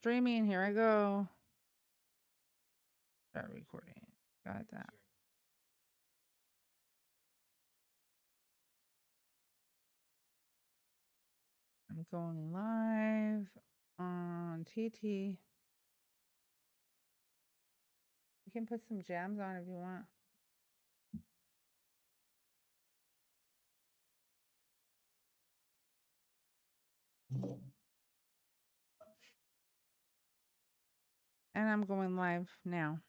Streaming, here I go. Start recording. Got that. I'm going live on TT. You can put some jams on if you want. And I'm going live now.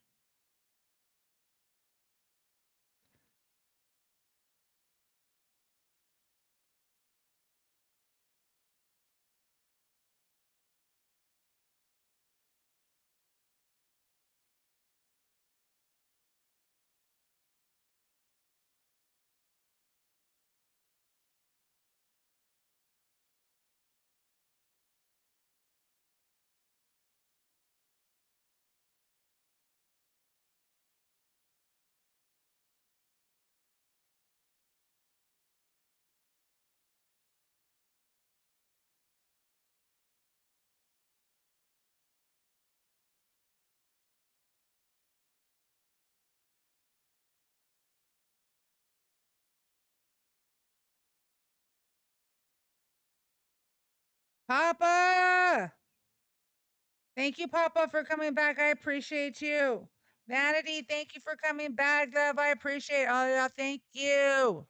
Papa! Thank you, Papa, for coming back. I appreciate you. Vanity, thank you for coming back, love. I appreciate all y'all. Thank you.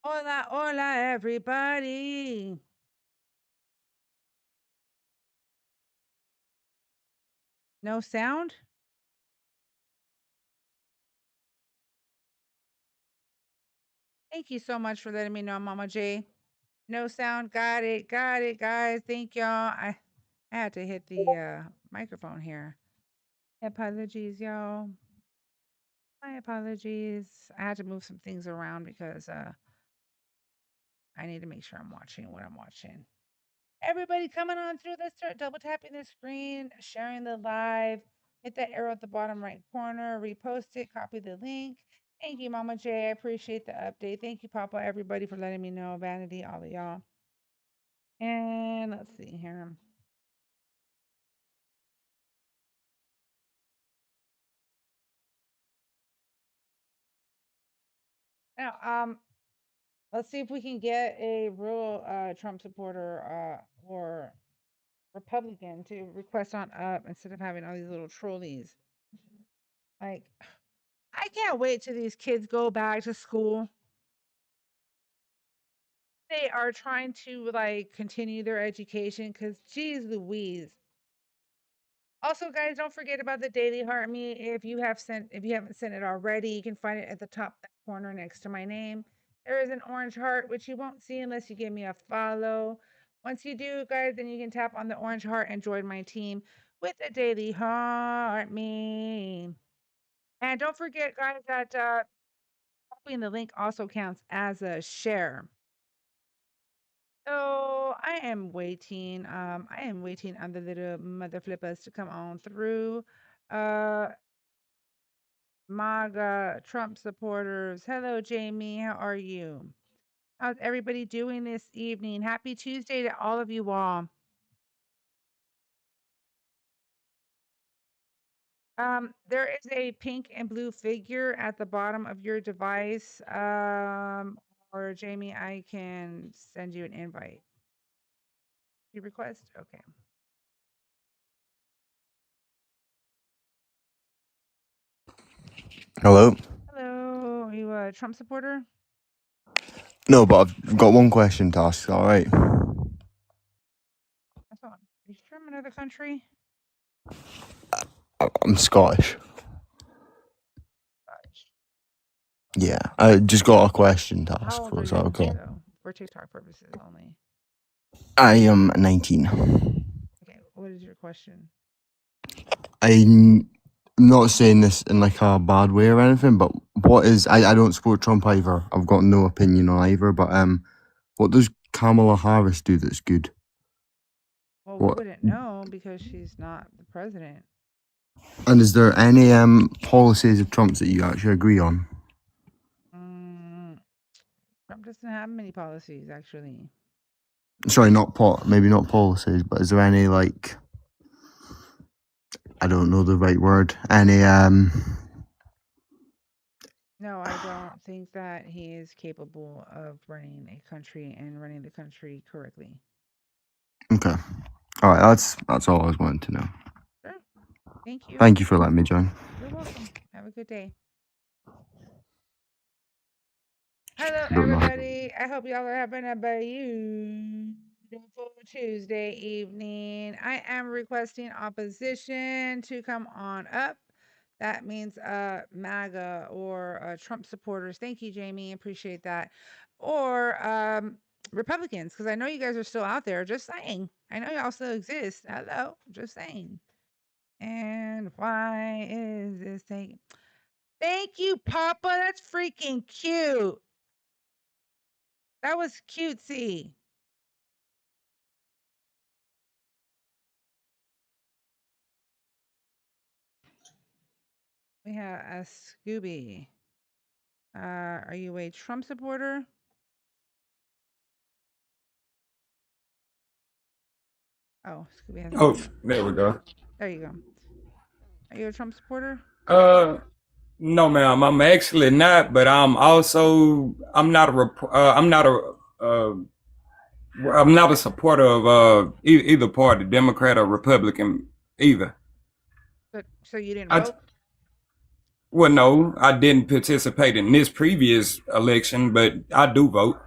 Hola, hola, everybody. No sound? Thank you so much for letting me know, Mama J. No sound. Got it. Got it, guys. Thank y'all. I had to hit the microphone here. Apologies, y'all. My apologies. I had to move some things around because I need to make sure I'm watching what I'm watching. Everybody coming on through, let's start double tapping the screen, sharing the live. Hit that arrow at the bottom right corner, repost it, copy the link. Thank you, Mama J. I appreciate the update. Thank you, Papa, everybody, for letting me know. Vanity, all of y'all. And let's see here. Now, let's see if we can get a real Trump supporter or Republican to request on up instead of having all these little trolleys. Like, I can't wait till these kids go back to school. They are trying to like continue their education because geez Louise. Also, guys, don't forget about the Daily Heart Me. If you haven't sent it already, you can find it at the top left corner next to my name. There is an orange heart, which you won't see unless you give me a follow. Once you do, guys, then you can tap on the orange heart and join my team with the Daily Heart Me. And don't forget, guys, that copying the link also counts as a share. So I am waiting. I am waiting on the little mother flippers to come on through. Uh, MAGA Trump supporters. Hello, Jamie. How are you? How's everybody doing this evening? Happy Tuesday to all of you all. There is a pink and blue figure at the bottom of your device. Or Jamie, I can send you an invite. You request? Okay. Hello? Hello. Are you a Trump supporter? No, but I've got one question to ask, alright? That's all. Are you from another country? I'm Scottish. Scottish. Yeah, I just got a question to How ask old for, are is you, that okay? though? For TikTok purposes only. I am 19. Okay, what is your question? I'm not saying this in like a bad way or anything, but I don't support Trump either. I've got no opinion on either, but what does Kamala Harris do that's good? Well, we What wouldn't know because she's not the president. and is there any policies of Trump's that you actually agree on? Trump doesn't have many policies, actually. Sorry, maybe not policies, but is there any like I don't know the right word. Any No, I don't think that he is capable of running a country and running the country correctly. Okay. All right, that's all I was wanting to know. Sure. Thank you. Thank you for letting me join. You're welcome. Have a good day. Hello, I don't know. everybody. I hope y'all are having a beautiful Tuesday evening. I am requesting opposition to come on up. That means MAGA or Trump supporters. Thank you, Jamie. Appreciate that. Or Republicans, because I know you guys are still out there. Just saying. I know y'all still exist. Hello. Just saying. And why is this taking? Thank you, Papa. That's freaking cute. That was cutesy. We have a Scooby. Are you a Trump supporter? Oh, Scooby hasn't Oh, come up. there we go. There you go. Are you a Trump supporter? Uh, no, ma'am. I'm actually not, but I'm not a uh, I'm not a supporter of either party, Democrat or Republican either. So you didn't I vote? well, no, I didn't participate in this previous election, but I do vote.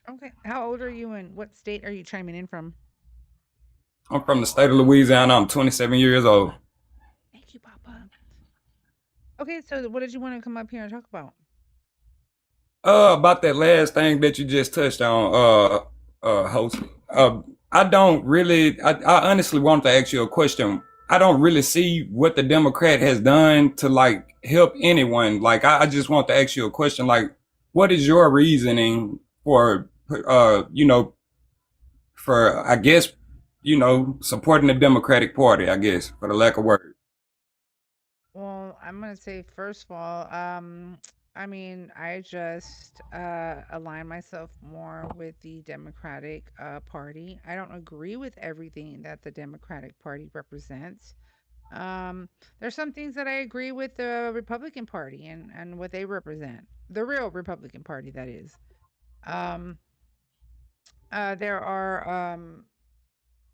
Okay. How old are you and what state are you chiming in from? I'm from the state of Louisiana. I'm 27 years old. Thank you, Papa. Okay, so what did you want to come up here and talk about? About that last thing that you just touched on, host. I don't really. I honestly want to ask you a question. I don't really see what the Democrat has done to like help anyone. Like, I just want to ask you a question. Like, what is your reasoning for, for I guess, supporting the Democratic Party? I guess, for the lack of word. Well, I'm gonna say first of all, I mean, I just align myself more with the Democratic Party. I don't agree with everything that the Democratic Party represents. Um, there's some things that I agree with the Republican Party and what they represent. The real Republican Party, that is. Um, there are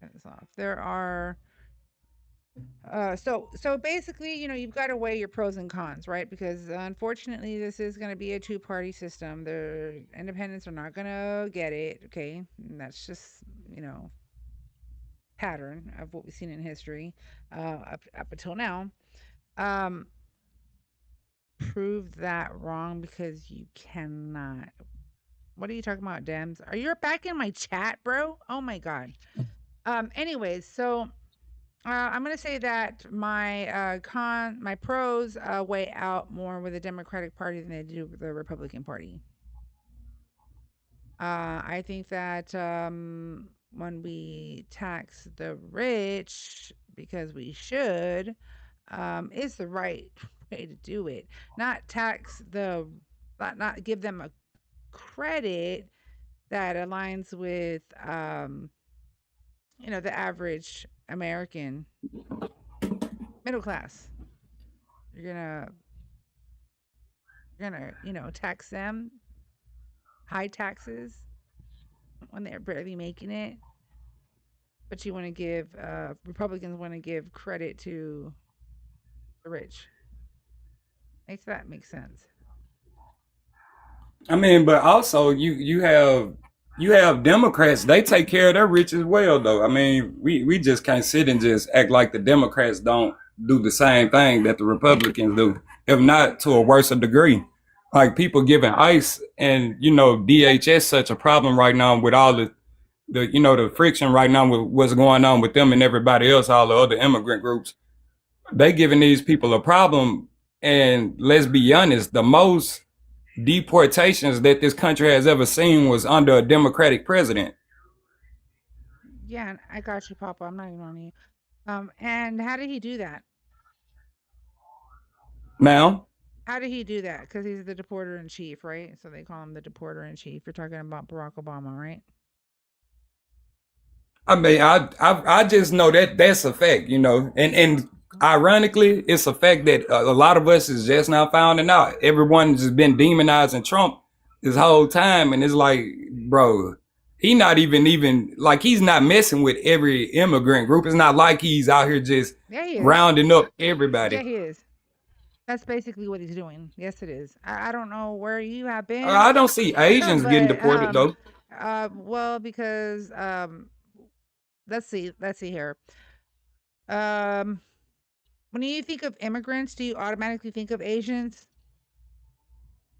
turn this off. There are so basically, you've got to weigh your pros and cons, right? Because unfortunately, this is going to be a two-party system. The independents are not going to get it, okay? And that's just, pattern of what we've seen in history up until now. Um, prove that wrong because you cannot. What are you talking about, Dems? Are you back in my chat, bro? Oh my god. Anyways, so I'm gonna say that my pros weigh out more with the Democratic Party than they do with the Republican Party. I think that when we tax the rich because we should, is the right way to do it. Not tax not give them a credit that aligns with the average American middle class. You're gonna tax them high taxes when they're barely making it, but you want to give Republicans want to give credit to the rich. Makes that make sense? I mean, but also you have Democrats. They take care of their rich as well, though. I mean, we just can't sit and just act like the Democrats don't do the same thing that the Republicans do, if not to a worse degree. Like people giving ICE and DHS such a problem right now with all the friction right now with what's going on with them and everybody else, all the other immigrant groups. They giving these people a problem, and let's be honest, the most deportations that this country has ever seen was under a Democratic president. Yeah, I got you, Papa. I'm not even on you. And how did he do that? Now, How did he do that? Because he's the deporter in chief, right? So they call him the deporter in chief. You're talking about Barack Obama, right? I mean, I just know that that's a fact, you know, and ironically, it's a fact that a lot of us is just now finding out. Everyone's just been demonizing Trump this whole time, and it's like, bro, he not even like he's not messing with every immigrant group. It's not like he's out here just Yeah, he is. rounding up Yeah, everybody. he is. That's basically what he's doing. Yes, it is. I don't know where you have been, I don't see Asians getting but deported though. well, because let's see here. Um, when you think of immigrants, do you automatically think of Asians?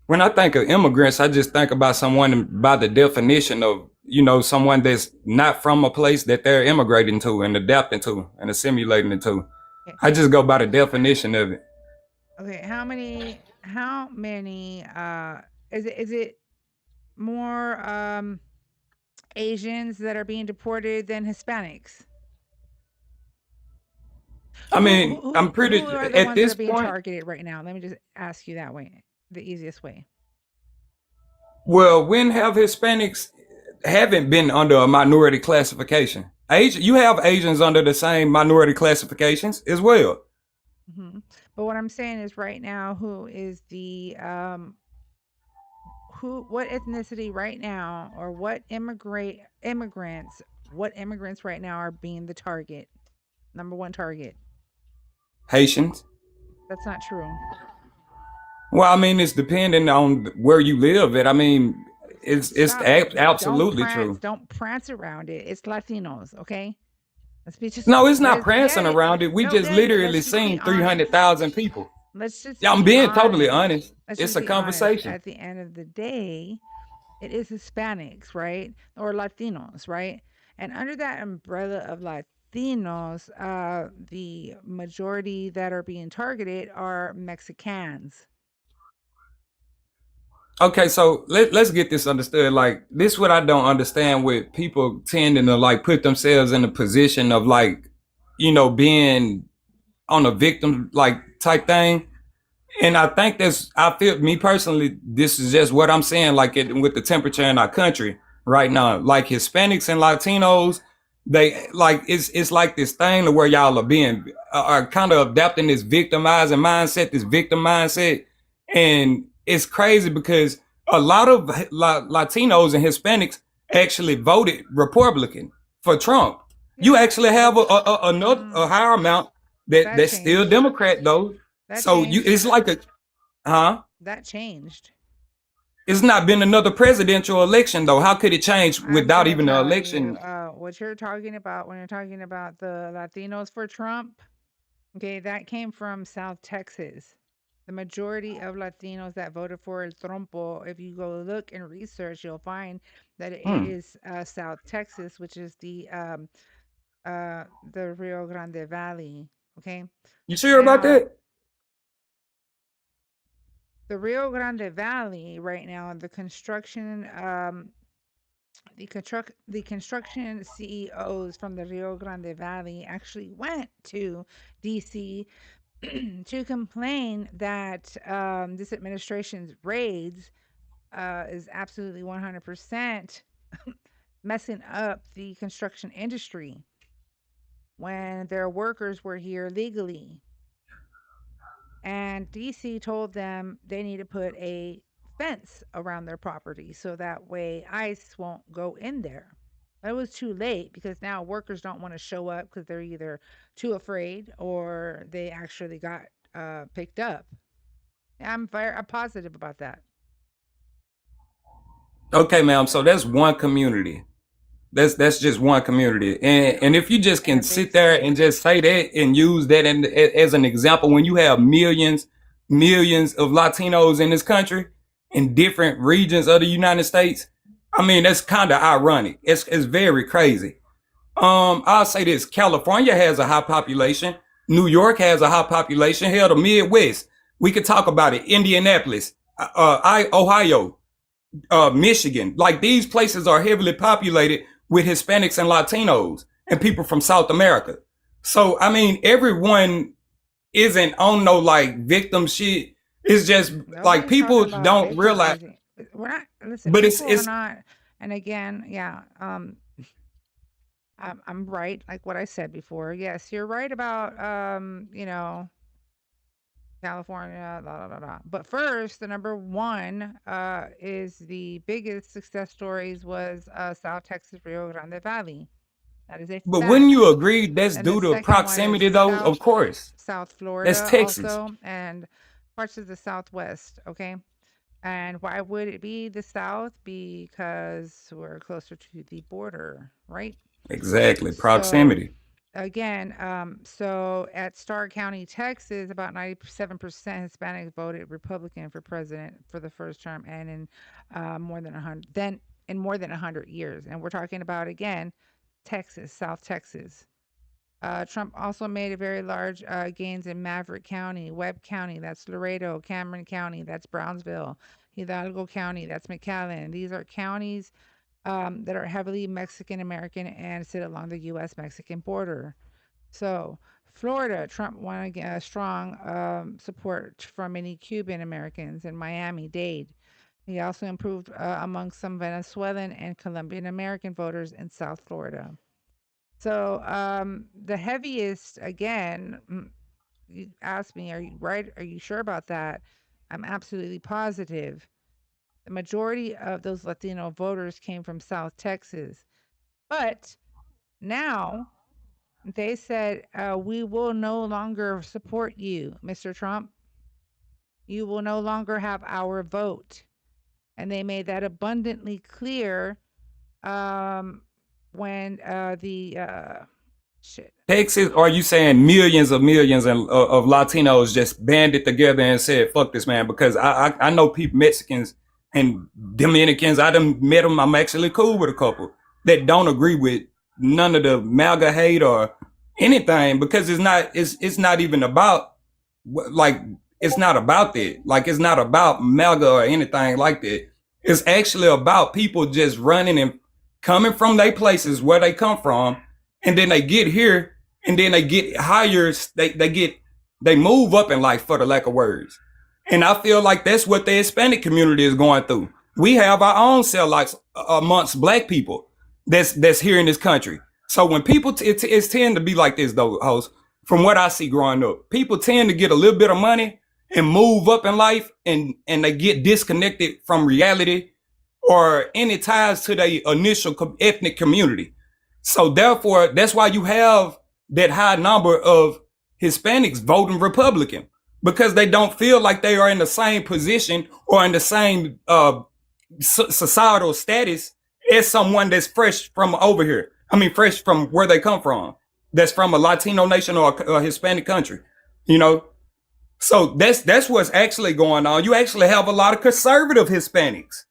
When I think of immigrants, I just think about someone by the definition of, you know, someone that's not from a place that they're immigrating to and adapting to and assimilating into. Okay. I just go by the definition of it. Okay, how many is it more Asians that are being deported than Hispanics? I mean, I'm pretty Who are the at ones that this are being point. targeted right now? Let me just ask you that way, the easiest way. Well, when have Hispanics haven't been under a minority classification? Asian, you have Asians under the same minority classifications as well. Hmm. But what I'm saying is right now, who is the what ethnicity right now, or what what immigrants right now are being the target, number one target? Haitians. That's not true. Well, I mean, it's depending on where you live. At I mean, it's Stop. absolutely true. Don't prance around it. It's Latinos, okay? Let's be just No, it's not let's prancing get it. around it. We No, just then literally let's just be seen honest. 300,000 people. Let's just Yeah, I'm be being totally honest. honest. Let's It's just a be honest. conversation. At the end of the day, it is Hispanics, right? Or Latinos, right? And under that umbrella of Latinos, the majority that are being targeted are Mexicans. Okay, so let's get this understood. Like, this what I don't understand with people tending to like put themselves in a position of like, you know, being on a victim like type thing. And I think that's, I feel, me personally, this is just what I'm saying, like with the temperature in our country right now. Like Hispanics and Latinos, they like, it's like this thing to where y'all are being, are kind of adapting this victimizing mindset, this victim mindset. And it's crazy because a lot of Latinos and Hispanics actually voted Republican for Trump. You Yeah, actually have a higher amount that's still changed. Democrat though. That So you, changed. it's like a, huh? That changed. It's not been another presidential election though. How could it change I'm without gonna even an tell you, election? what you're talking about when you're talking about the Latinos for Trump. Okay, that came from South Texas. The majority of Latinos that voted for El Trompo, if you go look and research, you'll find that it Hmm. is South Texas, which is the Rio Grande Valley. Okay, You sure about now that? the Rio Grande Valley right now, the construction CEOs from the Rio Grande Valley actually went to DC to complain that this administration's raids is absolutely 100% messing up the construction industry when their workers were here legally. And DC told them they need to put a fence around their property so that way ICE won't go in there. But it was too late because now workers don't want to show up because they're either too afraid or they actually got picked up. I'm positive about that. Okay, ma'am. So that's one community. That's just one community. And if you just In a can big sit there and state. just say that and use that as an example, when you have millions of Latinos in this country in different regions of the United States, I mean that's kind of ironic. It's very crazy. I'll say this: California has a high population. New York has a high population. Hell, the Midwest. We could talk about it. Indianapolis, Ohio, Michigan. Like these places are heavily populated with Hispanics and Latinos and people from South America. So I mean, everyone isn't on no like victim shit. It's just like Nobody's talking people about don't realize. victimizing. We're not, listen, But people are it's not, and again, yeah, I'm right, like what I said before. Yes, you're right about California, la, la, la, la. But first, the number one is the biggest success stories was South Texas, Rio Grande Valley. That is a But wouldn't fact. you agree that's And the due to second one is proximity, though? Of course, South that's Florida Texas. also, and parts of the Southwest. Okay. And why would it be the South? Because we're closer to the border, right? Exactly, So proximity. again, so at Starr County, Texas, about 97% Hispanics voted Republican for president for the first term, and in more than 100 years. And we're talking about again, Texas, South Texas. Trump also made a very large gains in Maverick County, Webb County, that's Laredo, Cameron County, that's Brownsville, Hidalgo County, that's McAllen. These are counties that are heavily Mexican American and sit along the U.S. Mexican border. So, Florida, Trump won strong support from many Cuban Americans in Miami Dade. He also improved among some Venezuelan and Colombian American voters in South Florida. So, the heaviest, again, you asked me, are you right? Are you sure about that? I'm absolutely positive. The majority of those Latino voters came from South Texas. But now they said, we will no longer support you, Mr. Trump. You will no longer have our vote. And they made that abundantly clear when the shit. Texas, or are you saying millions of Latinos just banded together and said, fuck this, man? Because I know people, Mexicans and Dominicans, I done met them. I'm actually cool with a couple that don't agree with none of the MAGA hate or anything, because it's not even about, like, it's not about that. Like, it's not about MAGA or anything like that. It's actually about people just running and coming from their places where they come from, and then they get here, and then they get higher. They move up in life, for the lack of words. And I feel like that's what the Hispanic community is going through. We have our own cell likes amongst black people that's here in this country. So when people it's tend to be like this, though, host. From what I see growing up, people tend to get a little bit of money and move up in life, and they get disconnected from reality or any ties to their initial ethnic community. So therefore, that's why you have that high number of Hispanics voting Republican, because they don't feel like they are in the same position or in the same societal status as someone that's fresh from over here. I mean, fresh from where they come from. That's from a Latino nation or a Hispanic country, you know. So that's what's actually going on. You actually have a lot of conservative Hispanics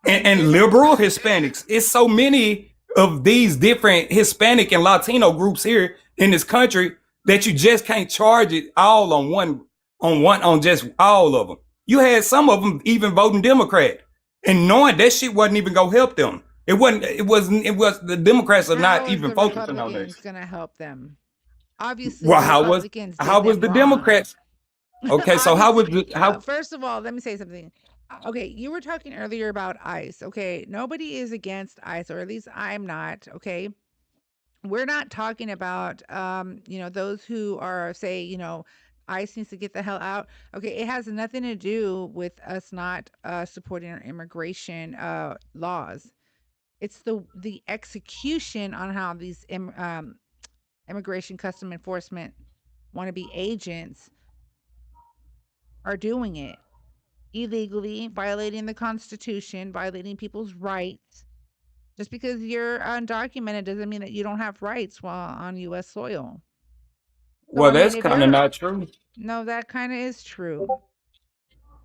and liberal Hispanics. It's so many of these different Hispanic and Latino groups here in this country that you just can't charge it all on just all of them. You had some of them even voting Democrat and knowing that shit wasn't even gonna help them. It was the Democrats are not even focusing on this. Republicans gonna help them? Obviously, Well, the Republicans how did was them the wrong. Democrats? Okay, so how was how? First of all, let me say something. Okay, you were talking earlier about ICE. Okay, nobody is against ICE, or at least I'm not. Okay, we're not talking about those who are say ICE needs to get the hell out. Okay, it has nothing to do with us not supporting our immigration laws. It's the execution on how these immigration custom enforcement wannabe agents are doing it illegally, violating the Constitution, violating people's rights. Just because you're undocumented doesn't mean that you don't have rights while on U.S. soil. So, Well, that's kind of not true. No, that kind of is true.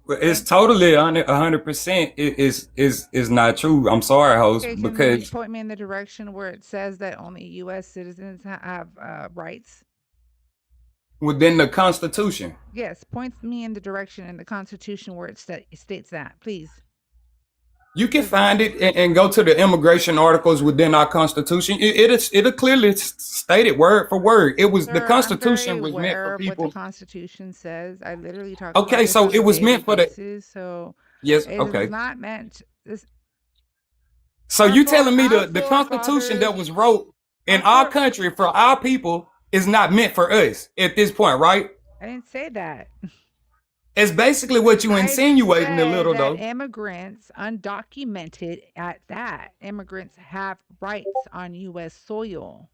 It's totally 100% is not true. I'm sorry, host, okay, because you point me in the direction where it says that only U.S. citizens have rights within the Constitution. Yes, point me in the direction in the Constitution where it states that, please. You can find it and go to the immigration articles within our Constitution. It'll clearly state it word for word. It was the Constitution was meant for people. What the Constitution says. I literally talk. Okay, so it was meant for the. So Yes. it Okay. is not meant. So Our you telling me our the Constitution that forefathers, was wrote in our our fore. country for our people is not meant for us at this point, right? I didn't say that. It's basically what you I insinuating a said little that though. immigrants, undocumented at that, immigrants have rights on U.S. soil.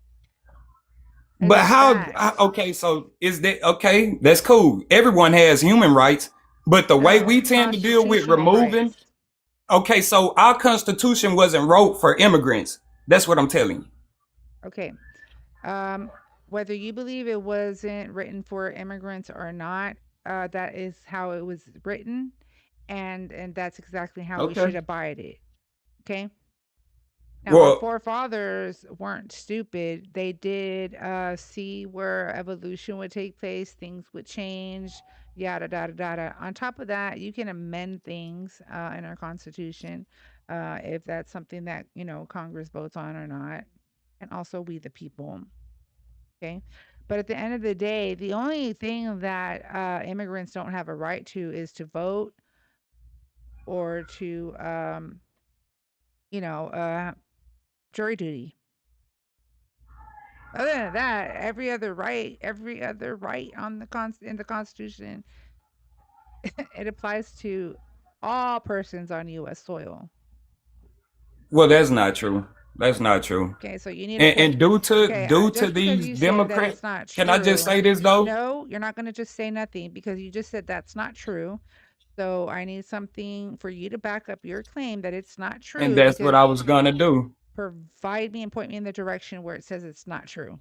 That is But a fact. okay, so is that okay? That's cool. Everyone has human rights, but the way No, we tend to deal with constitutional removing, rights. okay, so our constitution wasn't wrote for immigrants. That's what I'm telling you. Okay. Um, whether you believe it wasn't written for immigrants or not, that is how it was written, and that's exactly how we Okay. should abide it. Okay. Now, our Well, forefathers weren't stupid. They did see where evolution would take place, things would change, yada, yada, yada. On top of that, you can amend things in our Constitution if that's something that, Congress votes on or not. And also we, the people. Okay. But at the end of the day, the only thing that immigrants don't have a right to is to vote or to, you know, uh, jury duty. Other than that, every other right on in the Constitution, it applies to all persons on U.S. soil. well, that's not true. That's not true. Okay, so you need to And point. due to Okay, due to just because these you said that Democrats, it's not can I just true, say this though? no, you're not going to just say nothing because you just said that's not true. So I need something for you to back up your claim that it's not And true that's what because I was gonna do. provide me and point me in the direction where it says it's not true.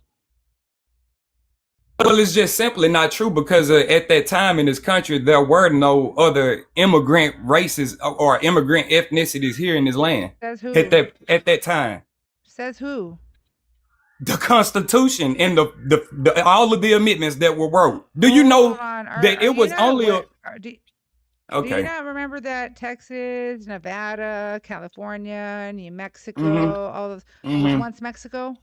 Well, it's just simply not true because at that time in this country, there were no other immigrant races or immigrant ethnicities here in this land. Says who? At that time, Says who? the Constitution and the all of the amendments that were wrote. Do you Hold know on. that Are it you was not only a what? Do you okay? not remember that Texas, Nevada, California, New Mm-hmm. Mexico, all of was Mm-hmm. once Mexico?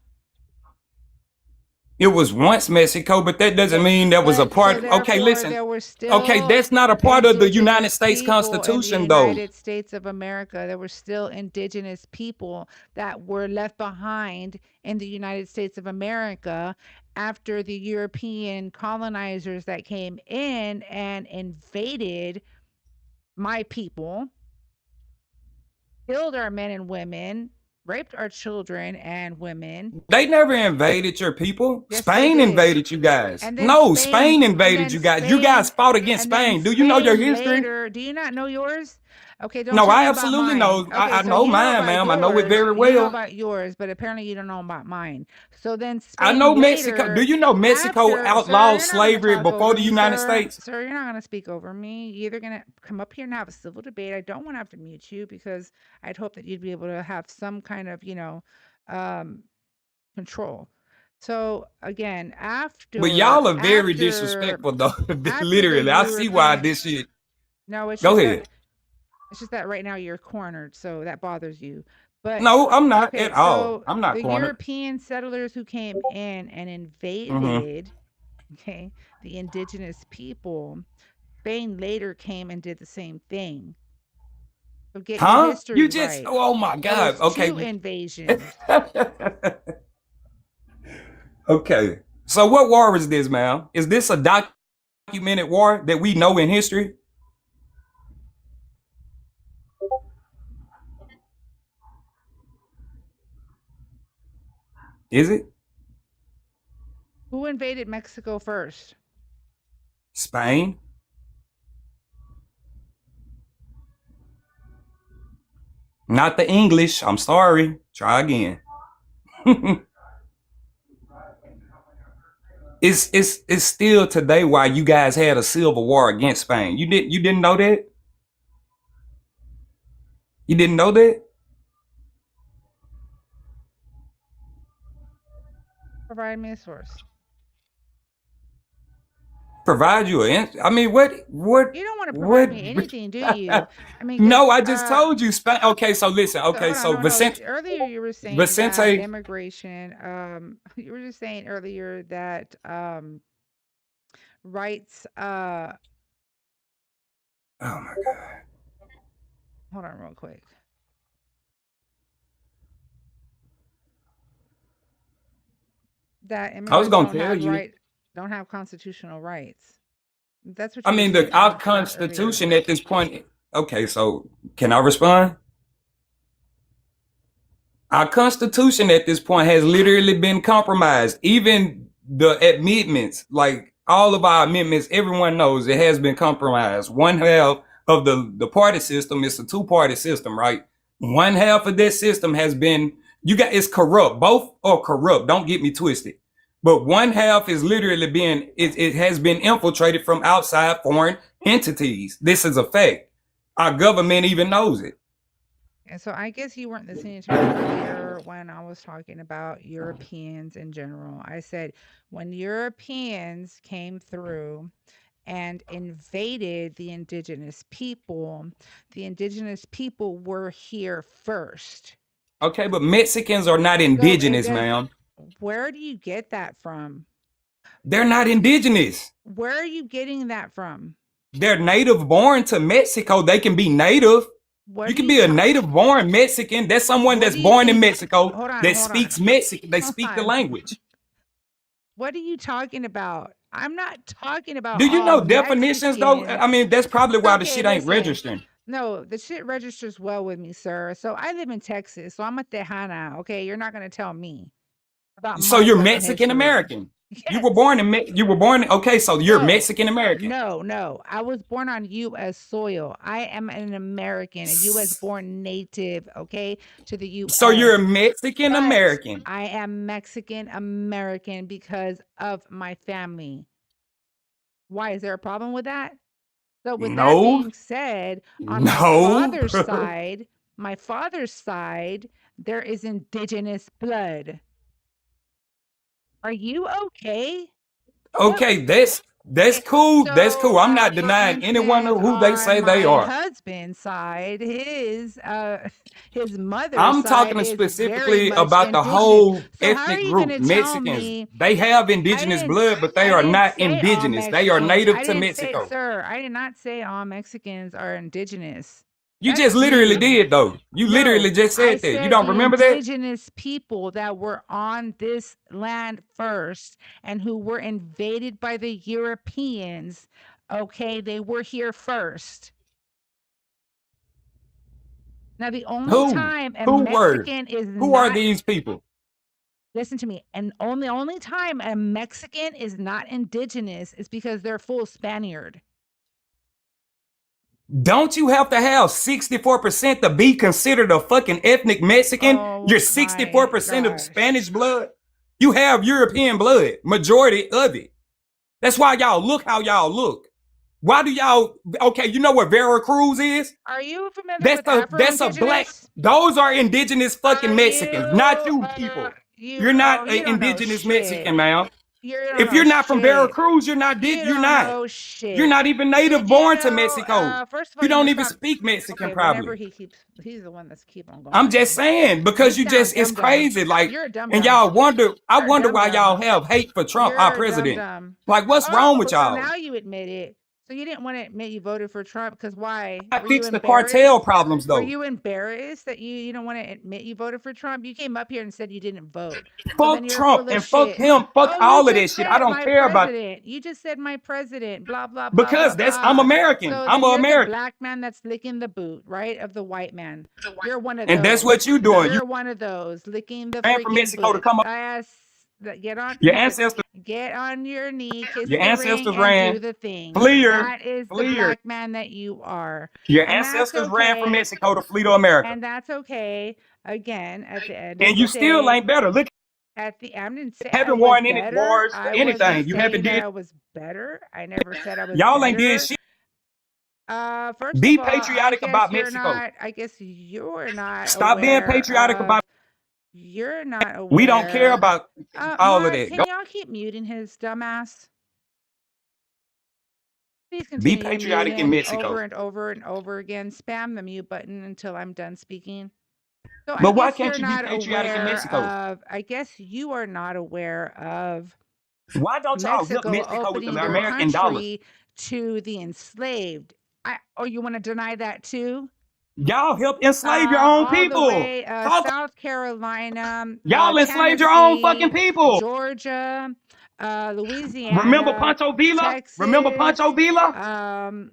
It was once Mexico, but that doesn't mean that was a But so part. Okay, therefore, listen. there were Okay, still that's not a part of the United indigenous States people in the Constitution, though. United States of America. There were still indigenous people that were left behind in the United States of America after the European colonizers that came in and invaded my people, killed our men and women, raped our children and women. They never invaded your people. Yes, they Spain did. invaded you guys. And then No, Spain, Spain and invaded then you guys. You guys Spain, fought against and then Spain. Do you know your Spain history? later. Do you not know yours? Okay, don't No, tell I me about absolutely mine. know. Okay, I so know you know mine, about ma'am. I know it yours. very You know well. about yours, but apparently you don't know about mine. So then I know Spain Mexico. Do later, you know Mexico after, sir, outlawed you're not going to slavery talk before over the me, United sir. States? Sir, you're not going to speak over me. You're either going to come up here and have a civil debate. I don't want to have to mute you because I'd hope that you'd be able to have some kind of, um, control. So again, But y'all are very after disrespectful, though. after the Literally, I see why European, this shit. no, Go ahead. it's just that right now you're cornered, so that bothers you. But No, I'm not okay, at all. so I'm not the cornered. European settlers who came in and Mm-hmm. invaded, okay, the indigenous people, Spain later came and did the same thing. So get your Huh? You history just, right. oh my There God. was two Okay. invasions. Okay. So what war is this, man? Is this a documented war that we know in history? Is it? Who invaded Mexico first? Spain? Not the English. I'm sorry. Try again. It's still today why you guys had a civil war against Spain. You didn't know that? You didn't know that? Provide me a source. Provide you an I mean, You don't want to provide me anything, do you? I mean, because No, I just told you Spain. Okay, so listen. so Okay, hold on, so no, no. Earlier you were saying that Vicente. immigration. You were just saying earlier that rights. Oh my God. Hold on, real quick. that I was immigrants gonna tell you. don't have constitutional rights. That's what I you were mean, saying our about earlier. constitution at this point. Okay, so can I respond? Our constitution at this point has literally been compromised. Even the amendments, like all of our amendments, everyone knows it has been compromised. One half of the party system is a two-party system, right? One half of this system has been it's corrupt. Both are corrupt. Don't get me twisted. But one half is literally it has been infiltrated from outside foreign entities. This is a fact. Our government even knows it. And so I guess you weren't listening to me earlier when I was talking about Europeans in general. I said when Europeans came through and invaded the indigenous people were here first. Okay, but Mexicans are not indigenous, ma'am. Where do you get that from? They're not indigenous. Where are you getting that from? They're native born to Mexico. They can be native. You can be a native born Mexican. That's someone that's born in Mexico that speaks Mexican. They speak the language. What are you talking about? I'm not talking about. Do you know definitions though? I mean, that's probably why the shit ain't registering. No, the shit registers well with me, sir. So I live in Texas, so I'm a Tejana. Okay, you're not gonna tell me about. So you're Mexican American. Yes. You were born okay, so you're Mexican American. No. I was born on U.S. soil. I am an American, a U.S. born native, okay, to the U.S. So you're a Mexican American. I am Mexican American because of my family. Why? Is there a problem with that? So with that being said, on my father's side, there is indigenous blood. Are you okay? Okay, that's cool. So, that's cool. I'm not denying anyone who they say they are. My husband's side, his mother's I'm talking specifically about the whole ethnic group, Mexicans. They have indigenous blood, but they are not indigenous. They are native to Mexico. Sir, I did not say all Mexicans are indigenous. You just literally did, though. You literally just said that. You don't remember that? Indigenous people that were on this land first and who were invaded by the Europeans, okay, they were here first. Now, the only time a Mexican is Who are these people? Listen to me. And only time a Mexican is not indigenous is because they're full Spaniard. Don't you have to have 64% to be considered a fucking ethnic Mexican? You're 64% of Spanish blood. You have European blood, majority of it. That's why y'all look how y'all look. Why do y'all? Okay, you know what Veracruz is? Are you familiar with that's a black. Those are indigenous fucking Mexicans, not you people. You're not an indigenous Mexican, man. If you're not from Veracruz, you're not. You're not even native born to Mexico. First of all, you don't even speak Mexican, probably. He's the one that's keep on going. I'm just saying because it's crazy. Like, and y'all wonder. I wonder why y'all have hate for Trump, our president. Like, what's wrong with y'all? Now you admit it. So you didn't want to admit you voted for Trump because why? I fixed the cartel problems, though. Were you embarrassed that you don't want to admit you voted for Trump? You came up here and said you didn't vote. Fuck Trump and fuck him. Fuck all of this shit. I don't care about it. You just said my president, blah, blah, blah. Because I'm American. So I'm an American. The black man that's licking the boot, right, of the white man. You're one of those. And that's what you're doing. You're one of those licking the freaking from Mexico boot. To come up. I asked. Get on your ancestors. Get on your knee, kiss your ancestors ran. Do the thing. That is the black man that you are. Your ancestors ran from Mexico to flee to America, and that's okay. Again, at the end, and you still ain't better. Look, at the I didn't say haven't won any wars or anything. You haven't did. I was better. I never said I was. Y'all ain't did shit. First be of all, patriotic about Mexico. I guess you're not. Stop being patriotic about. You're not aware. We don't care about all of that. Can y'all keep muting his dumbass? Please continue. Be patriotic in Mexico. Over and over and over again. Spam the mute button until I'm done speaking. So but why can't you be patriotic in Mexico? I guess you are not aware of. Why don't y'all look Mexico with the American dollar to the enslaved? You want to deny that too? Y'all helped enslave your own all the people. way Talk. South Carolina, Y'all enslaved your own fucking Tennessee, people. Georgia, Remember Louisiana, Pancho Villa? Remember Texas, Pancho Villa?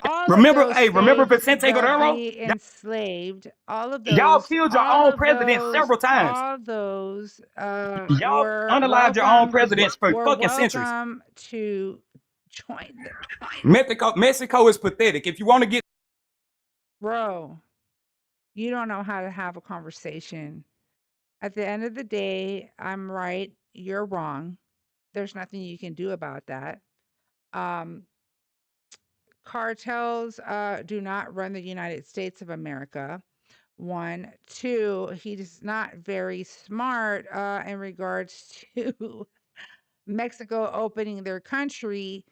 all of Remember, those hey, remember states Vicente that Guerrero? we enslaved, Y'all killed your own president several times. all those Y'all unalived your own presidents for were fucking centuries. welcome to join the Mexico is pathetic. If you want to get bro. You don't know how to have a conversation. At the end of the day, I'm right, you're wrong. There's nothing you can do about that. Um, cartels do not run the United States of America. One, two, he's not very smart in regards to Mexico opening their country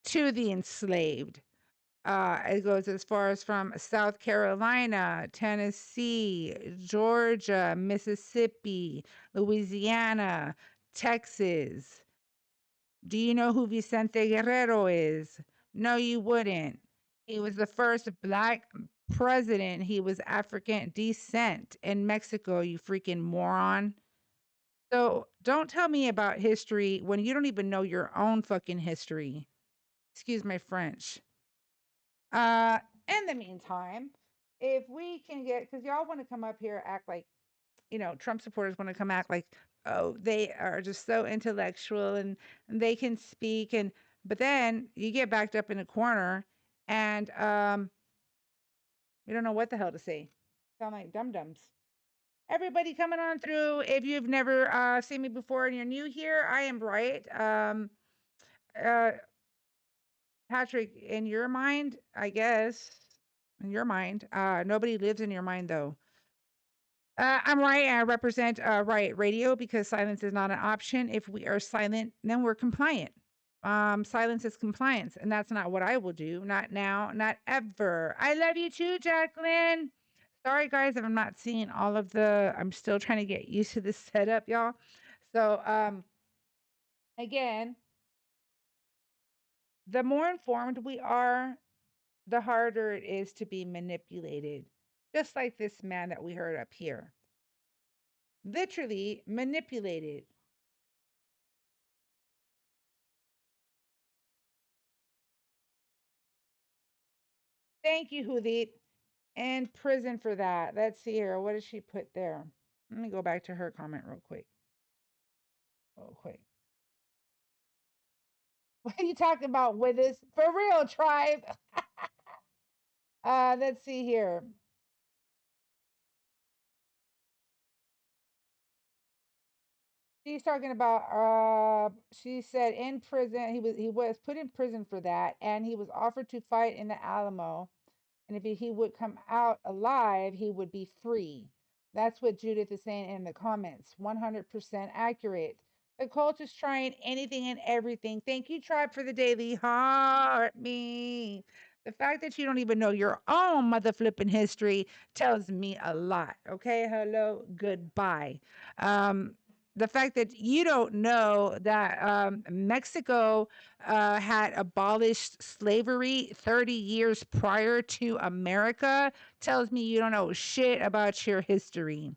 to the enslaved. It goes as far as from South Carolina, Tennessee, Georgia, Mississippi, Louisiana, Texas. Do you know who Vicente Guerrero is? No, you wouldn't. He was the first black president. He was African descent in Mexico, you freaking moron. So don't tell me about history when you don't even know your own fucking history. Excuse my French. In the meantime, if we can get, because y'all want to come up here, act like, Trump supporters want to come act like, oh, they are just so intellectual and they can speak. But then you get backed up in a corner and you don't know what the hell to say. Sound like dum-dums. Everybody coming on through. If you've never seen me before and you're new here, I am Riot. Uh, Patrick, in your mind, I guess, in your mind, nobody lives in your mind though. I'm Riot. I represent Riot Radio because silence is not an option. If we are silent, then we're compliant. Silence is compliance, and that's not what I will do. Not now, not ever. I love you too, Jacqueline. Sorry, guys, if I'm not seeing all of the. I'm still trying to get used to this setup, y'all. So, again, the more informed we are, the harder it is to be manipulated. Just like this man that we heard up here. Literally manipulated. Thank you, Hudit. In prison for that. Let's see here. What did she put there? Let me go back to her comment real quick. Real quick. What are you talking about with this? For real, tribe. Let's see here. She's talking about she said in prison, he was put in prison for that, and he was offered to fight in the Alamo. And if he would come out alive, he would be free. That's what Judith is saying in the comments. 100% accurate. The cult is trying anything and everything. Thank you, Tribe, for the daily heart. Me. The fact that you don't even know your own mother flipping history tells me a lot. Okay, hello, goodbye. The fact that you don't know that Mexico had abolished slavery 30 years prior to America tells me you don't know shit about your history.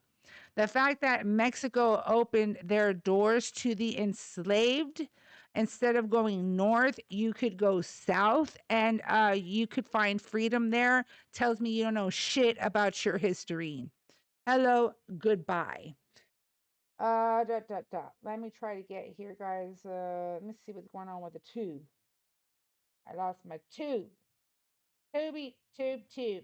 The fact that Mexico opened their doors to the enslaved, instead of going north, you could go south and you could find freedom there, tells me you don't know shit about your history. Hello, goodbye. Let me try to get here, guys. Let me see what's going on with the tube. I lost my tube. Tube.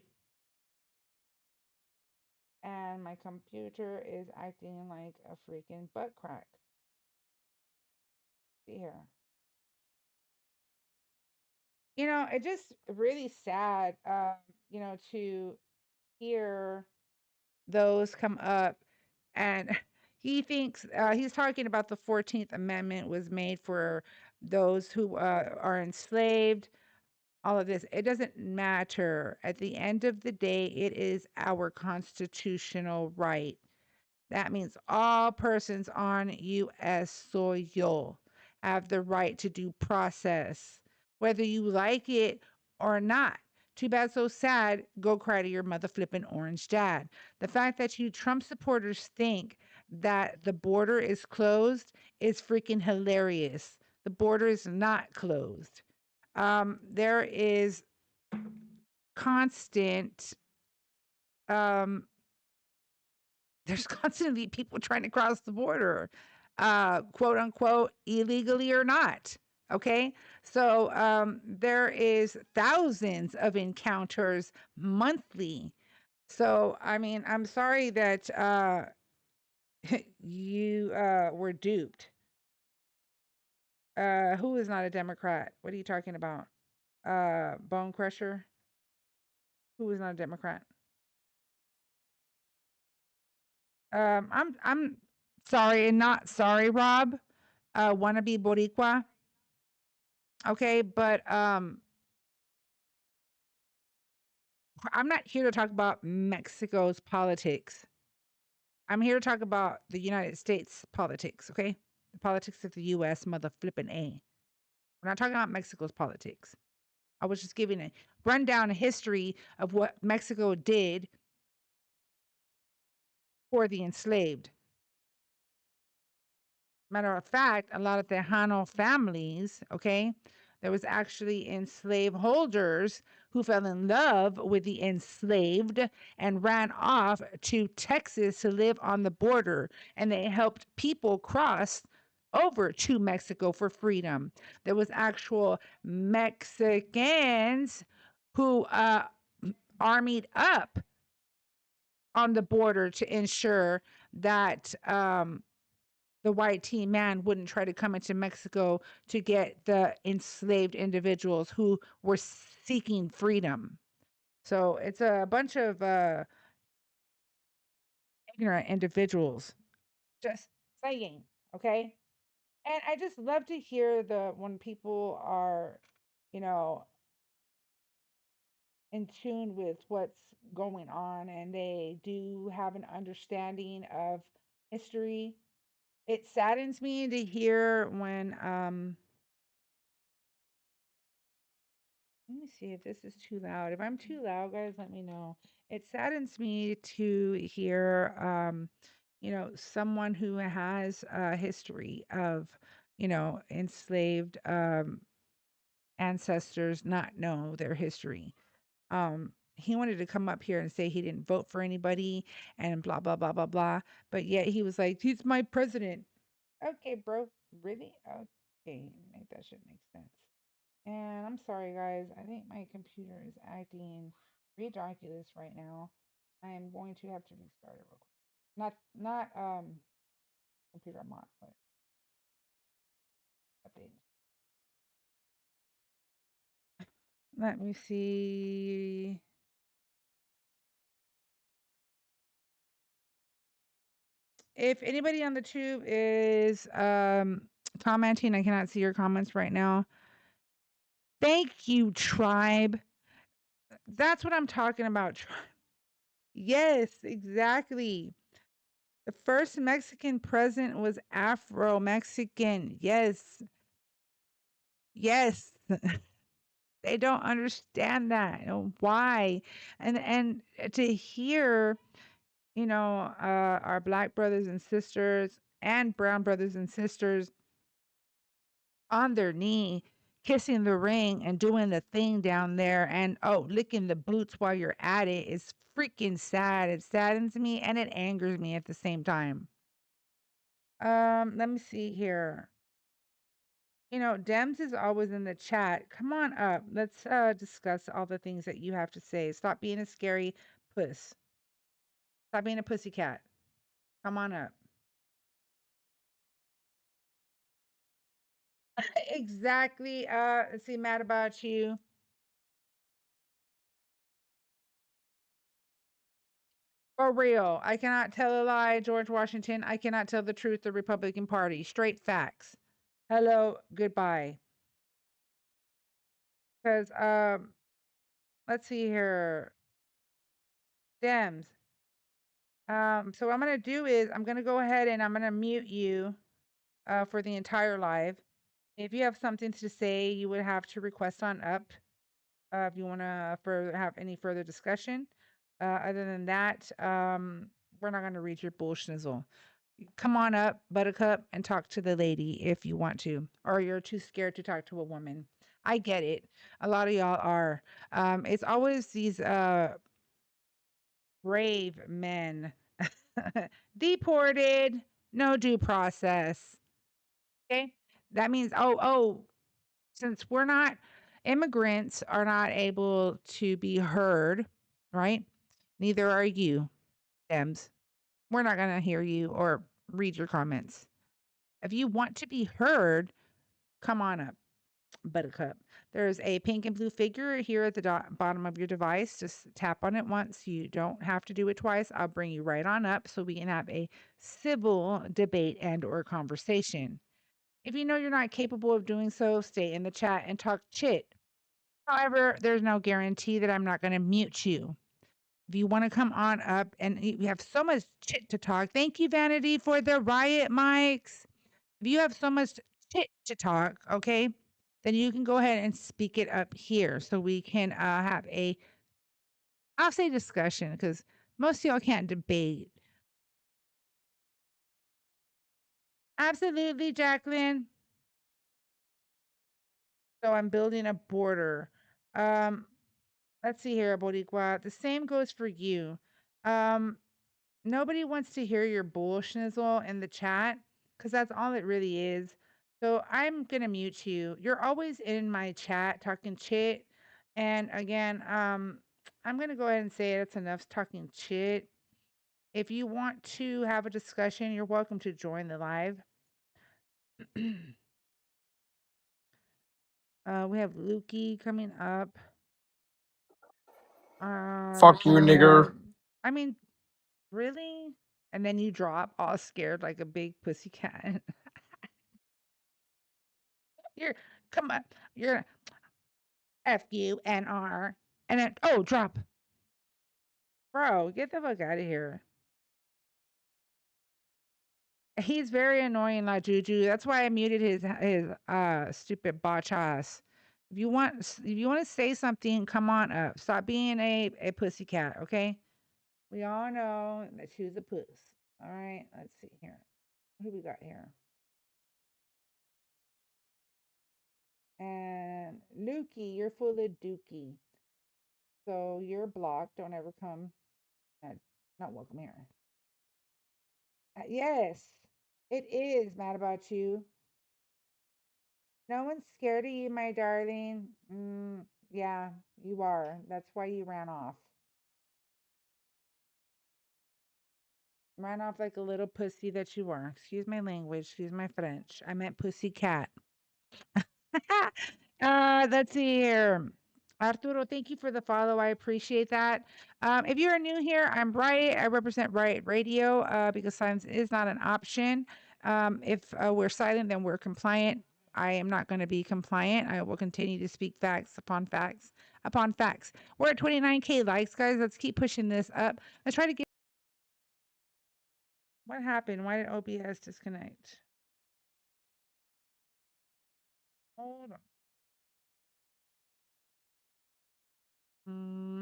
And my computer is acting like a freaking butt crack. See here. It's just really sad, to hear those come up. And he thinks he's talking about the 14th Amendment was made for those who are enslaved. All of this, it doesn't matter. At the end of the day, it is our constitutional right. That means all persons on U.S. soil have the right to due process, whether you like it or not. Too bad, so sad. Go cry to your mother flipping orange dad. The fact that you Trump supporters think that the border is closed is freaking hilarious. The border is not closed. There is constant um there's constantly people trying to cross the border, quote unquote, illegally or not. Okay. So there is thousands of encounters monthly. So, I mean, I'm sorry that you were duped. Who is not a Democrat? What are you talking about? Bone Crusher? Who is not a Democrat? I'm sorry and not sorry, Rob. Wannabe Boricua. Okay, but I'm not here to talk about Mexico's politics. I'm here to talk about the United States politics, okay? The politics of the US, mother flipping A. We're not talking about Mexico's politics. I was just giving a rundown history of what Mexico did for the enslaved. Matter of fact, a lot of Tejano families, okay, there was actually enslaved holders who fell in love with the enslaved and ran off to Texas to live on the border, and they helped people cross over to Mexico for freedom. There was actual Mexicans who armied up on the border to ensure that the white teen man wouldn't try to come into Mexico to get the enslaved individuals who were seeking freedom. So it's a bunch of ignorant individuals. Just saying, okay? And I just love to hear the when people are, you know, in tune with what's going on and they do have an understanding of history. It saddens me to hear when let me see if this is too loud. If I'm too loud, guys, let me know. It saddens me to hear, someone who has a history of, enslaved ancestors not know their history. He wanted to come up here and say he didn't vote for anybody and blah, blah, blah, blah, blah. But yet he was like, he's my president. Okay, bro. Really? Okay, make that shit make sense. And I'm sorry, guys. I think my computer is acting ridiculous right now. I am going to have to restart it real quick. Not computer I'm on, but update. Let me see. If anybody on the tube is commenting, I cannot see your comments right now. Thank you, tribe. That's what I'm talking about. Yes, exactly. The first Mexican president was Afro Mexican. Yes. Yes. They don't understand that. Why? And to hear, our black brothers and sisters and brown brothers and sisters on their knee kissing the ring and doing the thing down there and licking the boots while you're at it is freaking sad. It saddens me and it angers me at the same time. Let me see here. Dems is always in the chat. Come on up. Let's discuss all the things that you have to say. Stop being a scary puss. Stop being a pussycat. Come on up. Exactly. Let's see, mad about you. For real. I cannot tell a lie, George Washington. I cannot tell the truth, the Republican Party. Straight facts. Hello, goodbye. Because let's see here. Dems. So what I'm gonna do is I'm gonna go ahead and I'm gonna mute you for the entire live. If you have something to say, you would have to request on up if you want to have any further discussion. Other than that, we're not going to read your bullshnizzle. Come on up, Buttercup, and talk to the lady if you want to, or you're too scared to talk to a woman. I get it. A lot of y'all are. It's always these brave men deported, no due process. Okay, that means since we're not immigrants are not able to be heard, right? Neither are you, Dems. We're not gonna hear you or read your comments. If you want to be heard, come on up, Buttercup. There's a pink and blue figure here at the bottom of your device. Just tap on it once. You don't have to do it twice. I'll bring you right on up so we can have a civil debate and or conversation. If you know you're not capable of doing so, stay in the chat and talk chit. However, there's no guarantee that I'm not going to mute you. If you want to come on up and we have so much chit to talk. Thank you, Vanity, for the riot mics. If you have so much chit to talk, okay, then you can go ahead and speak it up here so we can have a, I'll say discussion because most of y'all can't debate. Absolutely, Jacqueline. So I'm building a border. Let's see here, Boricua. The same goes for you. Nobody wants to hear your bullshnizzle in the chat because that's all it really is. So I'm gonna mute you. You're always in my chat talking shit. And again, I'm gonna go ahead and say it's enough talking shit. If you want to have a discussion, you're welcome to join the live. We have Lukey coming up. Fuck you, nigger. I mean, really? And then you drop all scared like a big pussycat. You're come on. You're FUNR. And then drop. Bro, get the fuck out of here. He's very annoying, La Juju. That's why I muted his stupid botch ass. If you want to say something, come on up. Stop being a pussycat, okay? We all know that she's a puss. All right, let's see here. Who we got here? And Lukey, you're full of dookie. So you're blocked. Don't ever come. Not welcome here. Yes, it is mad about you. No one's scared of you, my darling. Yeah, you are. That's why you ran off. Ran off like a little pussy that you are. Excuse my language. Excuse my French. I meant pussy cat. Let's see here. Arturo, thank you for the follow. I appreciate that. If you're new here, I'm Riot. I represent Riot Radio because silence is not an option. If we're silent, then we're compliant. I am not going to be compliant. I will continue to speak facts upon facts upon facts. We're at 29K likes, guys. Let's keep pushing this up. Let's try to get. What happened? Why did OBS disconnect? Hold on.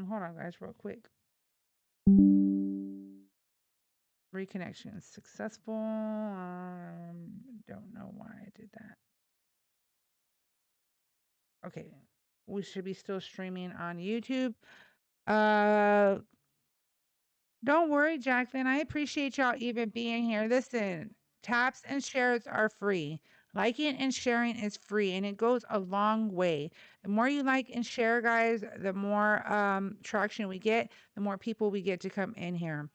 Hold on, guys, real quick. Reconnection successful. Don't know why I did that. Okay, we should be still streaming on YouTube. Don't worry, Jacqueline. I appreciate y'all even being here. Listen, taps and shares are free. Liking and sharing is free, and it goes a long way. The more you like and share, guys, the more traction we get, the more people we get to come in here.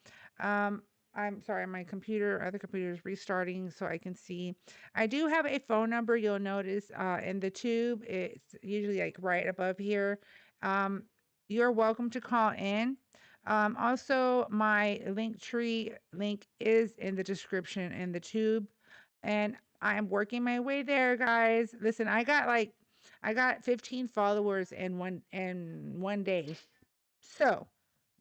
I'm sorry, my other computer is restarting so I can see. I do have a phone number. You'll notice in the tube, it's usually like right above here. You're welcome to call in. Also, my Linktree link is in the description in the tube, and I'm working my way there, guys. Listen, I got 15 followers in one day, so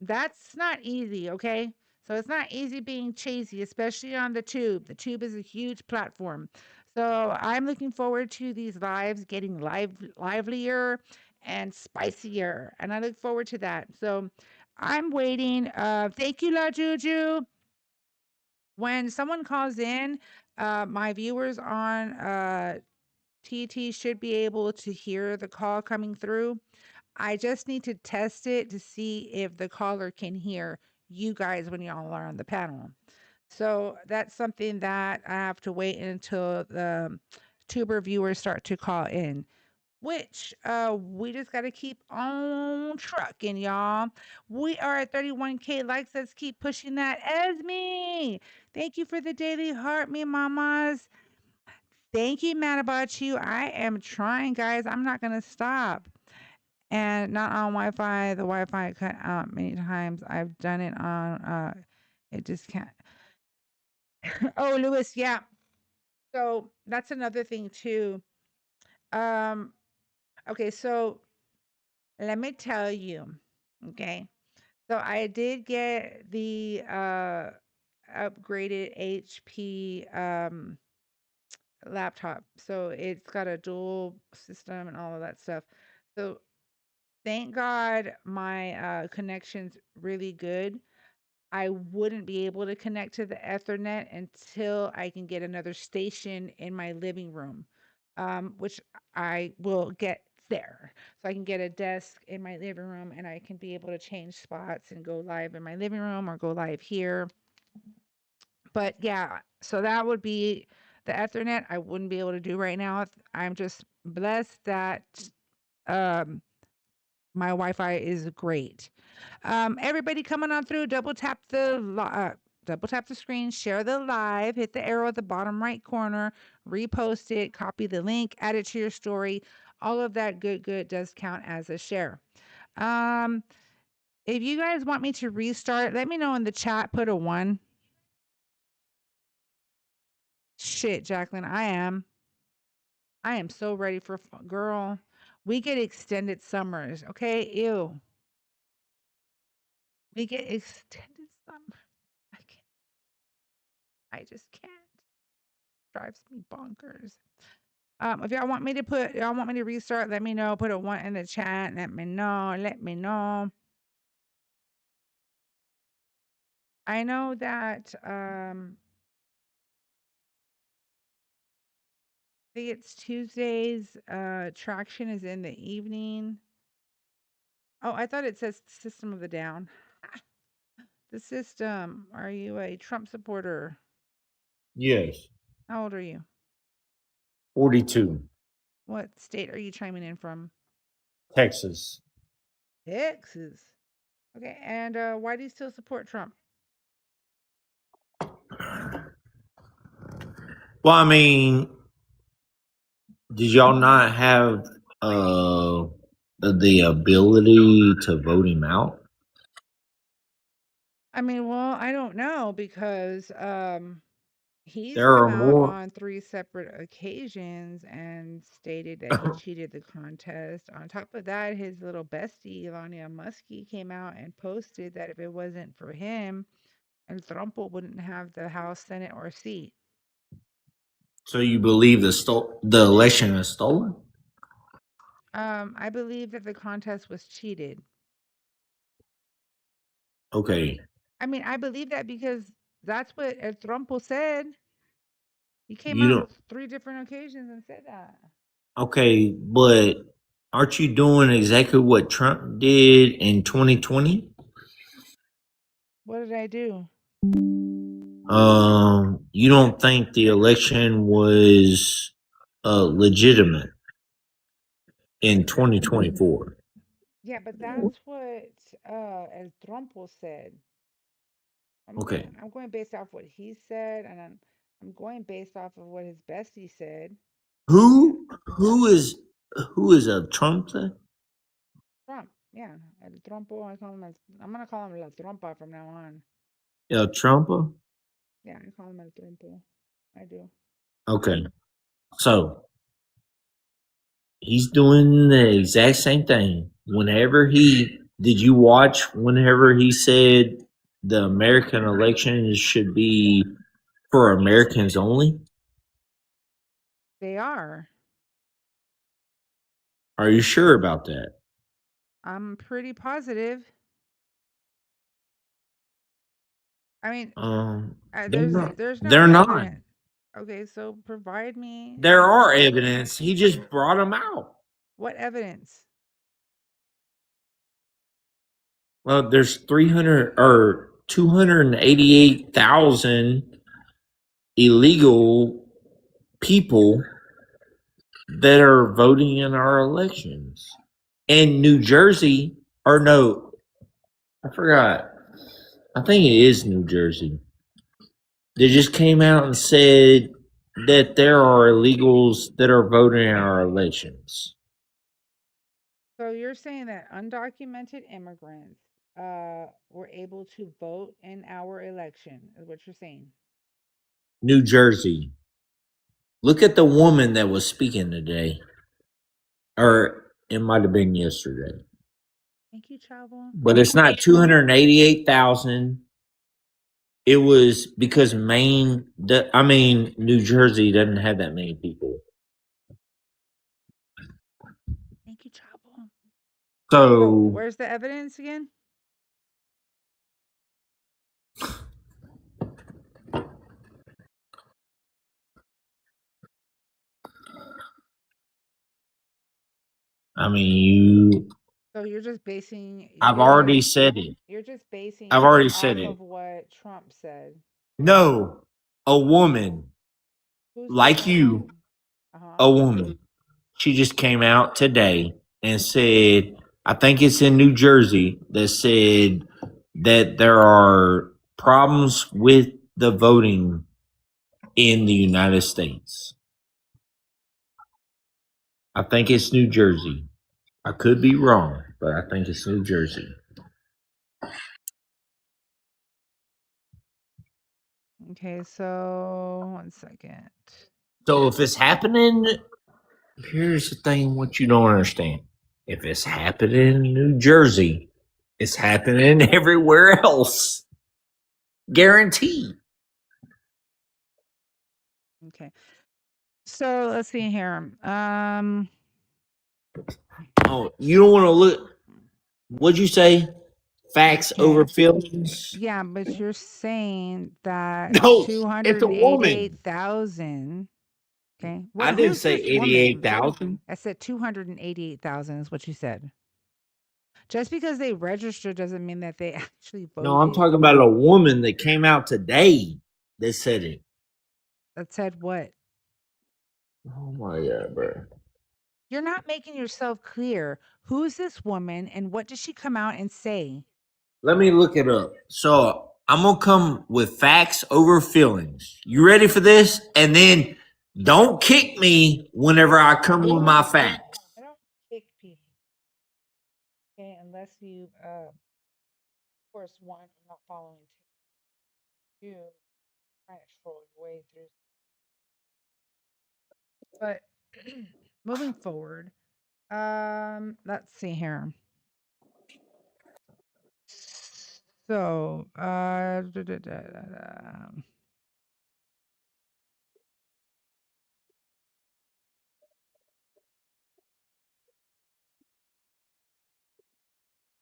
that's not easy, okay? So it's not easy being cheesy, especially on the tube. The tube is a huge platform. So I'm looking forward to these lives getting livelier and spicier. And I look forward to that. So I'm waiting. Thank you, La Juju. When someone calls in, my viewers on TT should be able to hear the call coming through. I just need to test it to see if the caller can hear you guys when y'all are on the panel. So that's something that I have to wait until the tuber viewers start to call in, which we just got to keep on trucking, y'all. We are at 31K likes. Let's keep pushing that. Esme, thank you for the daily heart, me mamas. Thank you, Mad About You. I am trying, guys. I'm not going to stop. And not on Wi-Fi. The Wi-Fi cut out many times. I've done it on, it just can't. Oh, Lewis, yeah. So that's another thing too. Okay, so let me tell you. Okay. So I did get the upgraded HP laptop. So it's got a dual system and all of that stuff. So thank God my connection's really good. I wouldn't be able to connect to the Ethernet until I can get another station in my living room, which I will get there. So I can get a desk in my living room and I can be able to change spots and go live in my living room or go live here. But yeah, so that would be the Ethernet I wouldn't be able to do right now. I'm just blessed that um, my Wi-Fi is great. Everybody coming on through, double tap the screen, share the live, hit the arrow at the bottom right corner, repost it, copy the link, add it to your story. All of that good does count as a share. If you guys want me to restart, let me know in the chat. Put a 1. Shit, Jacqueline, I am so ready for girl. We get extended summers, okay? Ew. We get extended summer. I just can't. Drives me bonkers. If y'all want me to restart, let me know. Put a 1 in the chat. Let me know. Let me know. I know that I think it's Tuesdays. Traction is in the evening. Oh, I thought it says System of the Down. The System. Are you a Trump supporter? Yes. How old are you? 42. What state are you chiming in from? Texas. Texas. Okay, and why do you still support Trump? Well, I mean, did y'all not have the ability to vote him out? I mean, well, I don't know because he's There come are out more. on 3 separate occasions and stated that he cheated the contest. On top of that, his little bestie, Elania Muskie, came out and posted that if it wasn't for him, El Trumpo wouldn't have the House, Senate, or seat. So you believe the election is stolen? I believe that the contest was cheated. Okay. I mean, I believe that because that's what El Trumpo said. He came You out on don't. 3 different occasions and said that. Okay, but aren't you doing exactly what Trump did in 2020? What did I do? You don't think the election was legitimate in 2024? Yeah, but that's what El Trumpo said. Okay. I'm going based off what he said, and I'm going based off of what his bestie said. Who is a Trump then? Trump, yeah, El Trumpo. I'm gonna call him La Trompa from now on. A Trumper? Yeah, I call him El Trumpo. I do. Okay. So he's doing the exact same thing. Did you watch whenever he said the American elections should be for Americans only? They are. Are you sure about that? I'm pretty positive. I mean, They're not. there's no They're not. evidence. Okay, so provide me. There are evidence. He just brought them out. What evidence? Well, there's 300 or 288,000 illegal people that are voting in our elections. And New Jersey, or no, I forgot. I think it is New Jersey. They just came out and said that there are illegals that are voting in our elections. So you're saying that undocumented immigrants were able to vote in our election, is what you're saying. New Jersey. Look at the woman that was speaking today. Or it might have been yesterday. Thank you, Travel. But it's not 288,000. It was because New Jersey doesn't have that many people. Thank you, Travel. So where's the evidence again? So you're just basing. I've already said it. You're just basing. I've already said it. Of what Trump said. No, a woman. Who's like you, a woman. She just came out today and said, I think it's in New Jersey, that said that there are problems with the voting in the United States. I think it's New Jersey. I could be wrong, but I think it's New Jersey. Okay, so 1 second. So if it's happening, here's the thing what you don't understand. If it's happening in New Jersey, it's happening everywhere else. Guaranteed. Okay. So let's see here. Oh, you don't want to look. What'd you say? Facts over feelings? Yeah, but you're saying that No, it's a 288,000. Okay. I didn't say 88,000. I said 288,000 is what you said. Just because they registered doesn't mean that they actually voted. No, I'm talking about a woman that came out today that said it. That said what? Oh my God, bro. You're not making yourself clear. Who's this woman and what did she come out and say? Let me look it up. So I'm going to come with facts over feelings. You ready for this? And then don't kick me whenever I come with my facts. I don't kick people. Okay, unless you, of course, one, I'm not following. Two, trying to troll your way through. But moving forward, let's see here. So,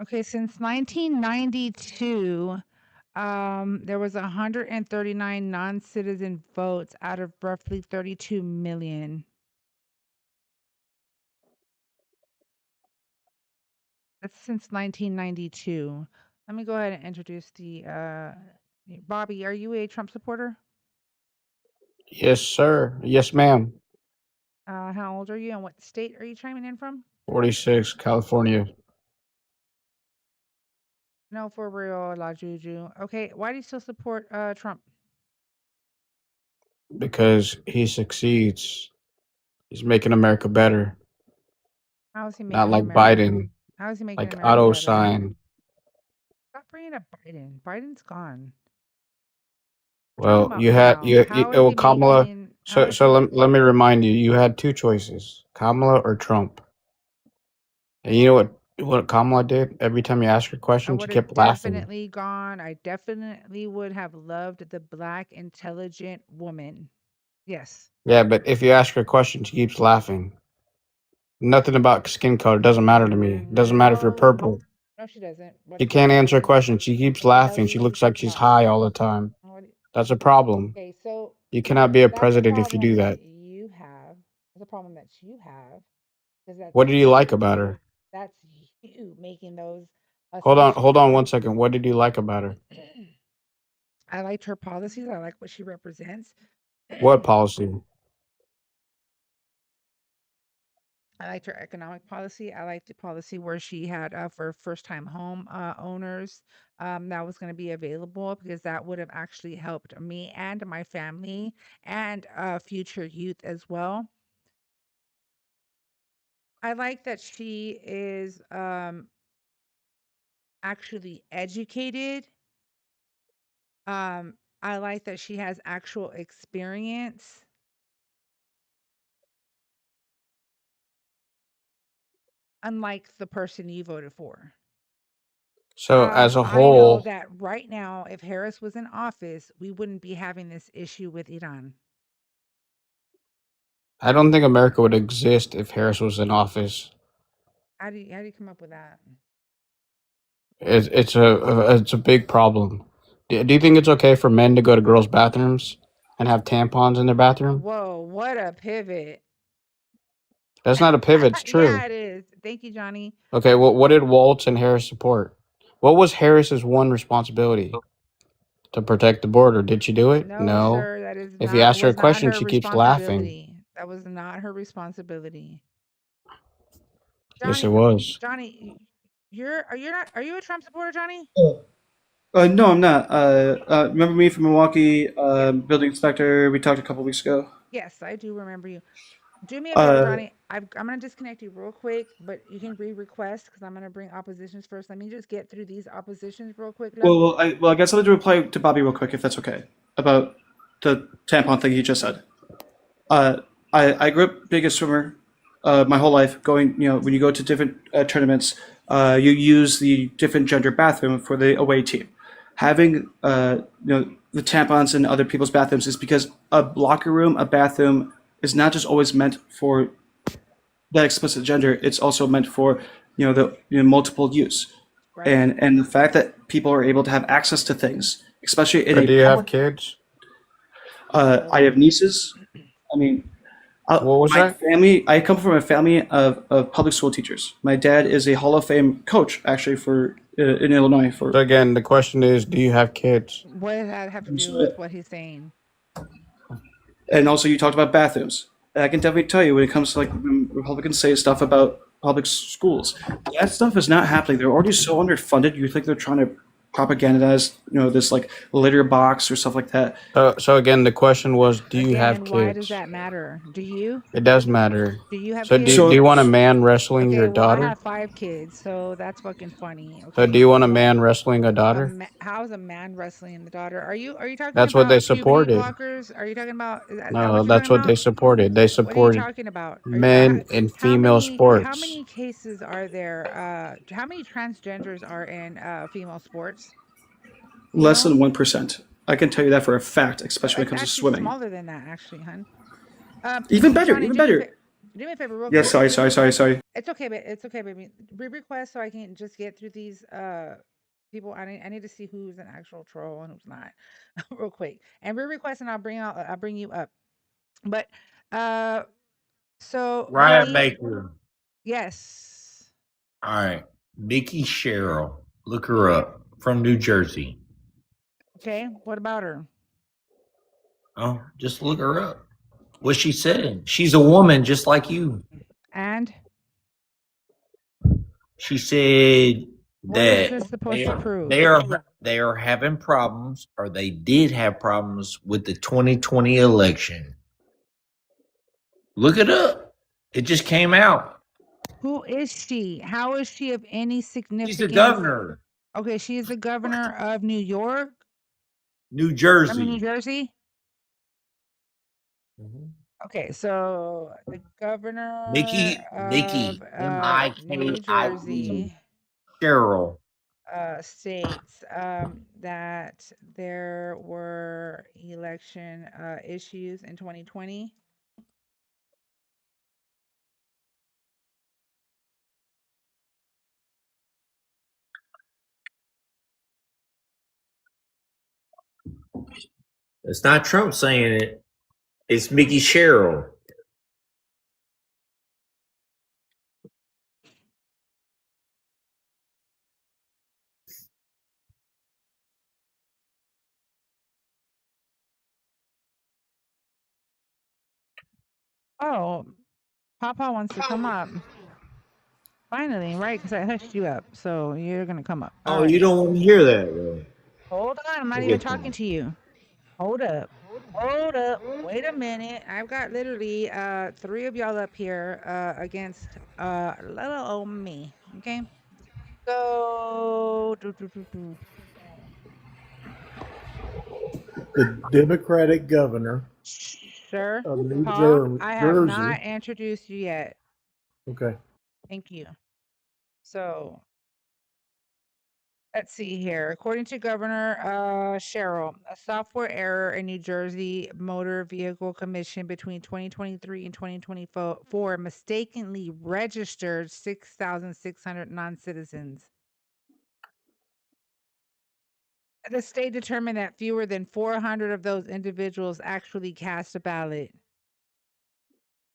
okay, since 1992, there was 139 non-citizen votes out of roughly 32 million. That's since 1992. Let me go ahead and introduce the Bobby, are you a Trump supporter? Yes, sir. Yes, ma'am. How old are you and what state are you chiming in from? 46, California. No, for real, La Juju. Okay, why do you still support Trump? Because he succeeds. He's making America better. How is he making Not like America? Biden. How is he making Like America auto better? sign. Stop bringing up Biden. Biden's gone. Well, about you had now. How is well, he Kamala. making? How So is so he? let me remind you, you had two choices, Kamala or Trump. And you know what Kamala did? Every time you asked her I questions, she would have kept laughing. definitely gone. I definitely would have loved the black, intelligent woman. Yes. Yeah, but if you ask her a question, she keeps laughing. Nothing about skin color doesn't matter to me. It doesn't matter if you're purple. No, she doesn't. What, She can't answer a question. She keeps laughing. she She keeps looks like talking she's about. high all the time. What, That's a problem. okay, so You cannot be a that's a president if you do problem that. that you have. That's a problem that you have. Because that's What did you like about her? that's you making those Hold on assumptions. 1 second. What did you like about her? I liked her policies. I like what she represents. What policy? I liked her economic policy. I liked the policy where she had for first-time home owners that was going to be available because that would have actually helped me and my family and future youth as well. I like that she is actually educated. I like that she has actual experience. Unlike the person you voted for. So as a I know whole, that right now, if Harris was in office, we wouldn't be having this issue with Iran. I don't think America would exist if Harris was in office. How do you come up with that? It's a big problem. Do you think it's okay for men to go to girls' bathrooms and have tampons in their bathroom? Whoa, what a pivot. That's not a pivot. It's Yeah, true. it is. Thank you, Johnny. Okay, well, what did Waltz and Harris support? What was Harris's one responsibility? To protect the border. Did she do it? No, No. sir, that is If you not ask her a was not question, her she keeps laughing. responsibility. That was not her responsibility. Yes, Johnny, it was. Johnny, are you a Trump supporter, Johnny? No, I'm not. Remember me from Milwaukee, building inspector? We talked a couple weeks ago. Yes, I do remember you. Do me a favor, Uh, Johnny. I'm gonna disconnect you real quick, but you can re-request because I'm gonna bring oppositions first. Let me just get through these oppositions real quick, love. I guess I'll do a reply to Bobby real quick if that's okay about the tampon thing he just said. Uh, I grew up big a swimmer, my whole life. Going, when you go to different tournaments, you use the different gender bathroom for the away team. Having the tampons in other people's bathrooms is because a locker room, a bathroom, is not just always meant for that explicit gender. It's also meant for the multiple use, Right. and the fact that people are able to have access to things, especially in So a do you have public. kids? I have nieces. I mean, What was my that? family. I come from a family of public school teachers. My dad is a Hall of Fame coach, actually, for in Illinois. So again, the question is, do you have kids? What does that have to do with what he's saying? And also, you talked about bathrooms. And I can definitely tell you when it comes to when Republicans say stuff about public schools, that stuff is not happening. They're already so underfunded. You think they're trying to propagandize, this litter box or stuff like that. So again, the question was, do you have Again, why does kids? that matter? Do you? It does matter. Do you have So kids? do you want a man wrestling Okay, your well, I daughter? have 5 kids, so that's fucking funny. So Okay. do you want a man wrestling a daughter? How's a man wrestling the daughter? Are you talking That's what about they puberty supported. blockers? Are you talking about is that No, what you're that's talking what they about? supported. They What are you supported talking about? men in How female many sports. cases are there? How many transgenders are in female sports? You Less know? than 1%. I can tell you that for a fact, especially when It's it comes to actually swimming. smaller than that, actually, hun. Even better, Johnny, even better. do me a favor, real Yes, quick. sorry. It's okay, baby. Re-request so I can just get through these people. I need to see who's an actual troll and who's not, real quick. And re-request, and I'll bring you up. But so Riot Nikki, Baker. yes. All right. Nikki Sherrill. Look her up from New Jersey. Okay, what about her? Oh, just look her up. What she said. She's a woman just like you. And She said what is that this supposed to prove? they are having problems, or they did have problems with the 2020 election. Look it up. It just came out. Who is she? How is she of any significance? She's the governor. Okay, she is the governor of New York. New Jersey. I mean, New Jersey. Mhm. Okay, so the governor Nikki, of New Jersey Cheryl. states that there were election issues in 2020. It's not Trump saying it. It's Mickey Sherrill. Oh, Papa wants to come up. Finally, right? Because I hushed you up, so you're gonna come up. All Oh, you right. don't want to hear that, though. Hold on, I'm not even talking to you. Hold up. Hold up. Wait a minute. I've got literally 3 of y'all up here against little old me. Okay. So The Democratic governor sir, of New Paul, I have Jersey. not introduced you yet. Okay. Thank you. So let's see here. According to Governor Sherrill, a software error in New Jersey Motor Vehicle Commission between 2023 and 2024 mistakenly registered 6,600 non-citizens. The state determined that fewer than 400 of those individuals actually cast a ballot.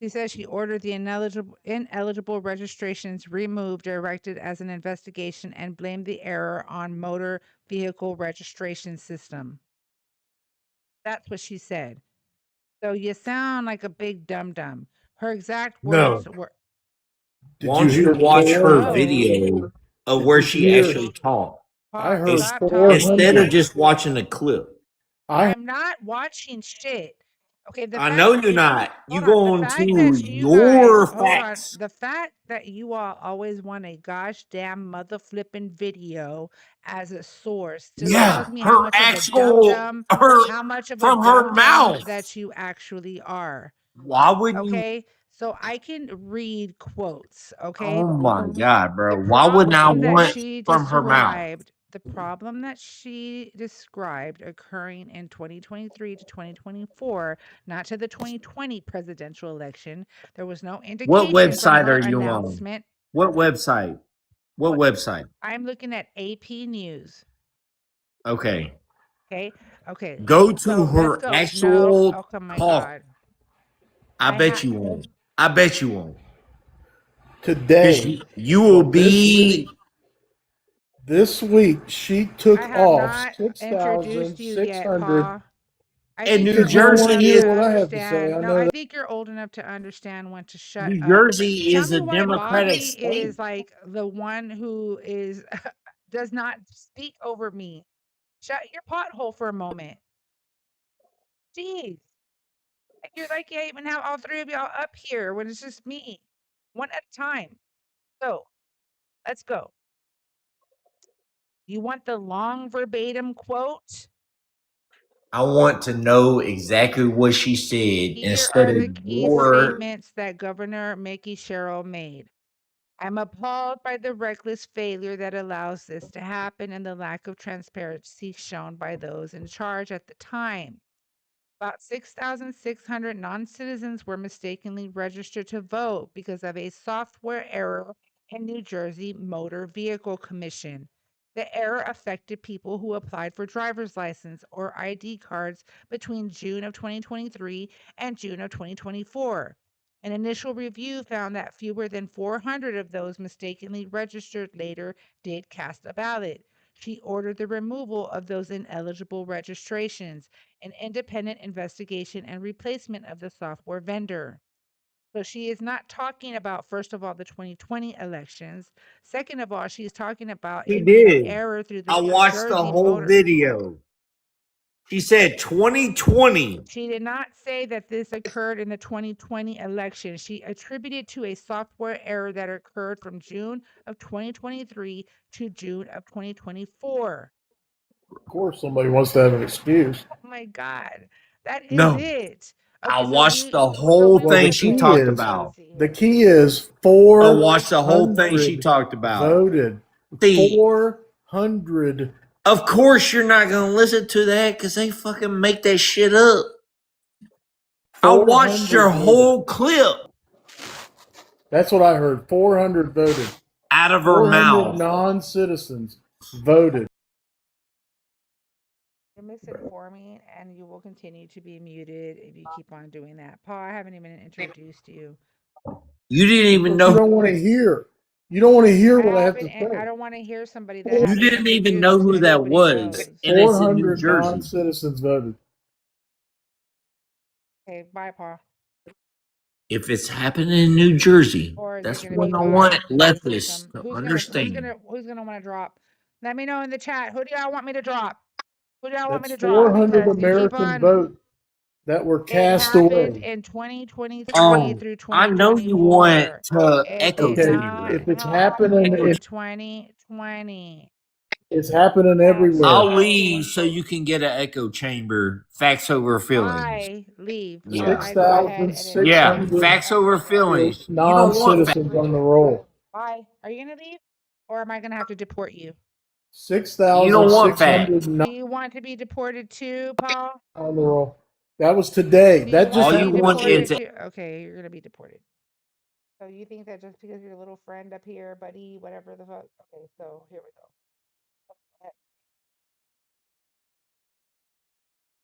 She says she ordered the ineligible registrations removed, directed as an investigation, and blamed the error on motor vehicle registration system. That's what she said. So you sound like a big dum-dum. Her exact words were, Why don't you hear watch her 400? video of Did where you she hear- actually talked I heard It's- stop 400. talking. instead of just watching a clip? I'm not watching shit. Okay, the I fact know that you're not. You hold go on, on the fact to that you your guys, hold on, facts. the fact that you all always want a gosh damn mother flipping video as a source just tells me how her much of a actual, dum-dum, her how much of a from her dum-dum mouth. that you actually are. Why wouldn't you? Okay, so I can read quotes. Okay, Oh my god, bro! the Why wouldn't I problem that want she from her mouth? described, the problem that she described occurring in 2023 to 2024, not to the 2020 presidential election. There was no What indication from website her are you on? announcement. What website? What website? I'm looking at AP News. Okay, Okay, okay. go to So let's her go. No, actual oh my talk. God. I bet you won't. I bet you won't. Today, You will be. this week, she I took have off not introduced you yet, 6,600. Pa. I And think New you're Because you don't old want to Jersey enough hear is to what I have to say. understand. I No, know I that. think you're old enough to understand when to shut New up. Jersey Tell is me a why Democratic Bobby state. is like the one who is does not speak over me. Shut your pothole for a moment. Jeez. You're like you even have all 3 of y'all up here when it's just me. One at a time. So let's go. You want the long verbatim quote? I want to know exactly what she said Here instead are the of key your. statements that Governor Mickey Sherrill made. I'm appalled by the reckless failure that allows this to happen and the lack of transparency shown by those in charge at the time. About 6,600 non-citizens were mistakenly registered to vote because of a software error in New Jersey Motor Vehicle Commission. The error affected people who applied for driver's license or ID cards between June of 2023 and June of 2024. An initial review found that fewer than 400 of those mistakenly registered later did cast a ballot. She ordered the removal of those ineligible registrations, an independent investigation, and replacement of the software vendor. So she is not talking about, first of all, the 2020 elections. Second of all, she's talking about She it being an did. error through the I New watched the Jersey whole motor. video. She said 2020. She did not say that this occurred in the 2020 election. She attributed to a software error that occurred from June of 2023 to June of 2024. Of course, somebody wants to have an excuse. Oh my God, that is No. it. I Okay, so watched the so whole when thing the she key talked is about. the key is I watched the whole thing she 400 talked about. voted. See, 400. of course you're not going to listen to that because they fucking make that shit up. I watched your 400 whole clip That's what I heard. 400 voted. out of her 400 mouth. non-citizens voted. misinforming, and you will continue to be muted if you keep on doing that. Paul, I haven't even introduced you. You didn't even Because you know. don't want to hear. You don't want to hear I what I have haven't. to I say. don't want to hear somebody that You hasn't didn't even know introduced who and that nobody was, knows. and it's in New 400 Jersey. non-citizens voted. Okay, bye, Paul. If it's happening in New Jersey, Or is it that's going to what be I voted want into the leftists system? to Who's understand. gonna want to drop? Let me know in the chat. Who do y'all want me to drop? Who do y'all want me That's to drop? 400 Because you keep American on. votes that were It cast happened away. in 2023 through I know you want 2024. to It echo did Okay, not chamber. if it's happen happening, Echo. in 2020. it's happening That's everywhere. I'll why. leave so you can get an echo chamber. Facts over feelings. Bye. Leave. So Yeah. I go ahead and then Yeah. drop. 6,600 Facts over feelings. You don't want facts. non-citizens on the roll. Bye. Are you gonna leave, or am I gonna have to deport you? You don't want facts. 6,600 Do you want to be deported too, Paul? on the roll. That was today. Do you That just All want to you be happened want today. is deported too? Okay, you're gonna be deported. So you think that just because your little friend up here, buddy, whatever the fuck? Okay, so here we go.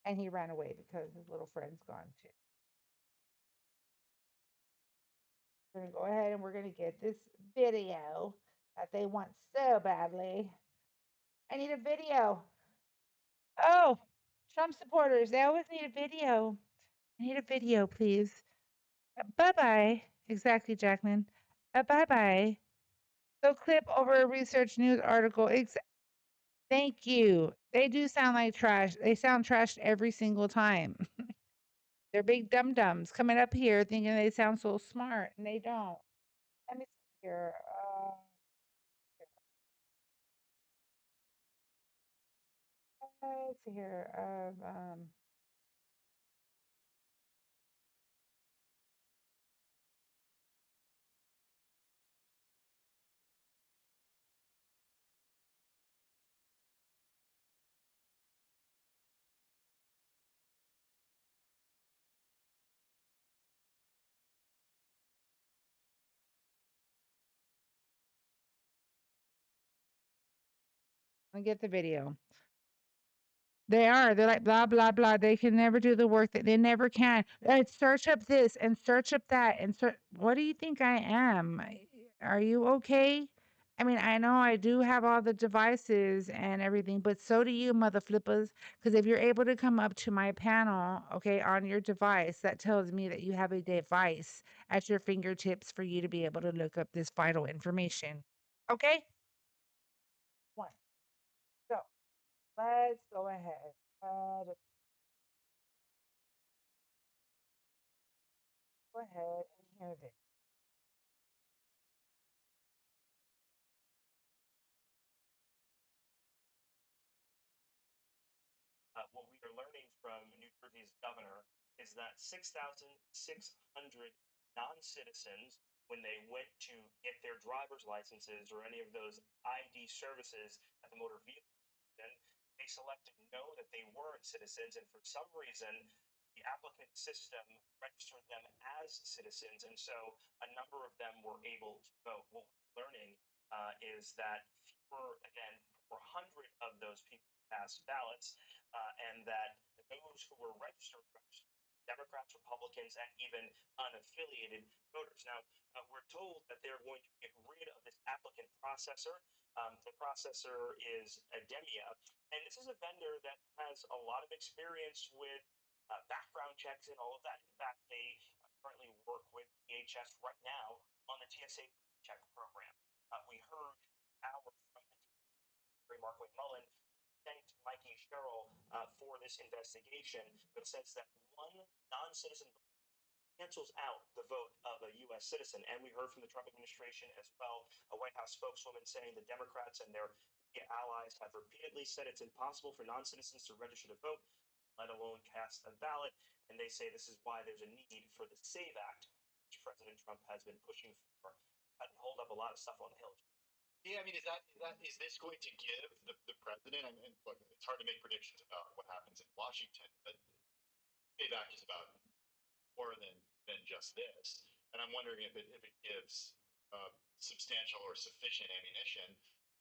And he ran away because his little friend's gone too. We're gonna go ahead and we're gonna get this video that they want so badly. I need a video. Oh, Trump supporters, they always need a video. I need a video, please. Bye bye. Exactly, Jacqueline. Bye bye. So, clip over a research news article. Thank you. They do sound like trash. They sound trash every single time. They're big dum dums coming up here thinking they sound so smart, and they don't. Let me see here. Let's see here. I'll get the video. They are. They're like blah blah blah. They can never do the work that they never can. Search up this and search up that and search. What do you think I am? Are you okay? I mean, I know I do have all the devices and everything, but so do you, mother flippers. Because if you're able to come up to my panel, okay, on your device, that tells me that you have a device at your fingertips for you to be able to look up this vital information. Okay? One. So let's go ahead. Go ahead and hear this. What we are learning from New Jersey's governor is that 6,600 non-citizens, when they went to get their driver's licenses or any of those ID services at the motor vehicle, they selected no, that they weren't citizens, and for some reason, the applicant system registered them as citizens, and so a number of them were able to vote. What we're learning is that fewer, again, 400 of those people cast ballots, and that those who were registered, Democrats, Republicans, and even unaffiliated voters. Now, we're told that they're going to get rid of this applicant processor. The processor is Ademia, and this is a vendor that has a lot of experience with background checks and all of that. In fact, they currently work with DHS right now on the TSA check program. We heard our from the Mark Mullen thanked Mikey Sherrill for this investigation, but says that one non-citizen cancels out the vote of a U.S. citizen. And we heard from the Trump administration as well, a White House spokeswoman saying the Democrats and their allies have repeatedly said it's impossible for non-citizens to register to vote, let alone cast a ballot. And they say this is why there's a need for the SAVE Act, which President Trump has been pushing for, to hold up a lot of stuff on the Hill. Yeah, I mean, is this going to give the president? I mean, look, it's hard to make predictions about what happens in Washington, but payback is about more than just this. And I'm wondering if it gives substantial or sufficient ammunition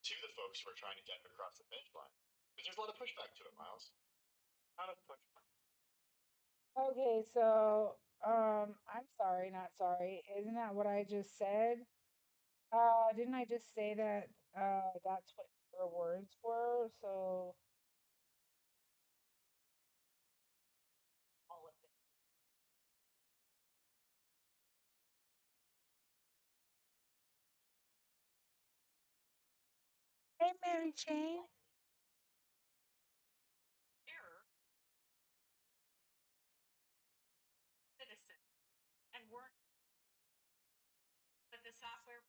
to the folks who are trying to get across the finish line. Because there's a lot of pushback to it, Miles. Kind of push. Okay, so I'm sorry, not sorry. Isn't that what I just said? Didn't I just say that that's what your words were? So all of it. Hey, Mary Jane. Error citizen and weren't but the software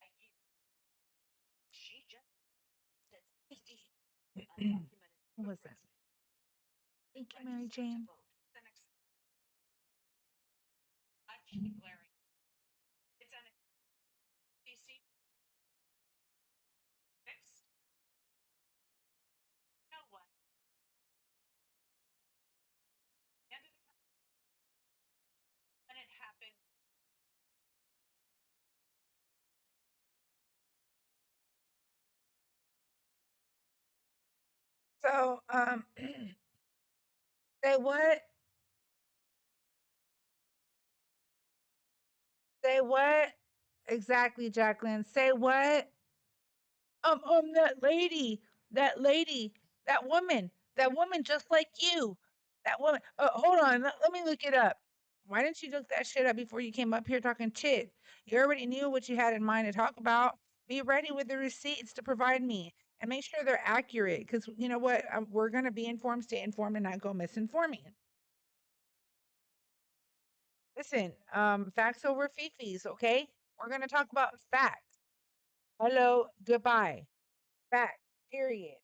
I used, she just did undocumented What was that? Thank you, Mary Jane. vote. It's unconscionably glaring. It's an DC fixed. You know what? And when it happened, So, say what? Say what? Exactly, Jacqueline. Say what? That lady, that woman just like you. That woman. Hold on. Let me look it up. Why didn't you look that shit up before you came up here talking shit? You already knew what you had in mind to talk about. Be ready with the receipts to provide me and make sure they're accurate. Because you know what? We're going to be informed, stay informed, and not go misinforming. Listen, facts over fifis, okay? We're going to talk about facts. Hello, goodbye. Fact, period.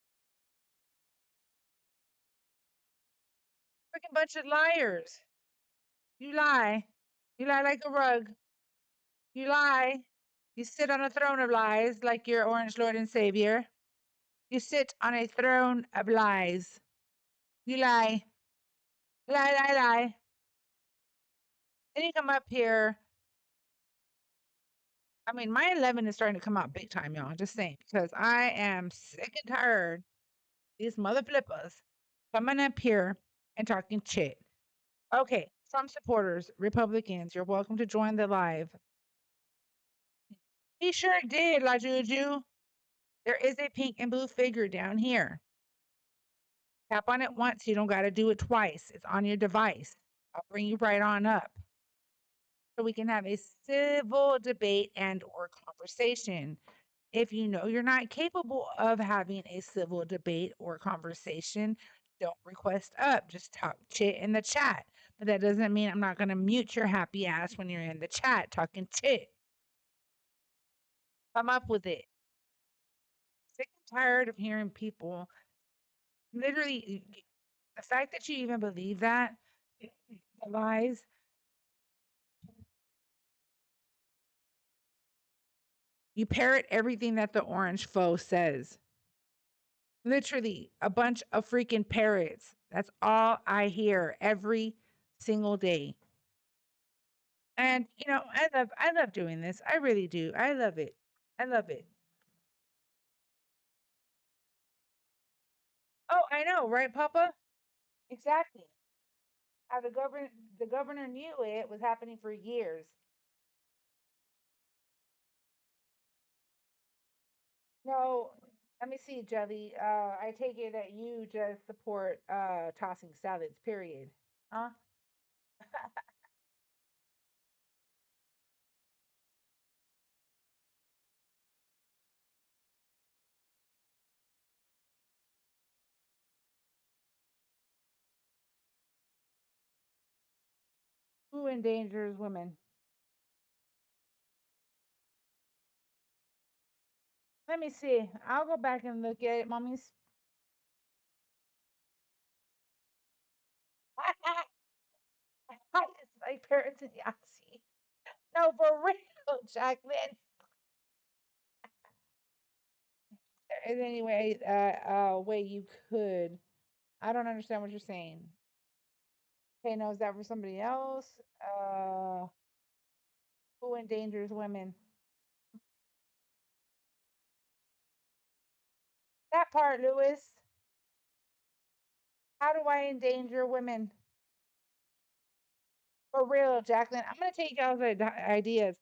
Freaking bunch of liars. You lie. You lie like a rug. You lie. You sit on a throne of lies like your orange Lord and Savior. You sit on a throne of lies. You lie. Lie, lie, lie. Then you come up here. I mean, my 11 is starting to come out big time, y'all. Just saying. Because I am sick and tired. These mother flippers coming up here and talking shit. Okay, Trump supporters, Republicans, you're welcome to join the live. He sure did, La Juju. There is a pink and blue figure down here. Tap on it once. You don't got to do it twice. It's on your device. I'll bring you right on up so we can have a civil debate and or conversation. If you know you're not capable of having a civil debate or conversation, don't request up. Just talk shit in the chat. But that doesn't mean I'm not going to mute your happy ass when you're in the chat talking shit. Come up with it. Sick and tired of hearing people literally the fact that you even believe that the lies. You parrot everything that the orange foe says. Literally a bunch of freaking parrots. That's all I hear every single day. And I love doing this. I really do. I love it. I love it. Oh, I know, right, Papa? Exactly. How the governor knew it was happening for years. No, let me see, Jelly. I take it that you just support tossing salads, period. Huh? Who endangers women? Let me see. I'll go back and look at it, mommies. It's like parents and Yahtzee. No, for real, Jacqueline. There is any way, way you could. I don't understand what you're saying. Okay, no, is that for somebody else? Who endangers women? That part, Lewis. How do I endanger women? For real, Jacqueline. I'm gonna take y'all's ideas.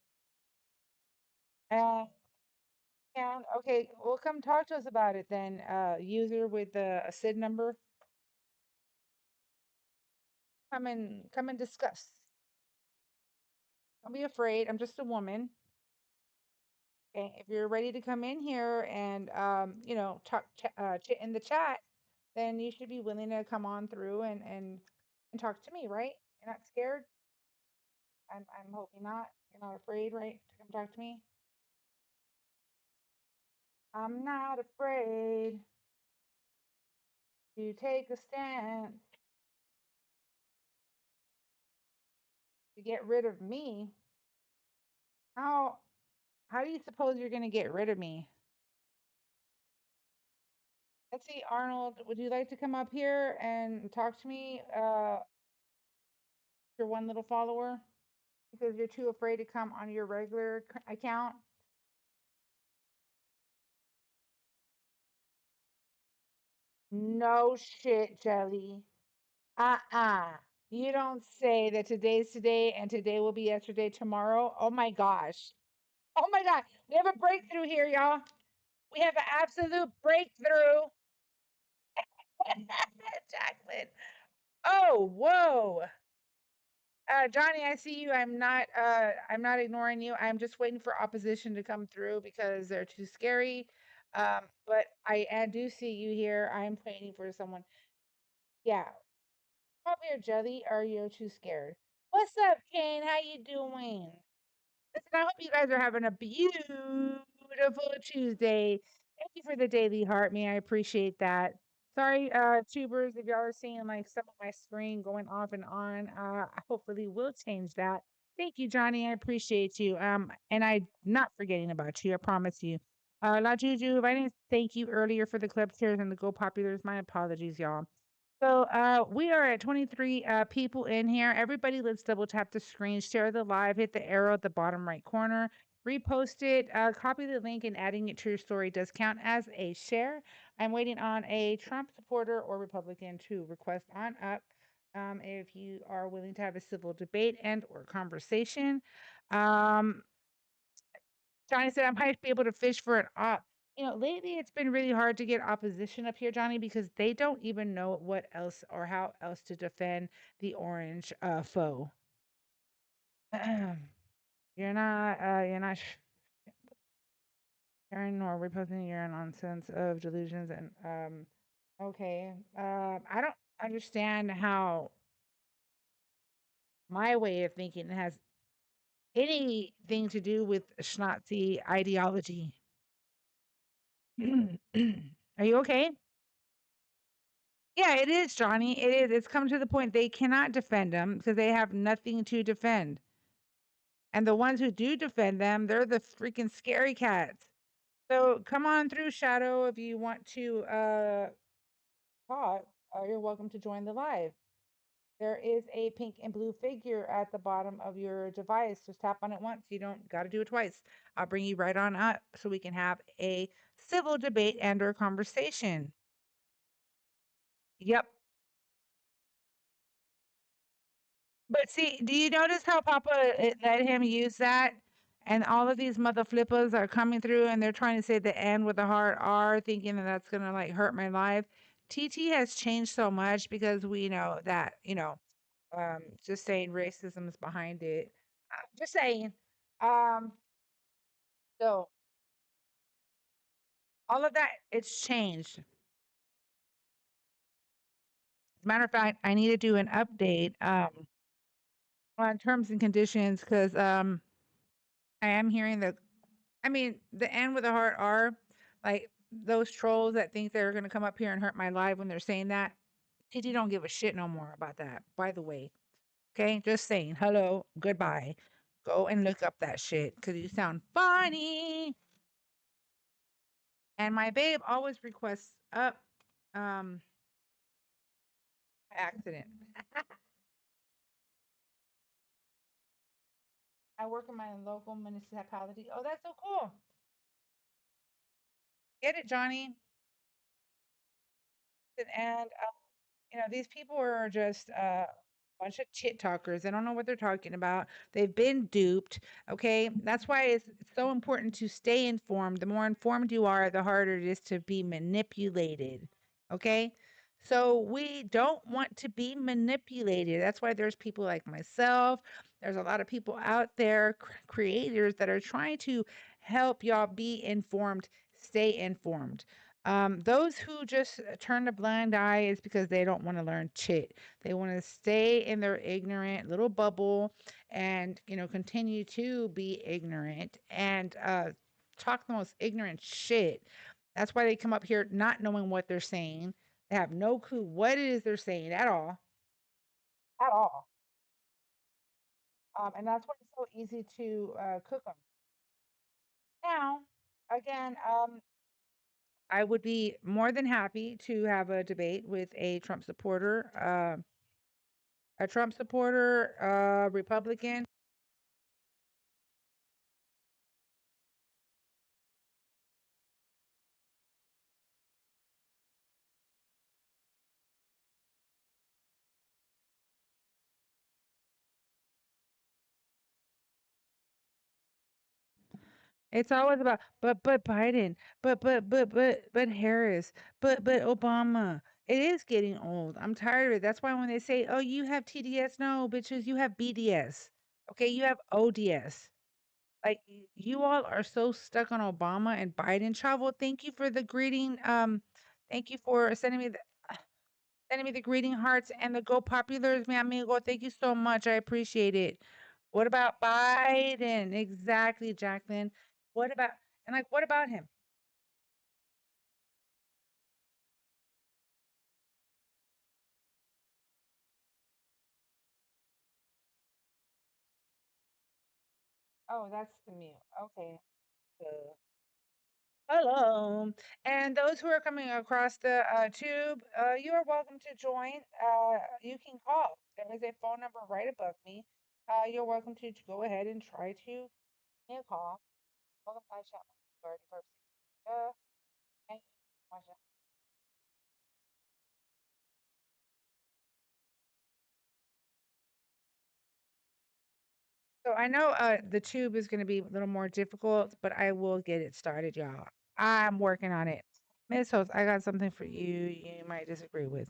And okay, well, come talk to us about it then. User with the SID number. Come and discuss. Don't be afraid. I'm just a woman. Okay, if you're ready to come in here and talk in the chat, then you should be willing to come on through and talk to me, right? You're not scared. I'm hoping not. You're not afraid, right? To come talk to me. I'm not afraid to take a stance to get rid of me. How how do you suppose you're gonna get rid of me? Let's see, Arnold, would you like to come up here and talk to me? Your one little follower? Because you're too afraid to come on your regular account? No shit, Jelly. Uh-uh. You don't say that today's today and today will be yesterday tomorrow. Oh my gosh. Oh my God. We have a breakthrough here, y'all. We have an absolute breakthrough. Jacqueline. Oh, whoa. Johnny, I see you. I'm not ignoring you. I'm just waiting for opposition to come through because they're too scary. But I do see you here. I'm waiting for someone. Yeah. Come up here, Jelly, or you're too scared. What's up, Kane? How you doing? Listen, I hope you guys are having a beautiful Tuesday. Thank you for the daily heart, me. I appreciate that. Sorry, tubers, if y'all are seeing like some of my screen going off and on. Hopefully we'll change that. Thank you, Johnny. I appreciate you. And I'm not forgetting about you. I promise you. La Juju, if I didn't thank you earlier for the clip shares and the Go Populars, my apologies, y'all. So we are at 23 people in here. Everybody, let's double tap the screen, share the live, hit the arrow at the bottom right corner, repost it, copy the link, and adding it to your story does count as a share. I'm waiting on a Trump supporter or Republican to request on up. If you are willing to have a civil debate and or conversation. Um, Johnny said I might be able to fish for an op. Lately it's been really hard to get opposition up here, Johnny, because they don't even know what else or how else to defend the orange foe. You're not sharing nor reposting your nonsense of delusions and okay. I don't understand how my way of thinking has anything to do with Schnazi ideology. Are you okay? Yeah, it is, Johnny. It is. It's come to the point they cannot defend them because they have nothing to defend. And the ones who do defend them, they're the freaking scary cats. So come on through, Shadow, if you want to talk. You're welcome to join the live. There is a pink and blue figure at the bottom of your device. Just tap on it once. You don't got to do it twice. I'll bring you right on up so we can have a civil debate and or conversation. Yep. But see, do you notice how Papa let him use that? And all of these mother flippers are coming through and they're trying to say the N with a hard R, thinking that that's going to like hurt my life. TT has changed so much because we know that, just saying racism is behind it. Just saying. Um, so all of that, it's changed. As a matter of fact, I need to do an update on terms and conditions because I am hearing that. I mean, the N with a hard R, like those trolls that think they're gonna come up here and hurt my life when they're saying that. TT don't give a shit no more about that, by the way. Okay, just saying. Hello, goodbye. Go and look up that shit because you sound funny. And my babe always requests up accident. I work in my local municipality. Oh, that's so cool. Get it, Johnny. And these people are just a bunch of chit talkers. They don't know what they're talking about. They've been duped. Okay. That's why it's so important to stay informed. The more informed you are, the harder it is to be manipulated. Okay. So we don't want to be manipulated. That's why there's people like myself. There's a lot of people out there, creators that are trying to help y'all be informed, stay informed. Those who just turn a blind eye is because they don't want to learn shit. They want to stay in their ignorant little bubble and, continue to be ignorant and talk the most ignorant shit. That's why they come up here not knowing what they're saying. They have no clue what it is they're saying at all. At all. And that's why it's so easy to cook them. Now, again, I would be more than happy to have a debate with a Trump supporter, Republican. It's always about but Biden, but Harris, but Obama. It is getting old. I'm tired of it. That's why when they say, "Oh, you have TDS," no, bitches, you have BDS. Okay, you have ODS. Like you all are so stuck on Obama and Biden. Travel. Thank you for the greeting. Thank you for sending me the greeting hearts and the go populars, mi amigo. Thank you so much. I appreciate it. What about Biden? Exactly, Jacqueline. What about what about him? Oh, that's the mute. Okay. Uh, Hello. And those who are coming across the tube, you are welcome to join. You can call. There is a phone number right above me. You're welcome to go ahead and try to give me a call. Welcome to chat. Thank you. So I know the tube is going to be a little more difficult, but I will get it started, y'all. I'm working on it. Miss Host, I got something for you you might disagree with.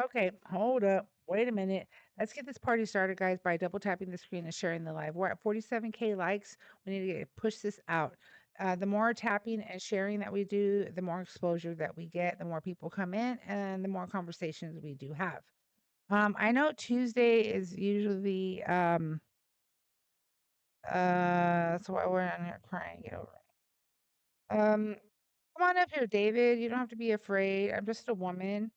Okay, hold up. Wait a minute. Let's get this party started, guys, by double tapping the screen and sharing the live. We're at 47K likes. We need to push this out. The more tapping and sharing that we do, the more exposure that we get, the more people come in, and the more conversations we do have. I know Tuesday is usually that's why we're on here crying. Get over it. Come on up here, David. You don't have to be afraid. I'm just a woman.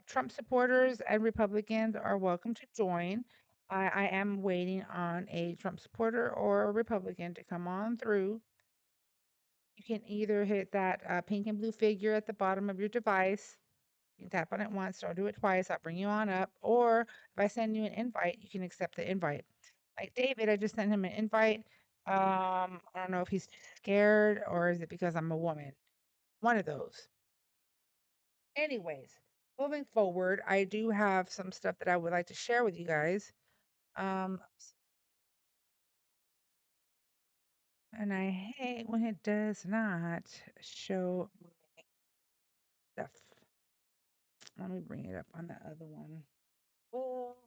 Trump supporters and Republicans are welcome to join. I am waiting on a Trump supporter or a Republican to come on through. You can either hit that pink and blue figure at the bottom of your device. You can tap on it once, don't do it twice. I'll bring you on up. Or if I send you an invite, you can accept the invite. Like David, I just sent him an invite. I don't know if he's scared or is it because I'm a woman. One of those. Anyways, moving forward, I do have some stuff that I would like to share with you guys. Um, and I hate when it does not show my stuff. Let me bring it up on the other one. Well,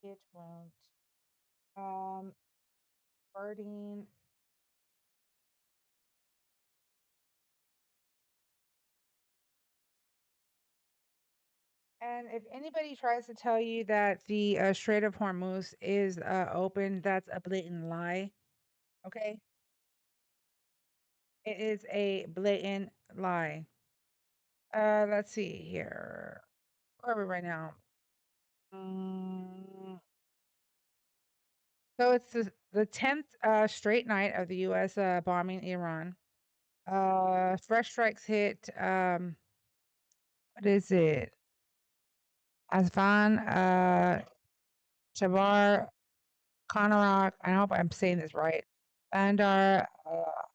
it won't. Birding. And if anybody tries to tell you that the Strait of Hormuz is open, that's a blatant lie. Okay? It is a blatant lie. Let's see here. Where are we right now? So it's the 10th straight night of the U.S. Bombing Iran. Fresh strikes hit, what is it? Asvan, Chabar, Konarak, I hope I'm saying this right. Bandar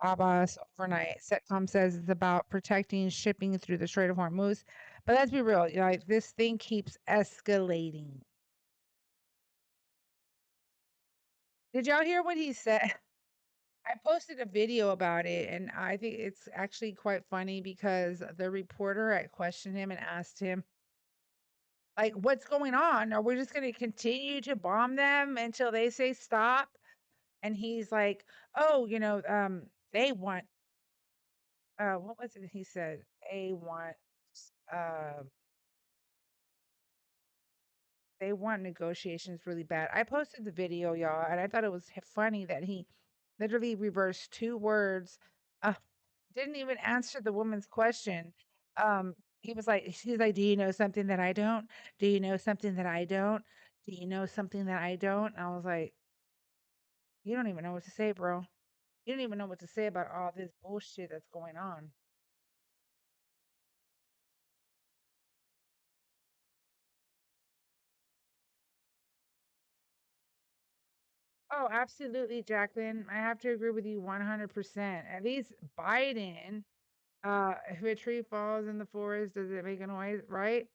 Abbas overnight. Setcom says it's about protecting shipping through the Strait of Hormuz. But let's be real, like this thing keeps escalating. Did y'all hear what he said? I posted a video about it, and I think it's actually quite funny because the reporter had questioned him and asked him, like, what's going on? Are we just going to continue to bomb them until they say stop? And he's like, oh, they want, what was it he said? Uh, they want negotiations really bad. I posted the video, y'all, and I thought it was funny that he literally reversed 2 words. Uh, didn't even answer the woman's question. She's like, do you know something that I don't? Do you know something that I don't? Do you know something that I don't? And I was like, you don't even know what to say, bro. You don't even know what to say about all this bullshit that's going on. Oh, absolutely, Jacqueline. I have to agree with you 100%. At least Biden, if a tree falls in the forest, does it make a noise, right?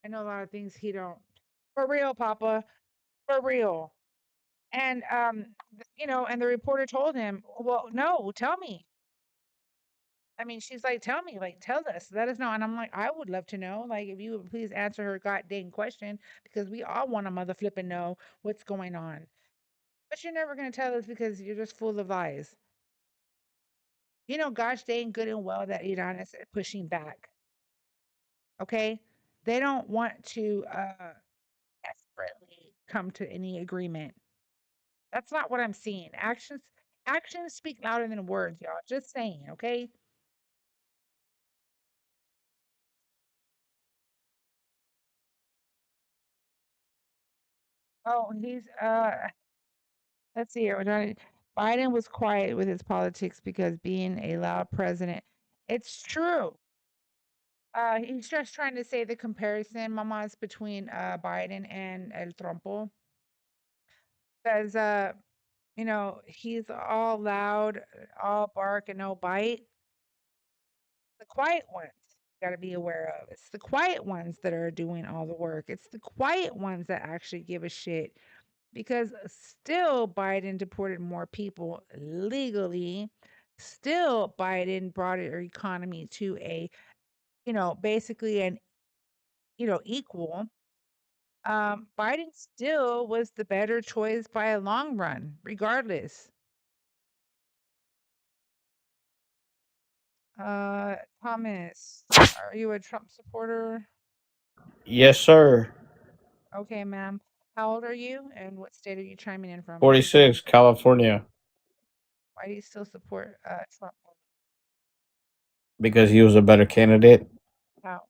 I know a lot of things he don't. For real, Papa. For real. And and the reporter told him, "Well, no, tell me." I mean, she's like, "Tell me, like, tell us, let us know." And I'm like, "I would love to know. Like, if you would please answer her goddamn question, because we all want to mother flipping know what's going on. But you're never gonna tell us because you're just full of lies. You know, gosh dang good and well that Iran is pushing back. Okay, they don't want to desperately come to any agreement. That's not what I'm seeing. Actions speak louder than words, y'all. Just saying, okay? Oh, let's see here. Biden was quiet with his politics because being a loud president. It's true. He's just trying to say the comparison, mamas, between Biden and El Trompo. Because he's all loud, all bark and no bite. The quiet ones got to be aware of. It's the quiet ones that are doing all the work. It's the quiet ones that actually give a shit because still Biden deported more people legally. Still Biden brought our economy to a, basically an, equal. Biden still was the better choice by a long run, regardless. Thomas, are you a Trump supporter? Yes, sir. Okay, ma'am. How old are you and what state are you chiming in from? 46, California, Why do you still support Trump? because he was a better candidate. How?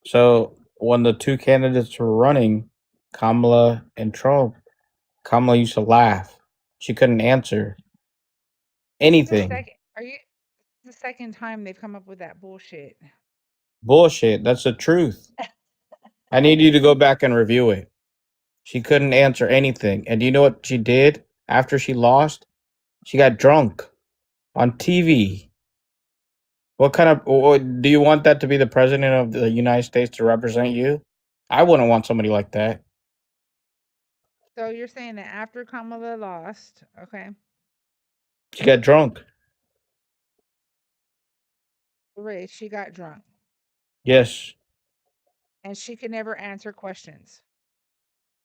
So when the two candidates were running, Kamala and Trump, Kamala used to laugh. She couldn't answer anything. Are you the second time they've come up with that bullshit? Bullshit. That's the truth. I need you to go back and review it. She couldn't answer anything. And do you know what she did after she lost? She got drunk on TV. What kind of do you want that to be the president of the United States to represent you? I wouldn't want somebody like that. So you're saying that after Kamala lost, okay, She got drunk. Ray, she got drunk Yes, and she could never answer questions.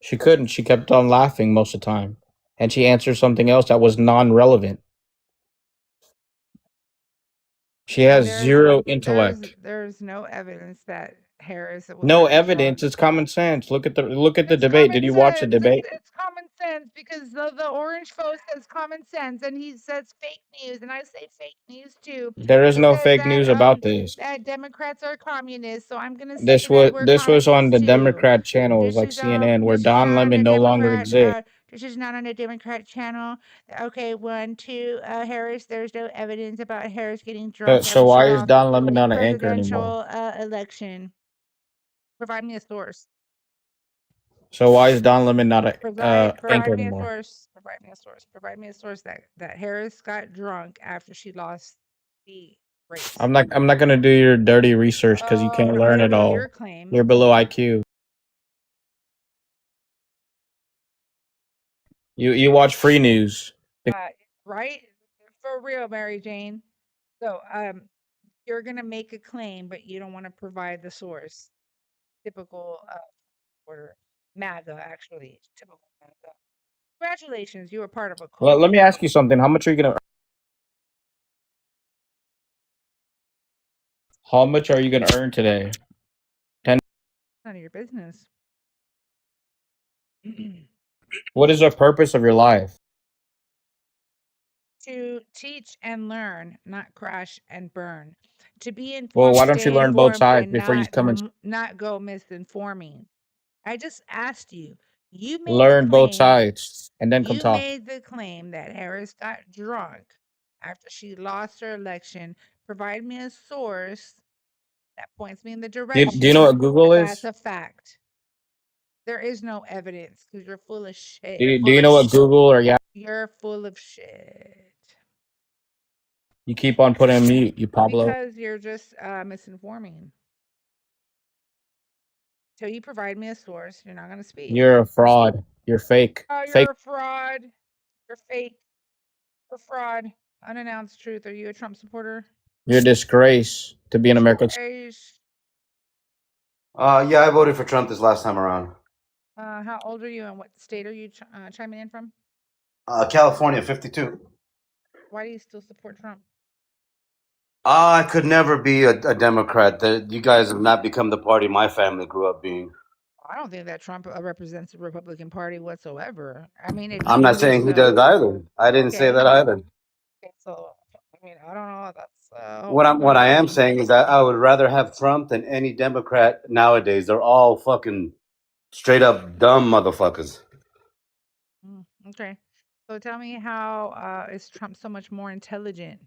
she couldn't. She kept on laughing most of the time. And she answered something else that was non-relevant. She has zero intellect. There's no evidence that Harris was No actually evidence. drunk. It's common sense. Look at the It's debate. Did common you watch the sense. debate? It's common sense because the orange folks says common sense and he says fake news and I say fake news too. There is He no says fake news about this. that Democrats are communists, so I'm gonna say that we're This was on communists the too. Democrat channels like CNN, where Don Lemon no longer exists. This is not on the Democrat channel. Okay, 1, 2. Harris. There's no evidence about Harris getting drunk. So why is Don Lemon not an anchor anymore? Presidential election. Provide me a source. So why is Don Lemon not a Provide anchor me a anymore? source. Provide me a source. Provide me a source that Harris got drunk after she lost the race. I'm not gonna do your dirty research because you can't learn it Whatever all. your claim. You're below IQ. You watch free news. Right? For real, Mary Jane. So you're gonna make a claim, but you don't want to provide the source. Typical order. MAGA, actually. Typical MAGA. Congratulations, you were part of a Well, cult. let me ask you something. How much are you gonna? How much are you gonna earn today? None of your business. What is the purpose of your life? To teach and learn, not crash and burn. To be Well, informed, why don't you stay learn both informed, sides and before you come and not go misinforming. I just asked you. You made the learn both claim. sides and then come You talk? made the claim that Harris got drunk after she lost her election. Provide me a source that points me in the Do direction you know what Google that that's is? a fact. There is no evidence because you're full of shit. Do you know what Google or yeah? You're full of shit. You keep on putting mute, you Pablo. Because you're just misinforming. Till you provide me a source, you're not going to speak. You're a fraud. You're fake. Oh, Fake. you're a fraud. You're fake. You're a fraud. Unannounced truth. Are you a Trump supporter? You're a disgrace to be an American. Disgrace. Yeah, I voted for Trump this last time around. How old are you and what state are you chiming in from? California, 52. Why do you still support Trump? I could never be a Democrat. You guys have not become the party my family grew up being. I don't think that Trump represents the Republican Party whatsoever. I mean, if I'm you not believe saying he so. does either. I didn't say Okay. that either. Okay, so I mean, I don't know. That's What I am saying is that I would rather have Trump than any Democrat nowadays. They're all fucking straight up dumb motherfuckers. Okay. So tell me how is Trump so much more intelligent?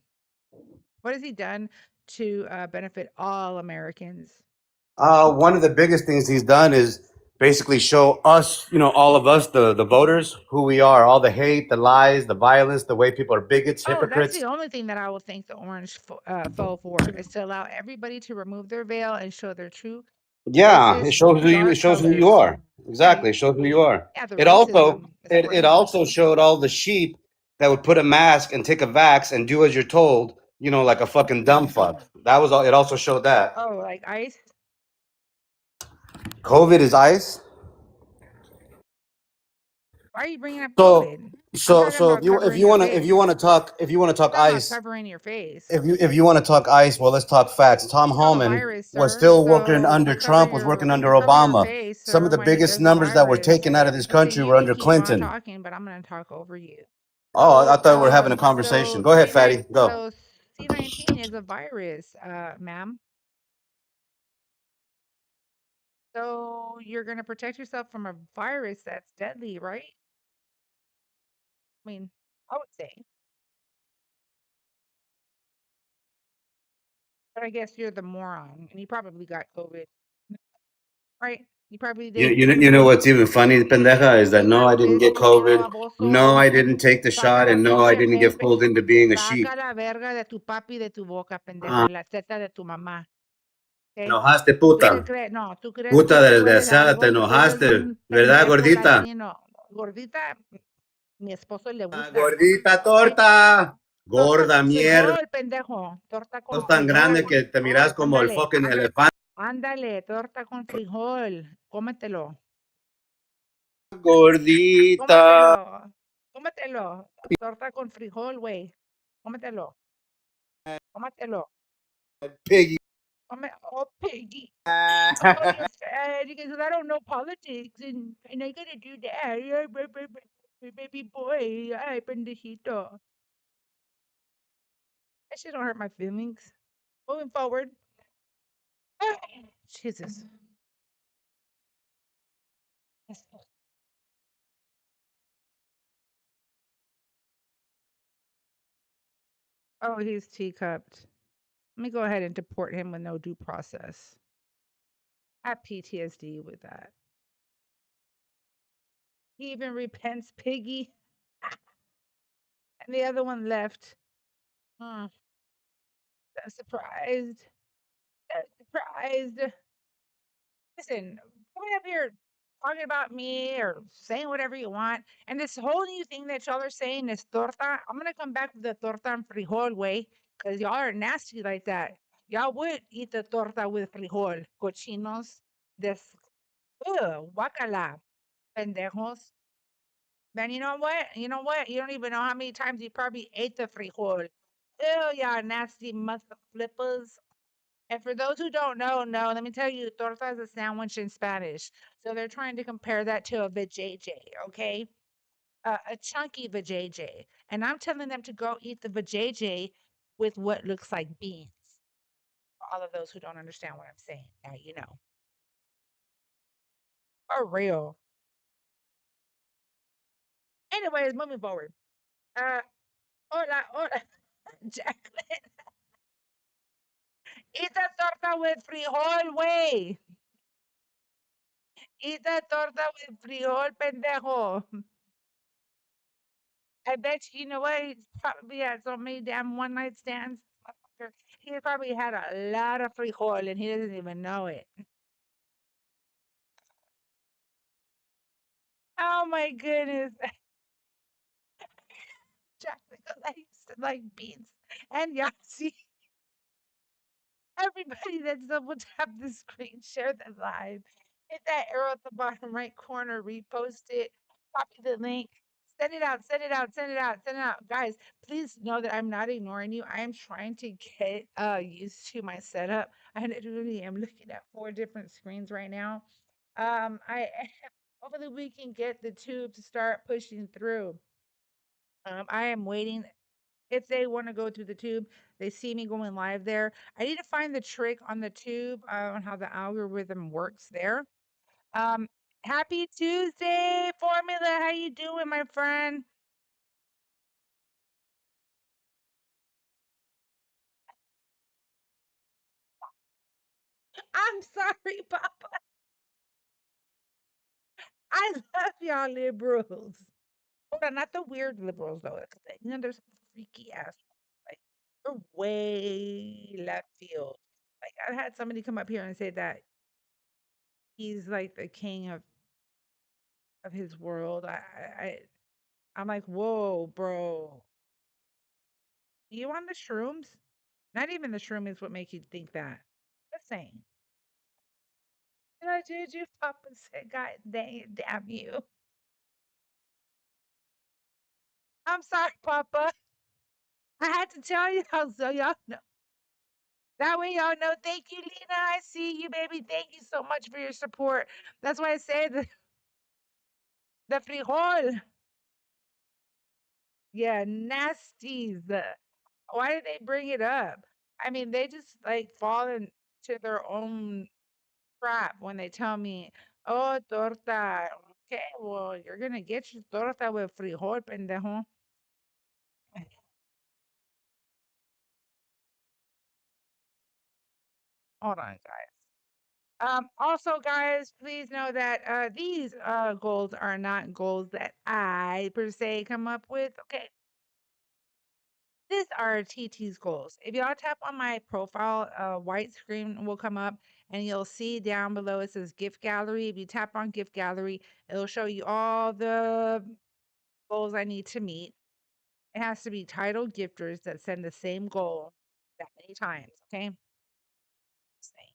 What has he done to benefit all Americans? One of the biggest things he's done is basically show us, all of us, the voters, who we are. All the hate, the lies, the violence, the way people are bigots, Oh, that's hypocrites. the only thing that I would think the orange fell for is to allow everybody to remove their veil and show their true Yeah, it racist, shows who you. It dark shows who you colors. are. Exactly, it shows who you are. Yeah, the It also racism is it, for it him. also showed all the sheep that would put a mask and take a vax and do as you're told. Like a fucking dumb fuck. That was all. It also showed that Oh, like ICE? COVID is ICE. Why are you bringing up So COVID? I'm so talking so about if you covering your face. if you want to talk I'm talking about ICE, covering your face. if you want to talk ICE, well, let's talk facts. Tom It's still a Homan virus, was sir. still working So under you cover Trump, was working under cover your Obama. face, Some sir, of the when biggest there's a numbers that were virus. taken out of this Okay, country you were can under keep on Clinton. talking, but I'm gonna talk over you. Oh, I So, thought we were having a conversation. so Go ahead, fatty. Go. So C-19 is a virus, ma'am. So you're gonna protect yourself from a virus that's deadly, right? I mean, I would say. But I guess you're the moron, and you probably got COVID, right? You probably did. You know what's even funny, pendeja, is that no, I didn't get COVID. No, I didn't take the shot, Saca la and no, I pinche didn't get pulled into being a sheep. saca la verga de tu papi de tu boca, pendejo, la teta de tu mamá. Te ¿Ok? enojaste, ¿Tú qué puta. crees? No, tú crees Puta que tú eres desgraciada, te algo, tú eres enojaste. un ¿Verdad, pendejo gordita? latino. Gordita, mi esposo le gusta. Gordita torta. Gorda Torta con mierda. frijol, pendejo. Torta con Sos tan grande frijol. que te miras como el Ándale. fucking elefante. Ándale, torta con frijol. Cómetelo. Gordita. Cómetelo. Cómetelo. Torta con frijol, güey. Cómetelo. Cómetelo. Piggy. Oh, piggy. Oh, you're fat because I don't know politics and I gotta do that. Baby boy, ay, pendejito. That shit don't hurt my feelings. Moving forward. Jesus. Oh, he's teacupped. Let me go ahead and deport him with no due process. I have PTSD with that. He even repents, Piggy. And the other one left. Hmm, so surprised. So surprised. Listen, coming up here talking about me or saying whatever you want, and this whole new thing that y'all are saying is torta. I'm gonna come back with the torta and frijol way, because y'all are nasty like that. Y'all would eat the torta with frijol, cochinos. This, guacala, pendejos. Then you know what? You know what? You don't even know how many times you probably ate the frijol. Ew, y'all nasty mother flippers. And for those who don't know, no, let me tell you, torta is a sandwich in Spanish. So they're trying to compare that to a vajayjay, okay? A chunky vajayjay. And I'm telling them to go eat the vajayjay with what looks like beans. For all of those who don't understand what I'm saying, now you know. For real. Anyways, moving forward. Hola, hola, Jacqueline. Eat the torta with frijol, way. Eat the torta with frijol, pendejo. I bet you know what? He's probably had so many damn one night stands. Motherfucker. He probably had a lot of frijol and he doesn't even know it. Oh my goodness. Chocolate, 'cause I used to like beans and Yahtzee. Everybody that's double tap the screen, share the live. Hit that arrow at the bottom right corner, repost it, copy the link, send it out, send it out, send it out, send it out. Guys, please know that I'm not ignoring you. I am trying to get used to my setup. I literally am looking at 4 different screens right now. I hopefully we can get the tube to start pushing through. I am waiting if they want to go through the tube, they see me going live there. I need to find the trick on the tube on how the algorithm works there. Um, Happy Tuesday, Formula. How you doing, my friend? I'm sorry, Papa. I love y'all liberals. Hold on, not the weird liberals though. 'Cause you know, there's some freaky ass ones. Like they're way left field. Like I've had somebody come up here and say that he's like the king of his world. I'm like, whoa, bro. You on the shrooms? Not even the shroom is what make you think that. Just saying. Did you Papa said, God damn you. I'm sorry, Papa. I had to tell y'all so y'all know. That way y'all know. Thank you, Lena. I see you, baby. Thank you so much for your support. That's why I say the frijol. Yeah, nasties. Why did they bring it up? I mean, they just like fall into their own crap when they tell me, "Oh, torta." Okay, well, you're gonna get your torta with frijol, pendejo. Hold on, guys. Also, guys, please know that these goals are not goals that I per se come up with. Okay, these are TT's goals. If y'all tap on my profile, a white screen will come up and you'll see down below it says gift gallery. If you tap on gift gallery, it'll show you all the goals I need to meet. It has to be titled gifters that send the same goal that many times. Okay. Same.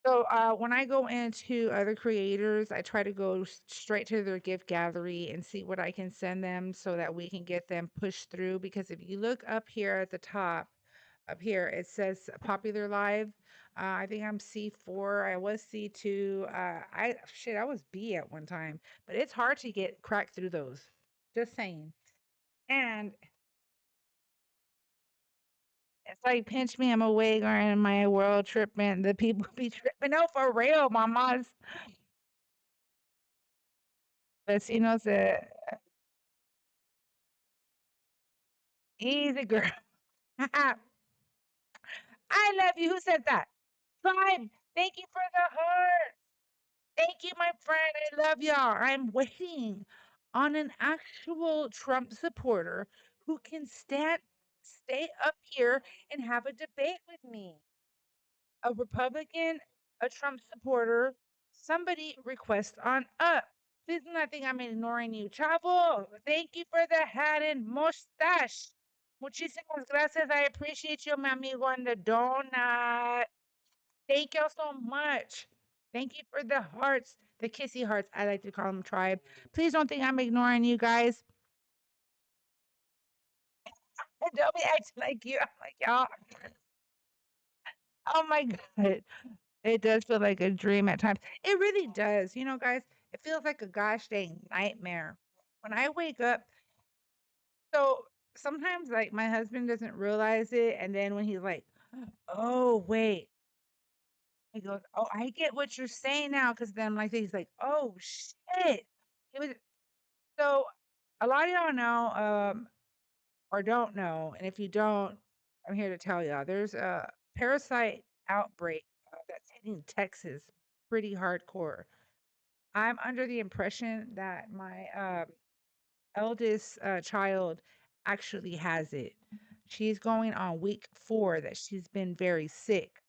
So when I go into other creators, I try to go straight to their gift gallery and see what I can send them so that we can get them pushed through. Because if you look up here at the top, up here, it says popular live. I think I'm C4. I was C2. I was B at one time, but it's hard to get cracked through those. Just saying. And it's like pinch me, I'm awake or in my world tripping. The people be tripping. No, for real, mamas. Vecinos said, easy girl. I love you. Who said that? Tribe. Thank you for the heart. Thank you, my friend. I love y'all. I'm waiting on an actual Trump supporter who can stay up here and have a debate with me. A Republican, a Trump supporter, somebody request on up. Please do not think I'm ignoring you. Chavo, thank you for the hat and mustache. Muchísimas gracias. I appreciate you, mi amigo, and the donut. Thank y'all so much. Thank you for the hearts, the kissy hearts. I like to call them tribe. Please don't think I'm ignoring you guys. And don't be acting like you. I'm like, y'all. Oh my God. It does feel like a dream at times. It really does. You know, guys, it feels like a gosh dang nightmare. When I wake up, so sometimes like my husband doesn't realize it. And then when he's like, oh, wait, he goes, oh, I get what you're saying now. Cause then like he's like, oh shit. He was so a lot of y'all know or don't know. And if you don't, I'm here to tell y'all there's a parasite outbreak that's hitting Texas pretty hardcore. I'm under the impression that my eldest child actually has it. She's going on week 4 that she's been very sick.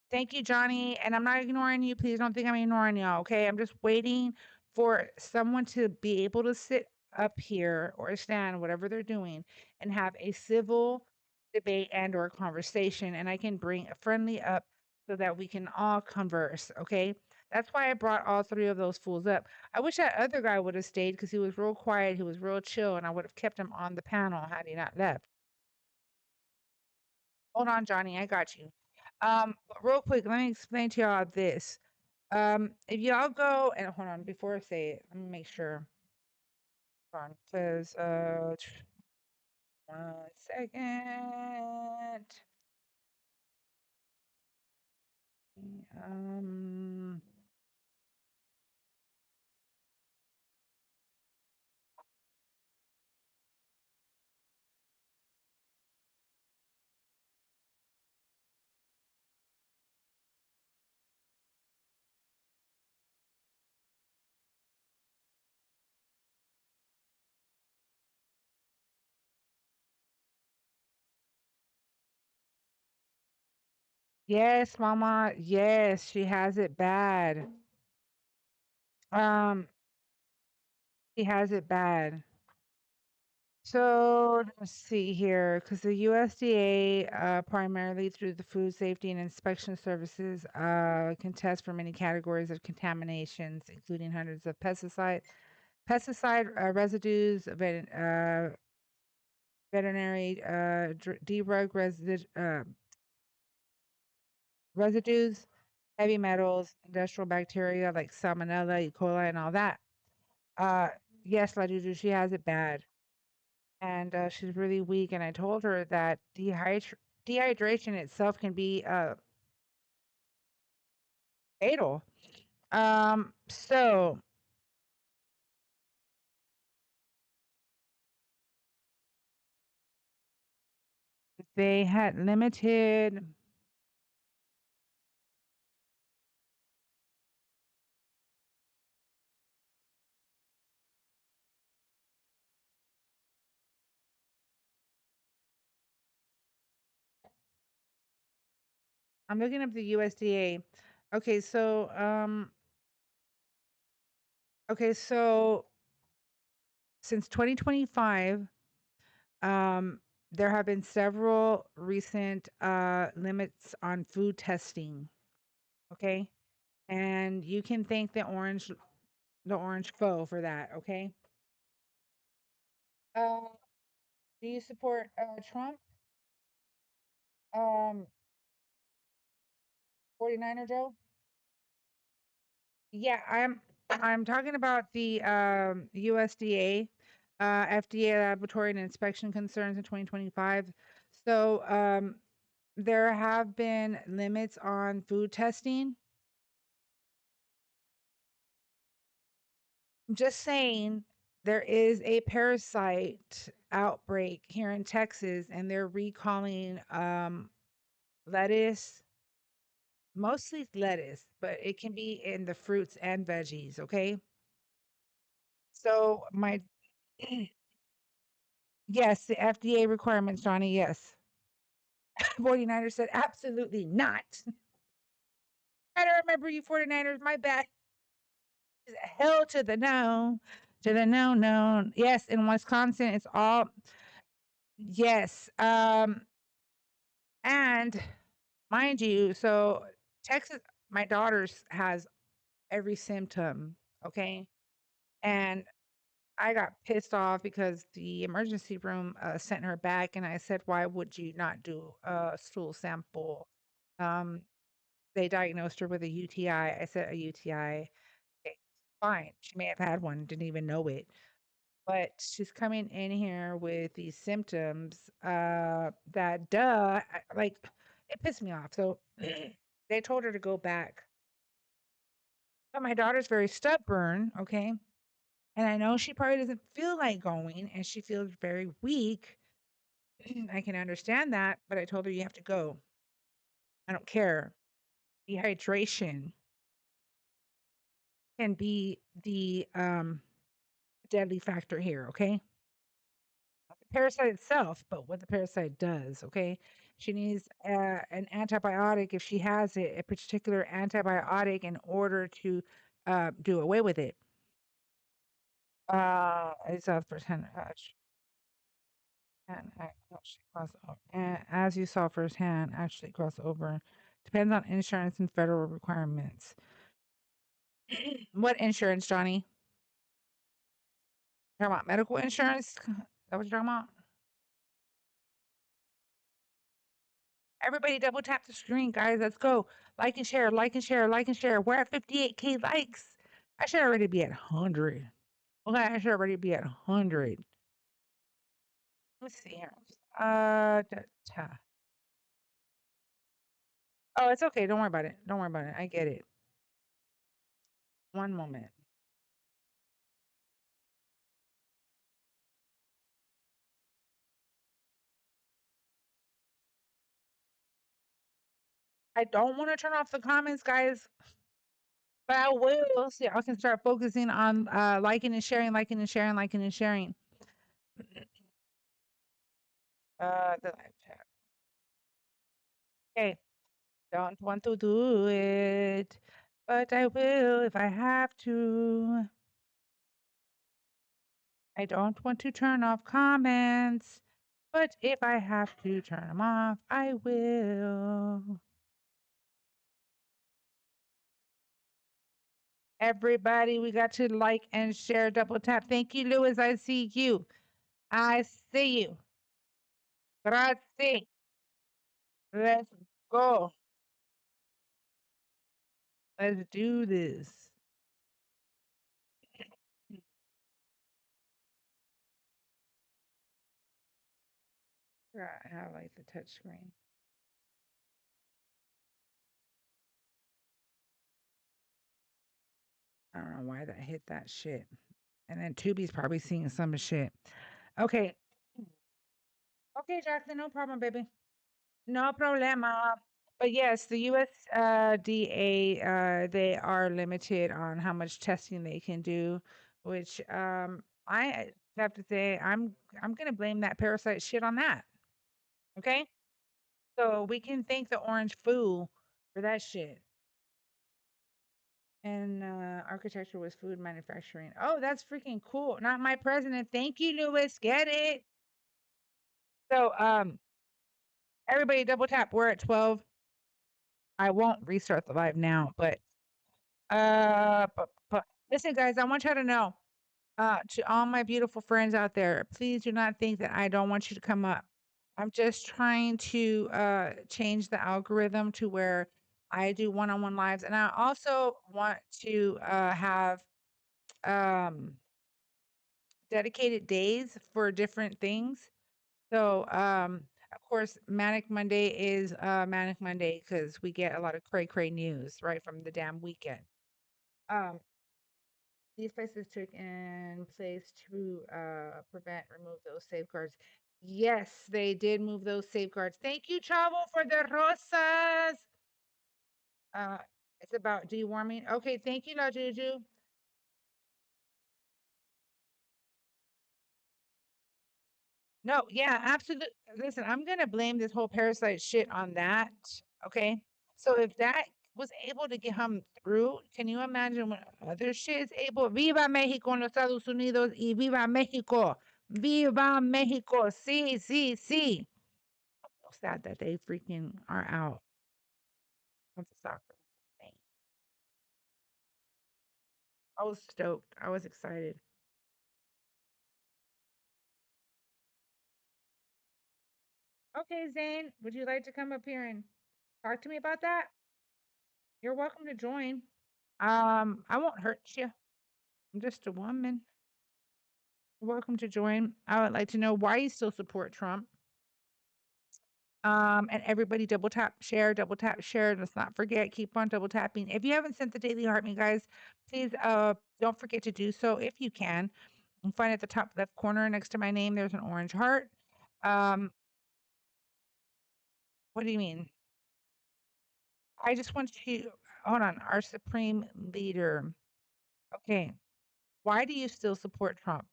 Thank you, Johnny. And I'm not ignoring you. Please don't think I'm ignoring y'all. Okay. I'm just waiting for someone to be able to sit up here or stand, whatever they're doing, and have a civil debate and or conversation. And I can bring a friendly up so that we can all converse. Okay. That's why I brought all 3 of those fools up. I wish that other guy would have stayed because he was real quiet. He was real chill, and I would have kept him on the panel had he not left. Hold on, Johnny. I got you. But real quick, let me explain to y'all this. If y'all go and hold on before I say it, let me make sure. Hold on, because 1 second. Um, yes, Mama. Yes, she has it bad. Um, she has it bad. So let's see here, because the USDA, primarily through the Food Safety and Inspection Services, can test for many categories of contaminations, including hundreds of pesticide residues, veterinary drug residues, heavy metals, industrial bacteria like Salmonella, E. coli, and all that. Uh, yes, Ladudu, she has it bad. And she's really weak. And I told her that dehydration itself can be fatal. So they had limited. I'm looking up the USDA. Okay, so since 2025, there have been several recent limits on food testing. Okay, and you can thank the orange foe for that. Okay. Uh, do you support Trump? 49er Joe? Yeah, I'm talking about the USDA, FDA laboratory and inspection concerns in 2025. So there have been limits on food testing. I'm just saying there is a parasite outbreak here in Texas, and they're recalling lettuce, mostly lettuce, but it can be in the fruits and veggies, okay? So my yes, the FDA requirements, Johnny, yes. 49ers said absolutely not. I don't remember you 49ers, my bad. Hell to the no. To the no, no. Yes, in Wisconsin, it's all yes. And mind you, so Texas, my daughter's has every symptom, okay? And I got pissed off because the emergency room sent her back, and I said, "Why would you not do a stool sample?" Um, they diagnosed her with a UTI. I said, "A UTI, okay, fine. She may have had one, didn't even know it, but she's coming in here with these symptoms. That like it pissed me off. So they told her to go back, but my daughter's very stubborn, okay." And I know she probably doesn't feel like going and she feels very weak. I can understand that, but I told her you have to go. I don't care. Dehydration can be the deadly factor here, okay? Not the parasite itself, but what the parasite does, okay? She needs an antibiotic if she has it, a particular antibiotic in order to do away with it. It's a percent. And actually cross over. And as you saw firsthand, actually cross over. Depends on insurance and federal requirements. What insurance, Johnny? Talking about medical insurance? Is that what you're talking about? Everybody double tap the screen, guys. Let's go. Like and share, like and share, like and share. We're at 58K likes. I should already be at 100. Okay, I should already be at 100. Let's see here. Oh, it's okay. Don't worry about it. Don't worry about it. I get it. One moment. I don't want to turn off the comments, guys, but I will. So I can start focusing on liking and sharing, liking and sharing, liking and sharing. The live chat. Okay. Don't want to do it, but I will if I have to. I don't want to turn off comments, but if I have to turn them off, I will. Everybody, we got to like and share, double tap. Thank you, Lewis. I see you. I see you. Grazie. Let's go. Let's do this. I have like the touch screen. I don't know why that hit that shit. And then Tubi's probably seeing some shit. Okay. Okay, Jacqueline, no problem, baby. No problema. But yes, the USDA, they are limited on how much testing they can do, which I have to say I'm gonna blame that parasite shit on that. Okay? So we can thank the orange fool for that shit. And architecture was food manufacturing. Oh, that's freaking cool. Not my president. Thank you, Lewis. Get it? So everybody double tap. We're at 12. I won't restart the live now, but listen, guys, I want you to know, to all my beautiful friends out there, please do not think that I don't want you to come up. I'm just trying to change the algorithm to where I do one-on-one lives, and I also want to have dedicated days for different things. So, of course, Manic Monday is Manic Monday because we get a lot of cray news right from the damn weekend. Um, these places took in place to remove those safeguards. Yes, they did move those safeguards. Thank you, Chavo, for the rosas. It's about deworming. Okay, thank you, La Juju. No, yeah, absolutely. Listen, I'm gonna blame this whole parasite shit on that. Okay, so if that was able to get him through, can you imagine what other shit is able? Viva Mexico en los Estados Unidos y viva Mexico. Viva Mexico. Sí, sí, sí. I'm so sad that they freaking are out of the soccer thing. I was stoked. I was excited. Okay, Zane, would you like to come up here and talk to me about that? You're welcome to join. I won't hurt you. I'm just a woman. You're welcome to join. I would like to know why you still support Trump. And everybody double tap share, double tap share. Let's not forget, keep on double tapping. If you haven't sent the Daily Heart Me, guys, please don't forget to do so if you can. You can find at the top left corner next to my name, there's an orange heart. What do you mean? I just want you, hold on, our supreme leader. Okay. Why do you still support Trump?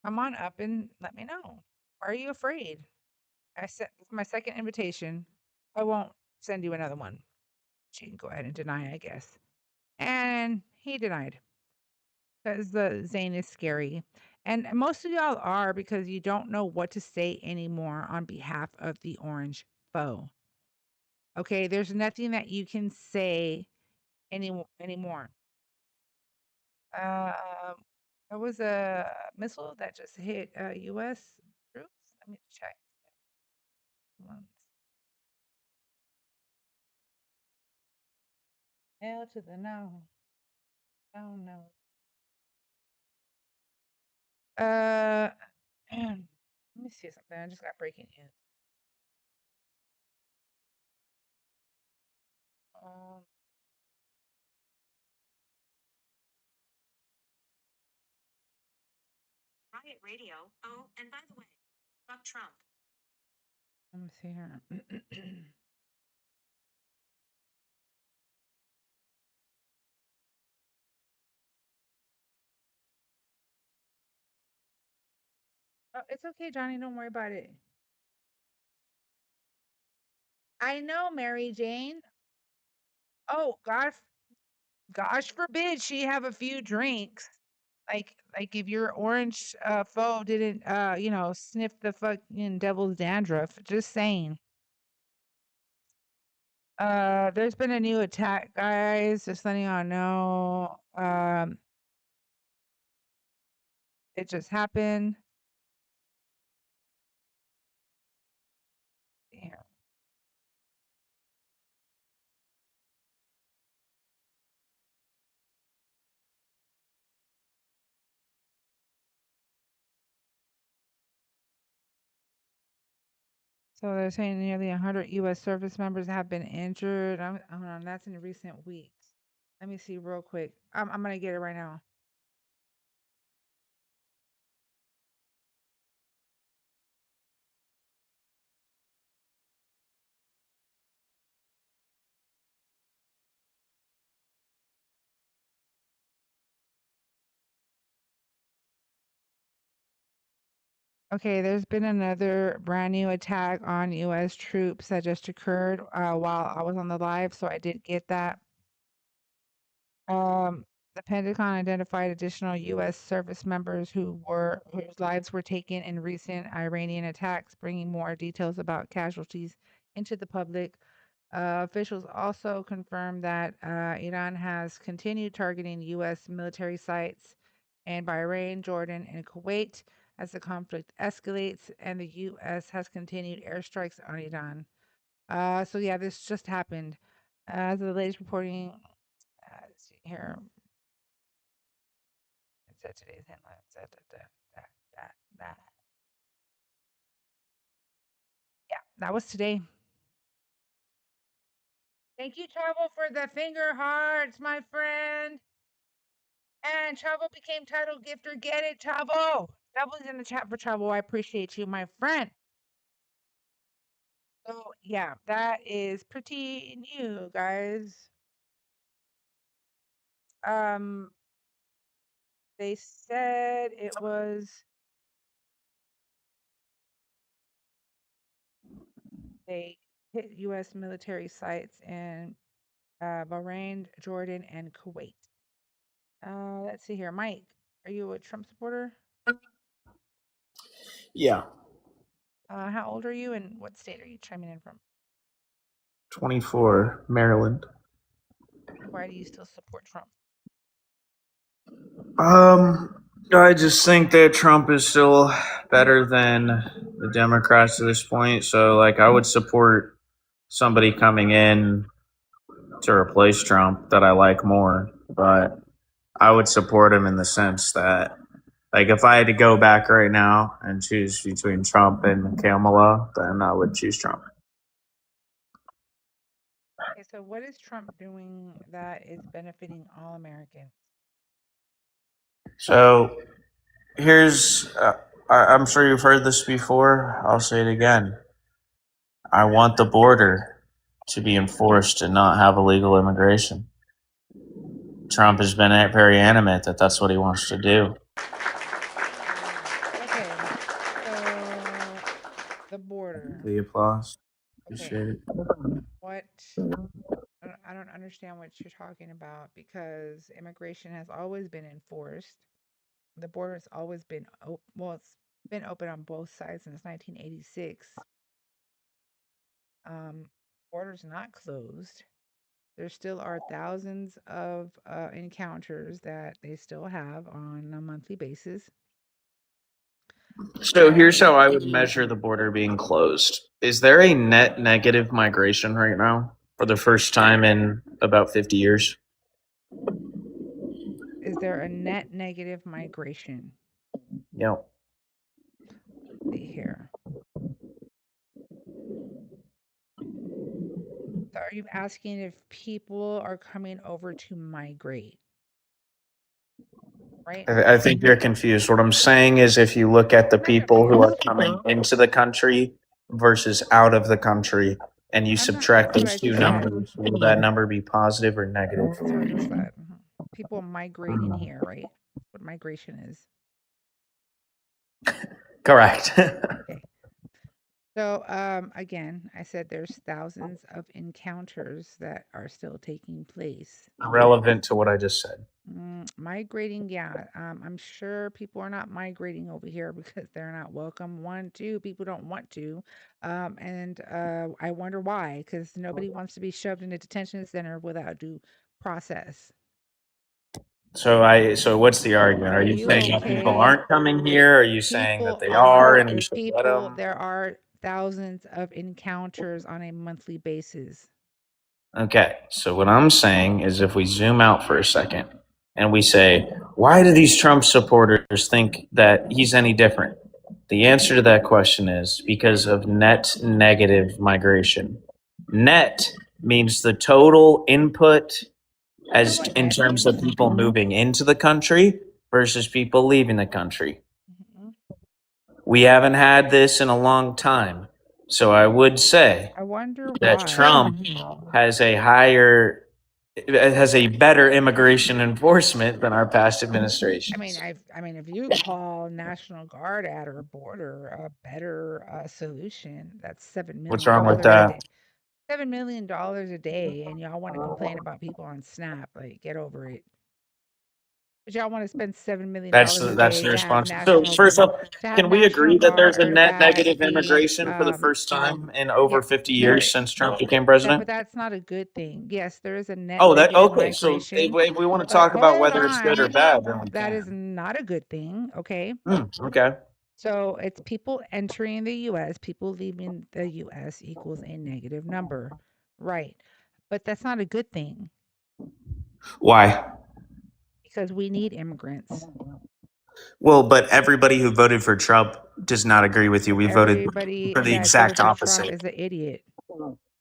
Come on up and let me know. Why are you afraid? I sent my second invitation. I won't send you another one. She can go ahead and deny, I guess. And he denied because the Zane is scary. And most of y'all are because you don't know what to say anymore on behalf of the orange foe. Okay, there's nothing that you can say anymore. There was a missile that just hit U.S. troops. Let me check. Once. L to the no. Oh no. Let me see something. I just got breaking news. Um, Riot Radio. Oh, and by the way, fuck Trump. let me see here. Oh, it's okay, Johnny. Don't worry about it. I know, Mary Jane. Oh, gosh forbid she have a few drinks. Like if your orange foe didn't sniff the fucking devil's dandruff. Just saying. There's been a new attack, guys. Just letting y'all know. It just happened. Here. So they're saying nearly 100 U.S. service members have been injured. Hold on, that's in recent weeks. Let me see real quick. I'm gonna get it right now. Okay, there's been another brand new attack on U.S. troops that just occurred while I was on the live, so I did get that. The Pentagon identified additional U.S. service members whose lives were taken in recent Iranian attacks, bringing more details about casualties into the public. Officials also confirmed that Iran has continued targeting U.S. military sites in Bahrain, Jordan, and Kuwait as the conflict escalates, and the U.S. has continued airstrikes on Iran. So yeah, this just happened. As of the latest reporting, let's see here. It said today's headline. Yeah, that was today. Thank you, Travel, for the finger hearts, my friend. And Travel became title gifter. Get it, Travel. Travel's in the chat for Travel. I appreciate you, my friend. So yeah, that is pretty new, guys. They said it was they hit U.S. military sites in Bahrain, Jordan, and Kuwait. Let's see here, Mike. Are you a Trump supporter? Yeah. How old are you, and what state are you chiming in from? 24, Maryland. Why do you still support Trump? I just think that Trump is still better than the Democrats at this point. So, like, I would support somebody coming in to replace Trump that I like more. But I would support him in the sense that, like, if I had to go back right now and choose between Trump and Kamala, then I would choose Trump. Okay, so what is Trump doing that is benefiting all Americans? So, here's I'm sure you've heard this before. I'll say it again. I want the border to be enforced and not have illegal immigration. Trump has been very animate that that's what he wants to do. Okay, so the border. The applause. Okay, Appreciate it. what? I don't understand what you're talking about because immigration has always been enforced. The border has always been well, it's been open on both sides since 1986. Borders not closed. There still are thousands of encounters that they still have on a monthly basis. So here's how I would measure the border being closed. Is there a net negative migration right now for the first time in about 50 years? Is there a net negative migration? Yep. Let's see here. So are you asking if people are coming over to migrate? Right? I think you're confused. What I'm saying is if you look at the people who are coming into the country versus out of the country and you subtract that's what those I two just said. numbers, will that number be positive or negative? That's what I just said. People migrating here, right? That's what migration is. Correct. Okay. So again, I said there's thousands of encounters that are still taking place. Relevant to what I just said. Migrating, yeah. I'm sure people are not migrating over here because they're not welcome. 1, 2, people don't want to. And I wonder why, because nobody wants to be shoved in a detention center without due process. So what's the argument? Are you saying that people aren't coming here? Are you saying that they are and we should let them? There are thousands of encounters on a monthly basis. Okay, so what I'm saying is if we zoom out for a second and we say, why do these Trump supporters think that he's any different? The answer to that question is because of net negative migration. Net means the total input as in terms of people moving into the country versus people leaving the country. We haven't had this in a long time. So I would say I wonder that why. Trump has a better immigration enforcement than our past administration. I mean, if you call National Guard at our border a better solution, that's $7 million. What's wrong with that? $7 million a day, and y'all want to complain about people on Snap? Like, get over it. But y'all want to spend $7 million That's a the day to have response. So national. first up, to have can we agree National that there's a Guard net at negative the, immigration for the first time in over 50 years since Trump became But president? that's not a good thing. Yes, there is a net Oh, that negative okay. So migration. if we want to But talk about hold whether it's good or on. bad, then we That is can. not a good thing. Okay. Okay. So it's people entering the US, people leaving the US equals a negative number. Right. But that's not a good thing Why? because we need immigrants. Well, but everybody who voted for Trump does not agree with you. We voted Everybody for the that exact voted for Trump opposite. is an idiot.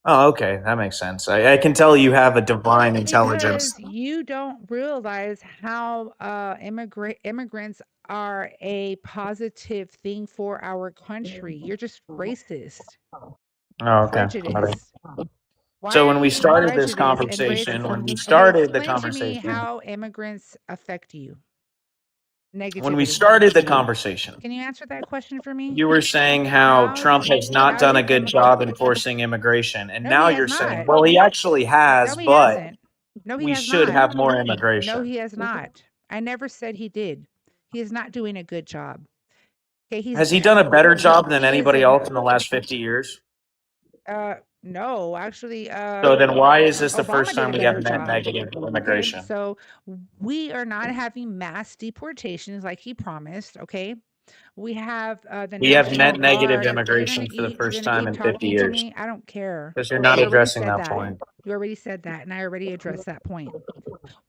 Oh, okay. That makes sense. I can tell you have a divine intelligence. Because you don't realize how immigrants are a positive thing for our country. You're just racist. Oh, okay. prejudice. Why So are when we you started this prejudiced and conversation, racist? when we Okay, started the explain to me conversation, how immigrants affect you negatively. when we started the conversation, Can you answer that question for me? you were saying how Trump has not done a good job enforcing immigration, and No, now he has you're saying, not. well, he actually has, No, he but hasn't. No, he we has should not. have more No, immigration. he has not. I never said he did. He is not doing a good job. Okay, Has he done a better job than he is anybody a- else in the last 50 years? No, actually, So then why is this the Obama first did time a we better have net job. negative immigration? Okay, so we are not having mass deportations like he promised. Okay, we have the We have National net negative Guard. immigration for the You're first gonna time keep in 50 talking to years. me. I don't care. Because you're not You already addressing said that that. point. You already said that, and I already addressed that point.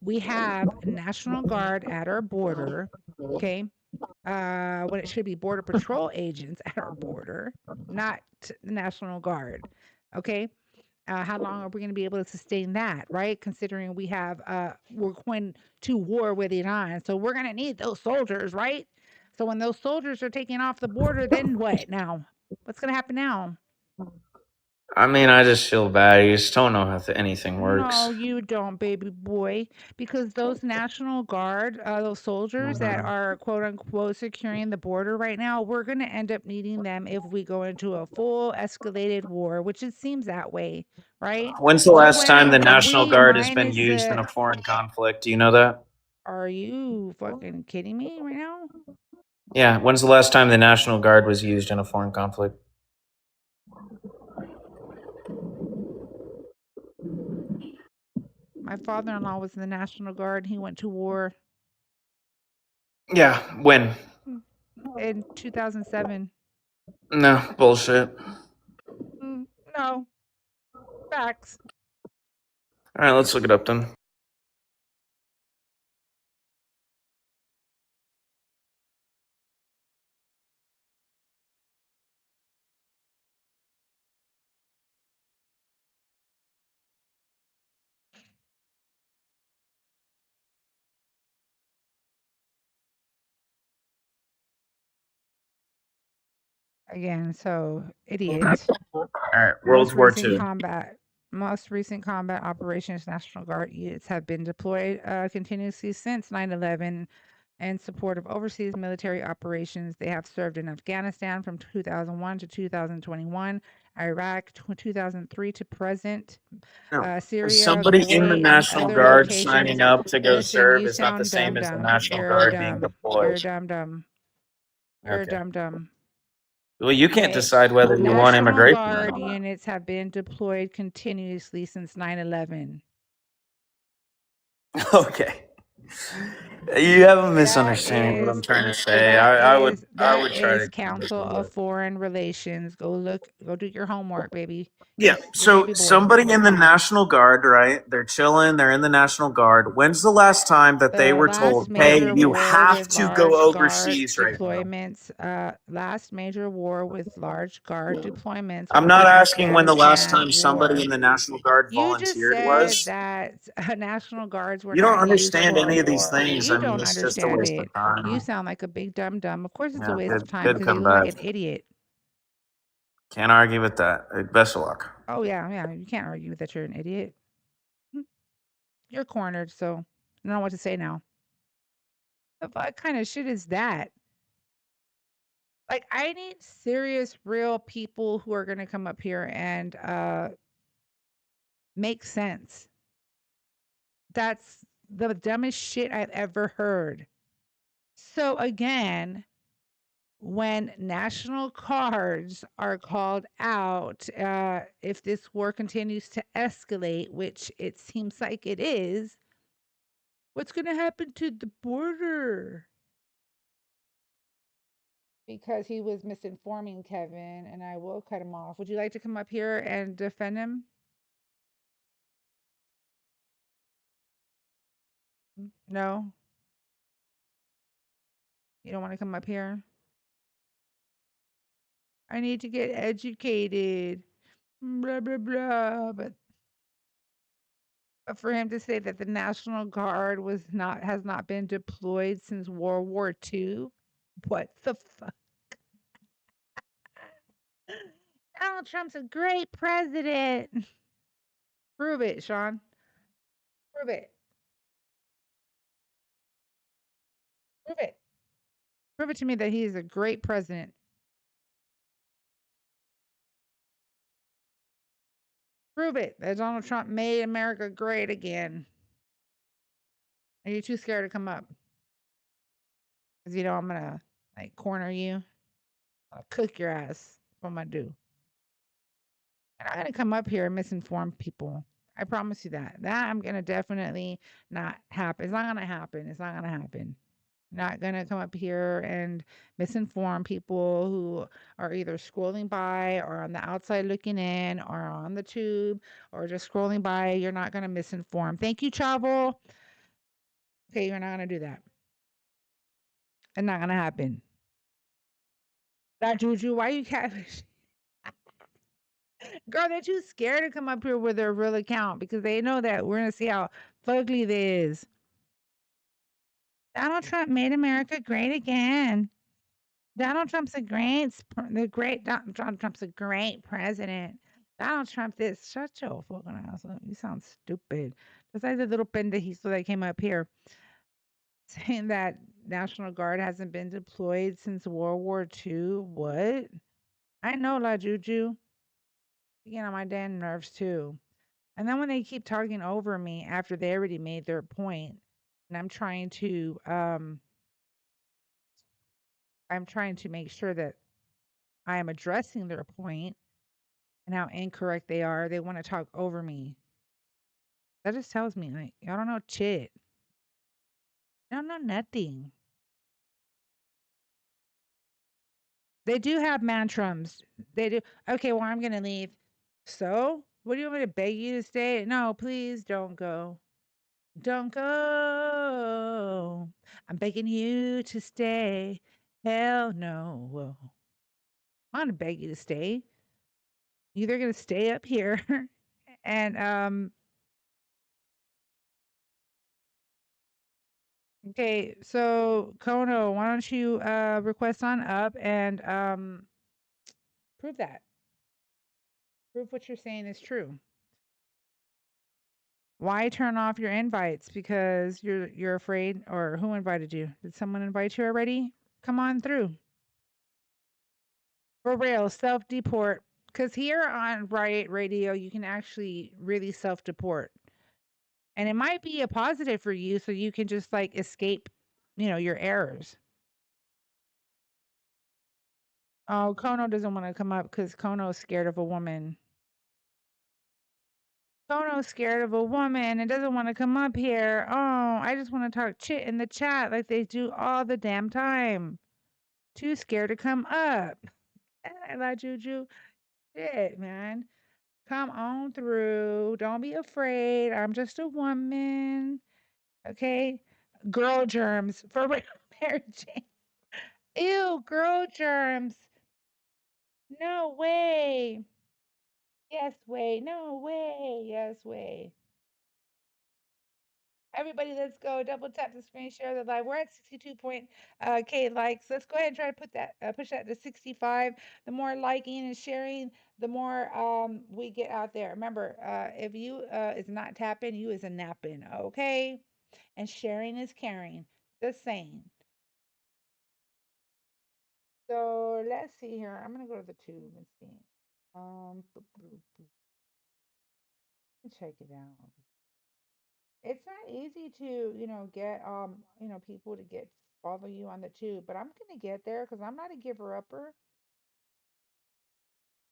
We have National Guard at our border. Okay, when it should be Border Patrol agents at our border, not the National Guard. Okay. How long are we going to be able to sustain that, right? Considering we have, we're going to war with Iran. So we're going to need those soldiers, right? So when those soldiers are taking off the border, then what now? What's going to happen now? I mean, I just feel bad. You just don't know how anything works. No, you don't, baby boy, because those National Guard, those soldiers that are quote unquote securing the border right now, we're going to end up needing them if we go into a full escalated war, which it seems that way, right? When's the So last time the when National we Guard has been minus used in the a foreign conflict? Do you know that? Are you fucking kidding me right now? Yeah. When's the last time the National Guard was used in a foreign conflict? My father-in-law was in the National Guard. He went to war Yeah. When? in 2007. No, bullshit. No, facts. All right, let's look it up then. Again, so idiot. All right, World War II. Most recent combat operations, National Guard units have been deployed continuously since 9/11 in support of overseas military operations. They have served in Afghanistan from 2001 to 2021, Iraq 2003 to present, Syria, Somebody in the Kuwait, and National other Guard locations. signing up to go Listen, serve you is not the sound same as the dumb. National You're Guard being dumb. You're deployed. dumb. You're Okay. dumb. Well, you can't Okay. decide whether you want National immigration. Guard units have been deployed continuously since 9/11. Okay. You have a misunderstanding of what I'm trying to say. I would try to Council of Foreign Relations. Go do your homework, baby. Yeah. So somebody in the National Guard, right? They're chilling. They're in the National Guard. When's the last time that they were told, "Hey, you have to go overseas right now"? Deployments. Last major war with large guard deployments. I'm was not asking when the last Afghanistan time somebody war. in the National Guard You just volunteered said was. that National Guards were You don't not used understand for any of these war. things. You I mean, don't it's just a understand waste it. of time. You sound like a big dumb. Of course, it's a Yeah, waste good- of time good because you look comeback. like an idiot. Can't argue with that. Best of luck. Oh yeah. You can't argue that you're an idiot. You're cornered, so I don't know what to say now. What kind of shit is that? Like, I need serious, real people who are gonna come up here and make sense. That's the dumbest shit I've ever heard. So again, when National Guards are called out, if this war continues to escalate, which it seems like it is, what's going to happen to the border? Because he was misinforming Kevin, and I will cut him off. Would you like to come up here and defend him? No? You don't want to come up here? I need to get educated. Blah, blah, blah. But for him to say that the National Guard has not been deployed since World War II, what the fuck? Donald Trump's a great president. Prove it, Sean. Prove it. Prove it. Prove it to me that he is a great president. Prove it that Donald Trump made America great again. Are you too scared to come up? Because you know I'm gonna like corner you. I'll cook your ass. That's what I'm gonna do. And I'm gonna come up here and misinform people. I promise you that. That I'm gonna definitely not happen. It's not gonna happen. It's not gonna happen. Not gonna come up here and misinform people who are either scrolling by or on the outside looking in or on the tube or just scrolling by. You're not gonna misinform. Thank you, Travel. Okay, you're not gonna do that. It's not gonna happen. That Juju, why you catfish? Girl, they're too scared to come up here with their real account because they know that we're gonna see how fugly this is. Donald Trump made America great again. Donald Trump's Donald Trump's a great president. Donald Trump this. Shut your fucking ass up. You sound stupid. Just like the little pendejisto that came up here saying that National Guard hasn't been deployed since World War II. What? I know, La Juju. You get on my damn nerves too. And then when they keep talking over me after they already made their point, and I'm trying to make sure that I am addressing their point and how incorrect they are. They want to talk over me. That just tells me, like, y'all don't know shit. Y'all don't know nothing. They do have mantrums. They do. Okay, well, I'm going to leave. So, what do you want me to beg you to stay? No, please don't go. Don't go. I'm begging you to stay. Hell no. Whoa. I'm going to beg you to stay. You're going to stay up here and okay, so Kono, why don't you request on up and prove that. Prove what you're saying is true. Why turn off your invites? Because you're afraid, or who invited you? Did someone invite you already? Come on through. For real, self-deport. Because here on Riot Radio, you can actually really self-deport. And it might be a positive for you, so you can just like escape, your errors. Oh, Kono doesn't want to come up because Kono's scared of a woman. Kono's scared of a woman and doesn't want to come up here. Oh, I just want to talk shit in the chat like they do all the damn time. Too scared to come up. I like Juju. Shit, man. Come on through. Don't be afraid. I'm just a woman. Okay? Girl germs. For real, Mary Jane. Ew, girl germs. No way. Yes, way. No way. Yes, way. Everybody, let's go. Double tap the screen, share the live. We're at 62K likes. Let's go ahead and try to put that, push that to 65. The more liking and sharing, the more we get out there. Remember, if you is not tapping, you is a napping. Okay, and sharing is caring. Just saying. So let's see here. I'm gonna go to the tube and see. Check it out. It's not easy to, get people to get follow you on the tube, but I'm gonna get there because I'm not a giver upper.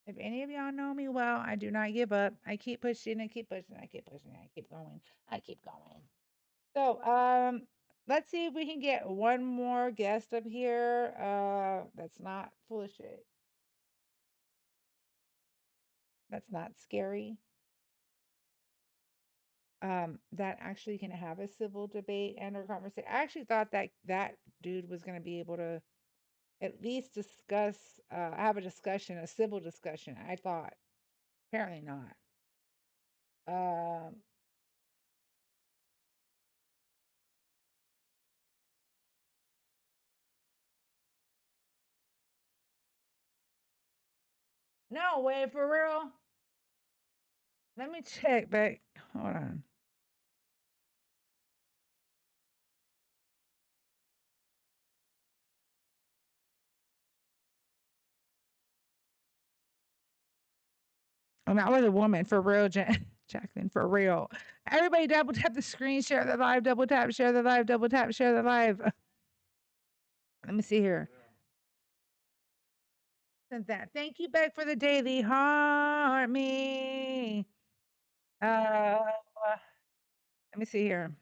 If any of y'all know me well, I do not give up. I keep pushing and keep pushing. I keep pushing. I keep going. I keep going. So let's see if we can get one more guest up here. That's not full of shit. That's not scary. That actually can have a civil debate and or conversation. I actually thought that dude was going to be able to at least discuss, have a discussion, a civil discussion. I thought. Apparently not. Um, No way, for real. Let me check back. Hold on. Oh, I was a woman for real, Jacqueline, for real. Everybody double tap the screen, share the live, double tap, share the live, double tap, share the live. Let me see here. Sent that. Thank you, Beck, for the daily heart me. Let me see here.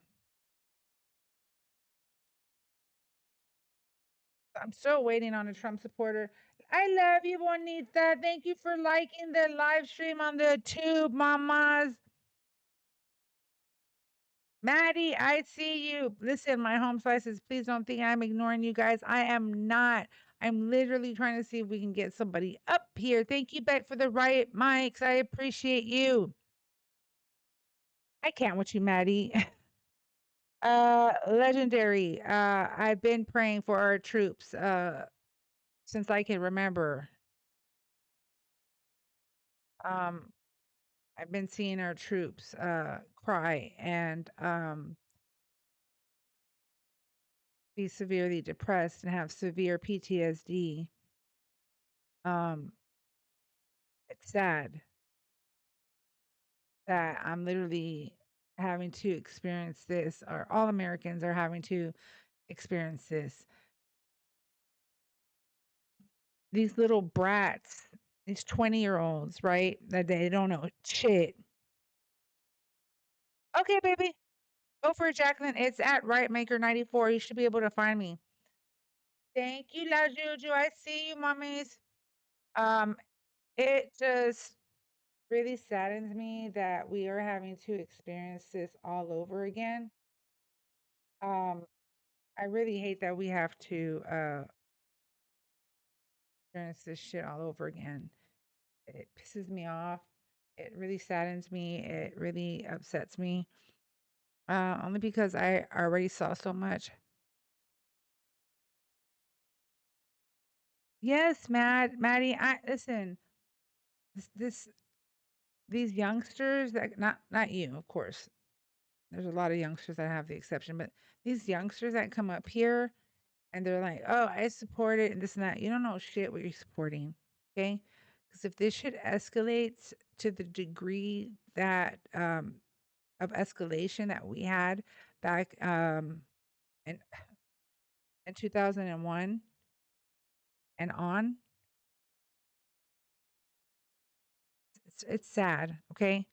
I'm still waiting on a Trump supporter. I love you, Bonita. Thank you for liking the live stream on the tube, mamas. Maddie, I see you. Listen, my home slices, please don't think I'm ignoring you guys. I am not. I'm literally trying to see if we can get somebody up here. Thank you, Beck, for the Riot mics. I appreciate you. I can't with you, Maddie. Legendary. I've been praying for our troops since I can remember. I've been seeing our troops cry and be severely depressed and have severe PTSD. It's sad that I'm literally having to experience this, or all Americans are having to experience this. These little brats, these 20-year-olds, right? That they don't know shit. Okay, baby. Go for it, Jacqueline. It's at RightMaker94. You should be able to find me. Thank you, La Juju. I see you, mummies. It just really saddens me that we are having to experience this all over again. I really hate that we have to experience this shit all over again. It pisses me off. It really saddens me. It really upsets me. Only because I already saw so much. Yes, Maddie. I listen. These youngsters that not you, of course. There's a lot of youngsters that have the exception, but these youngsters that come up here and they're like, "Oh, I support it and this and that." You don't know shit what you're supporting, okay? Because if this shit escalates to the degree that of escalation that we had back in 2001 and on, it's sad, okay?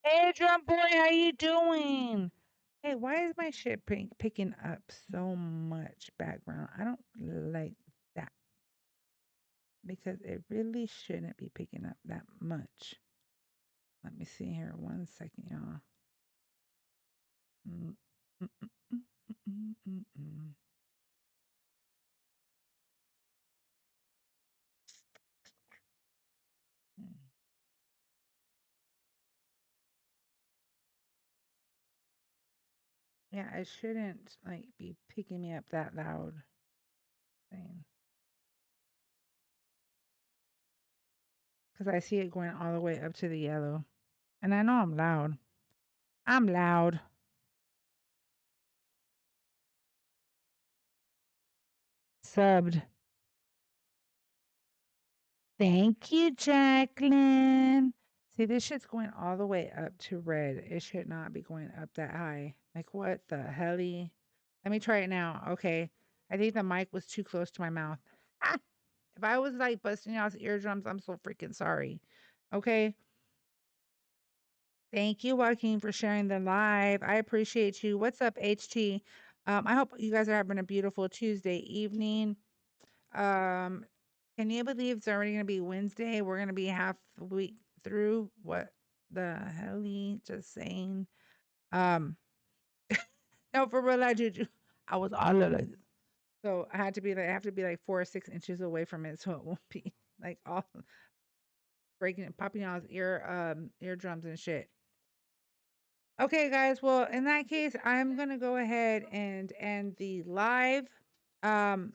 Hey, drum boy, how you doing? Hey, why is my shit picking up so much background? I don't like that because it really shouldn't be picking up that much. Let me see here. 1 second, y'all. Mm, mm, mm, mm, mm, mm, mm. Mm. Yeah, it shouldn't like be picking me up that loud thing. Because I see it going all the way up to the yellow. And I know I'm loud. I'm loud. Subbed. Thank you, Jacqueline. See, this shit's going all the way up to red. It should not be going up that high. Like, what the helly? Let me try it now. Okay. I think the mic was too close to my mouth. Ah! If I was like busting y'all's eardrums, I'm so freaking sorry. Okay. Thank you, Joaquin, for sharing the live. I appreciate you. What's up, HT? I hope you guys are having a beautiful Tuesday evening. Can you believe it's already gonna be Wednesday? We're gonna be half the week through. What the hell? Just saying. Um, no, for real, I Juju. I was all of it. So I had to be like, I have to be like 4 or 6 inches away from it, so it won't be like all breaking and popping out his eardrums and shit. Okay, guys. Well, in that case, I'm gonna go ahead and end the live. Um.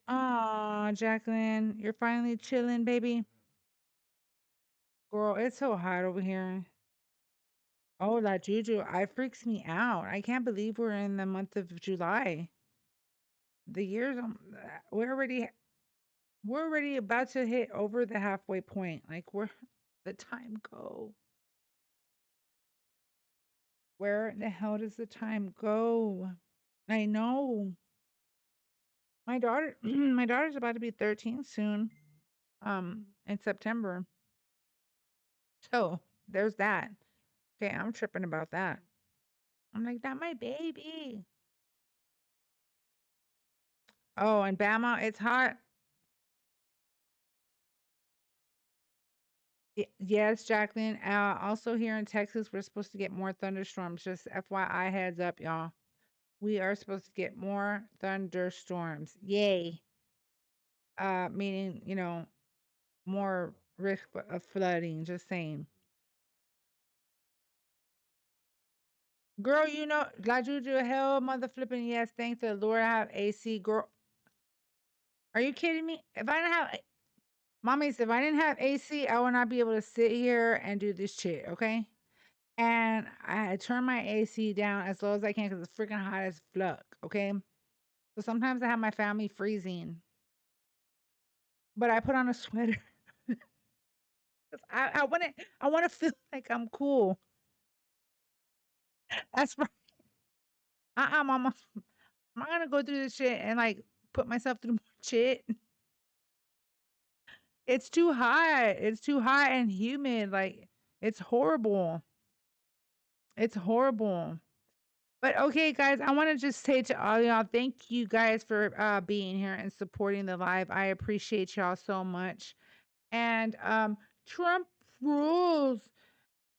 Aw, Jacqueline, you're finally chilling, baby. Girl, it's so hot over here. Oh, La Juju, I freaks me out. I can't believe we're in the month of July. The years, we're already about to hit over the halfway point. Like, where the time go? Where the hell does the time go? I know. My daughter, my daughter's about to be 13 soon. In September. So there's that. Okay, I'm tripping about that. I'm like, that my baby. Oh, and Bama, it's hot. Yes, Jacqueline. Also here in Texas, we're supposed to get more thunderstorms. Just FYI, heads up, y'all. We are supposed to get more thunderstorms. Yay. Meaning, more risk of flooding. Just saying. Girl, La Juju, hell, mother flipping yes. Thanks to the Lord, I have AC. Girl, are you kidding me? If I didn't have, mommies, if I didn't have AC, I would not be able to sit here and do this shit. Okay. And I turn my AC down as low as I can because it's freaking hot as fuck. Okay. So sometimes I have my family freezing, but I put on a sweater. 'Cause I want to feel like I'm cool. That's right. Mama. I'm not gonna go through this shit and like put myself through more shit. It's too hot. It's too hot and humid. Like it's horrible. It's horrible. But okay, guys, I want to just say to all y'all, thank you guys for being here and supporting the live. I appreciate y'all so much. And Trump rules.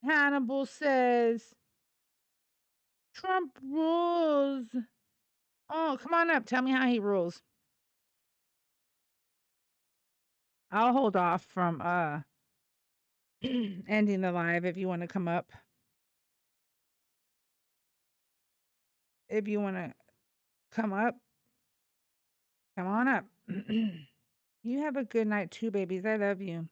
Hannibal says Trump rules. Oh, come on up. Tell me how he rules. I'll hold off from ending the live if you want to come up. If you want to come up, come on up. You have a good night too, babies. I love you.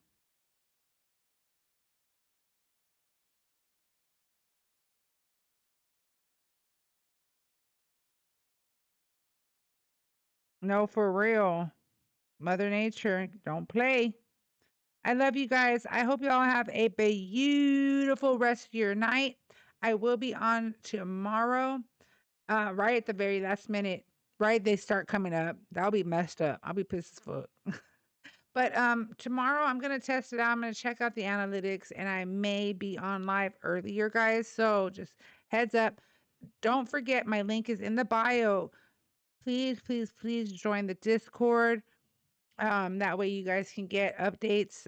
No, for real. Mother Nature, don't play. I love you guys. I hope you all have a beautiful rest of your night. I will be on tomorrow, right at the very last minute. Right, they start coming up. That'll be messed up. I'll be pissed as fuck. But tomorrow I'm gonna test it out. I'm gonna check out the analytics, and I may be on live earlier, guys. So just heads up. Don't forget, my link is in the bio. Please, please, please join the Discord. That way you guys can get updates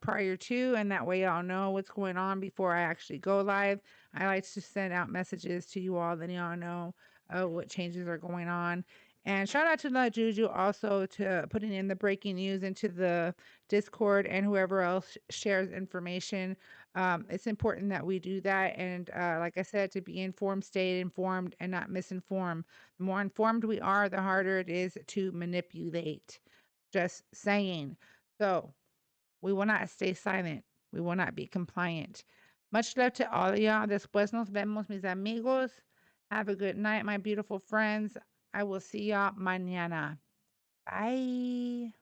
prior to, and that way y'all know what's going on before I actually go live. I like to send out messages to you all, then y'all know what changes are going on. And shout out to La Juju also to putting in the breaking news into the Discord and whoever else shares information. It's important that we do that. And like I said, to be informed, stay informed, and not misinformed. The more informed we are, the harder it is to manipulate. Just saying. So we will not stay silent. We will not be compliant. Much love to all of y'all. Después nos vemos, mis amigos. Have a good night, my beautiful friends. I will see y'all mañana. Bye.